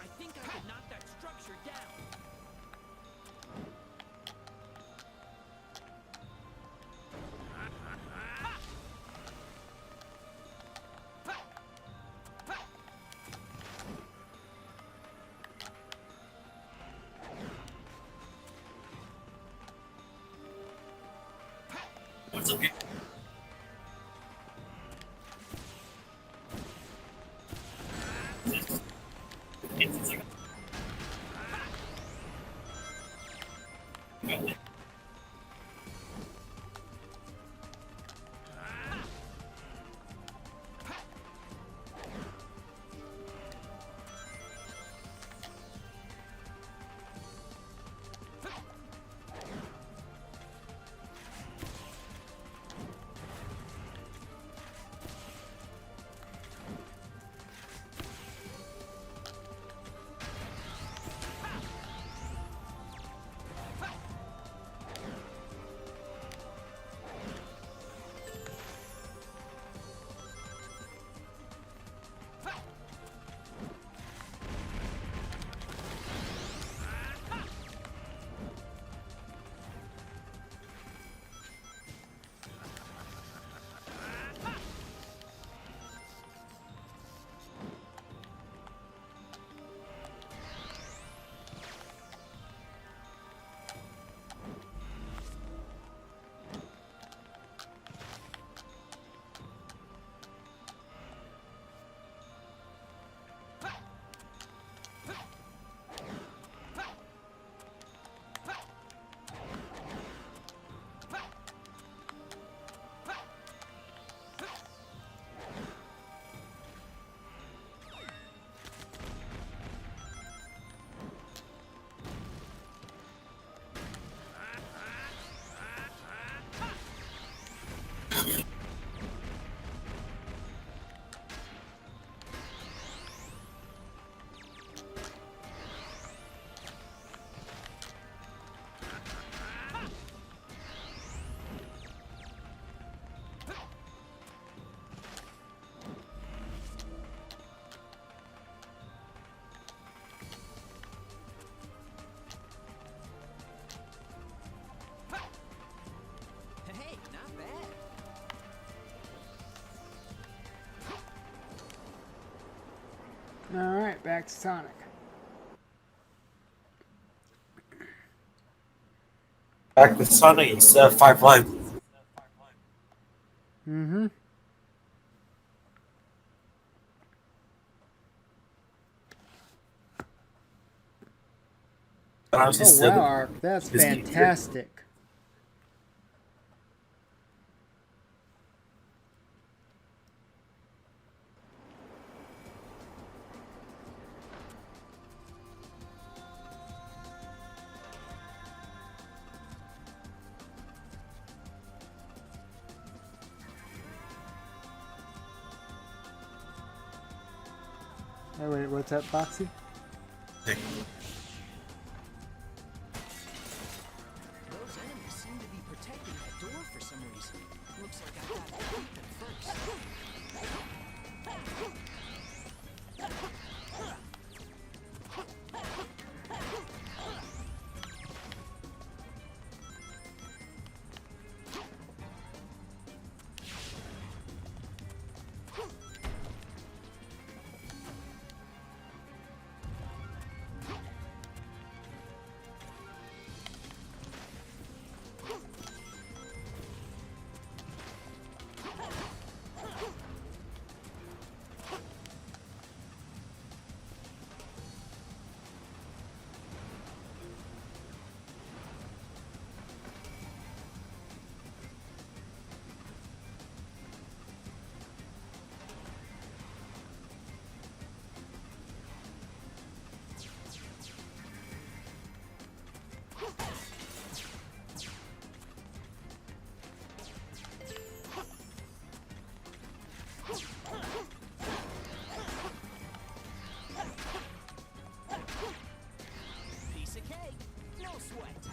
S3: I think I could knock that structure down. Hey, not bad.
S1: All right, back to Sonic.
S6: Back with Sonic instead of 5 Live.
S1: Mm-hmm.
S6: But honestly,
S1: Oh
S6: still
S1: wow,
S6: the
S1: Ark, that's
S6: this game.
S1: fantastic. Oh wait, what's up, Foxy?
S3: Those enemies seem to be protecting that door for some reason. Looks like I gotta beat them first. Piece of cake, no sweat.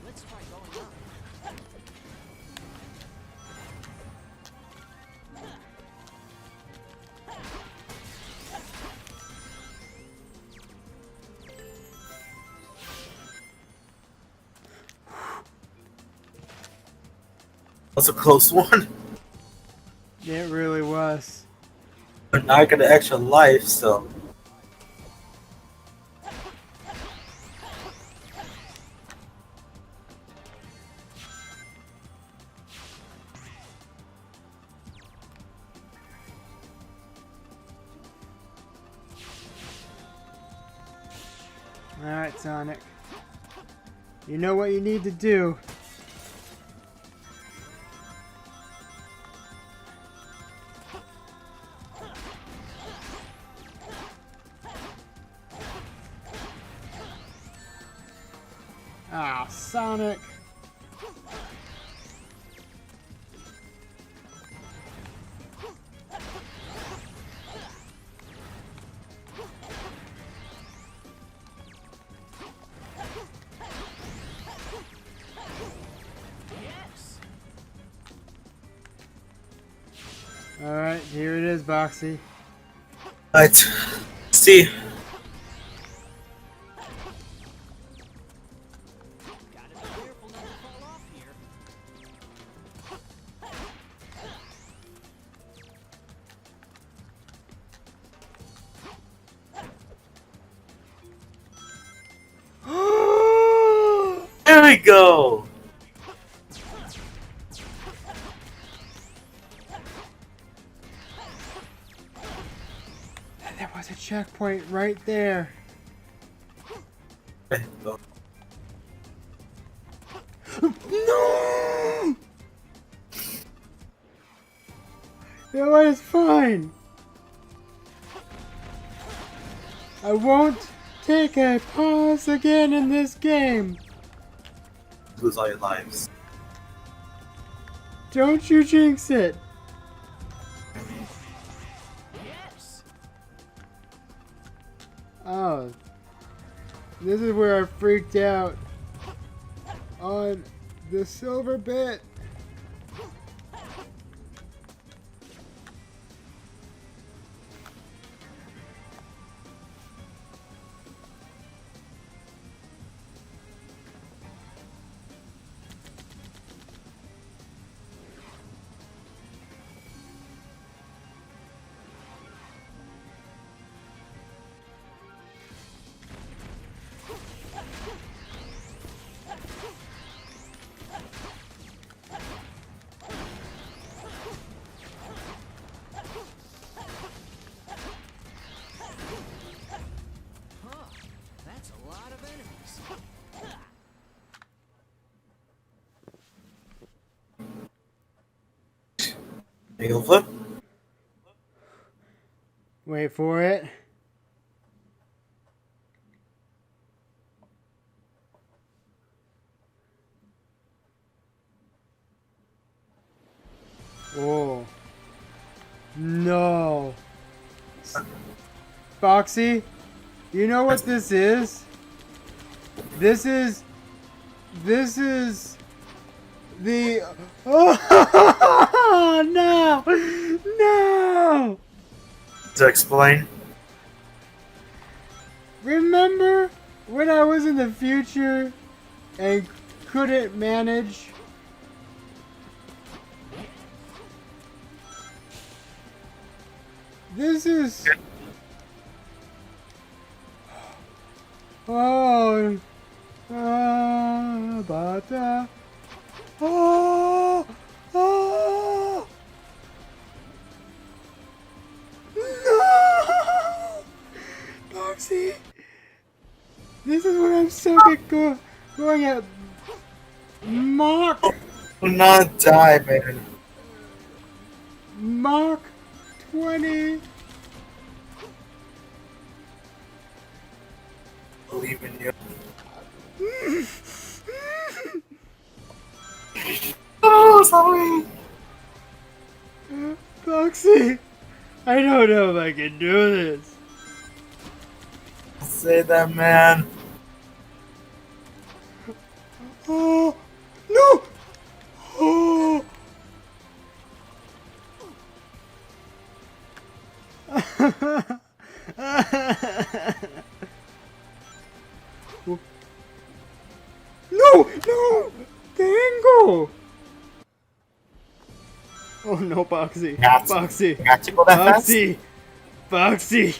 S3: Let's try going up.
S6: That's a close one.
S1: It really was.
S6: But now I got an extra life, so.
S1: Alright, Sonic. You know what you need to do. Ah, Sonic.
S3: Yes.
S1: Alright, here it is, Boxy.
S6: Alright. See.
S3: Gotta be careful not to fall off here.
S6: There we go.
S1: There was a checkpoint right there.
S6: There we go.
S1: No! It was fine. I won't take a pause again in this game.
S6: Lose all your lives.
S1: Don't you jinx it.
S3: Yes.
S1: Oh. This is where I freaked out on the silver bit.
S3: Huh. That's a lot of enemies.
S6: Angle flip.
S1: Wait for it. Oh. No. Foxy, you know what this is? This is the oh no. No.
S6: To explain.
S1: Remember when I was in the future and couldn't manage? This is... Oh... Bata... Oh... Oh... No! Boxy! This is when I'm stuck at going at Mach...
S6: Do not die, man.
S1: Mach 20...
S6: Believe in you. Oh, sorry.
S1: Boxy, I don't know if I can do this.
S6: Say that, man.
S1: Oh, no! Oh! No! No! The angle! Oh no, Boxy.
S6: Got to-
S1: Boxy.
S6: Got to go that fast?
S1: Boxy. Boxy.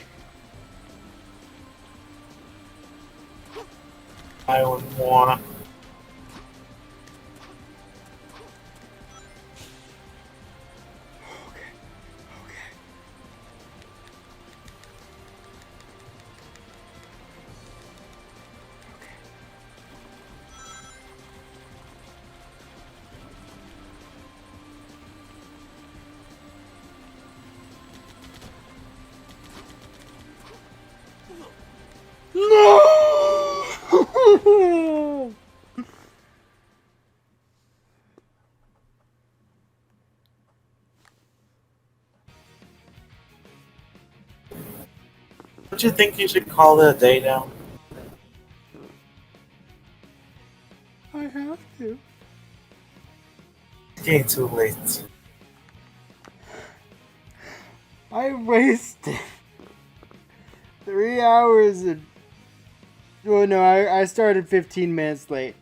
S6: I would wanna.
S1: No!
S6: Don't you think you should call it a day now?
S1: I have to.
S6: It's getting too late.
S1: I wasted 3 hours and... Well, no, I started 15 minutes late.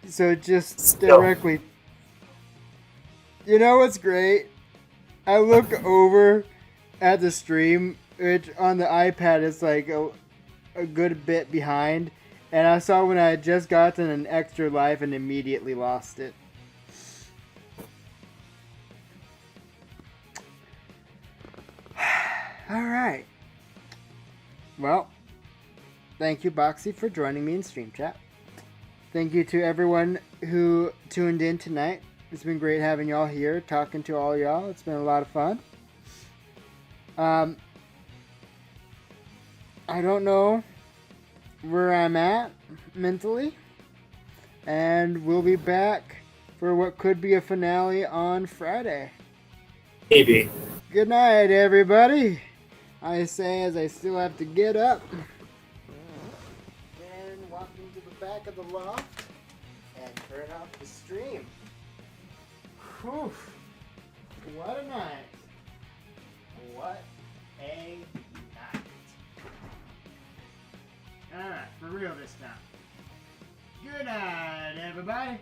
S1: So just
S6: Still.
S1: directly... You know what's great? I look over at the stream, which on the iPad is like a good bit behind. And I saw when I had just gotten an extra life and immediately lost it. Alright. Well, thank you, Boxy, for joining me in stream chat. Thank you to everyone who tuned in tonight. It's been great having y'all here, talking to all y'all. It's been a lot of fun. I don't know where I'm at mentally. And we'll be back for what could be a finale on Friday.
S6: Maybe.
S1: Good night, everybody. I say as I still have to get up and walk into the back of the loft and turn off the stream. Whew. What a night. What a night. Alright, for real this time. Good night, everybody.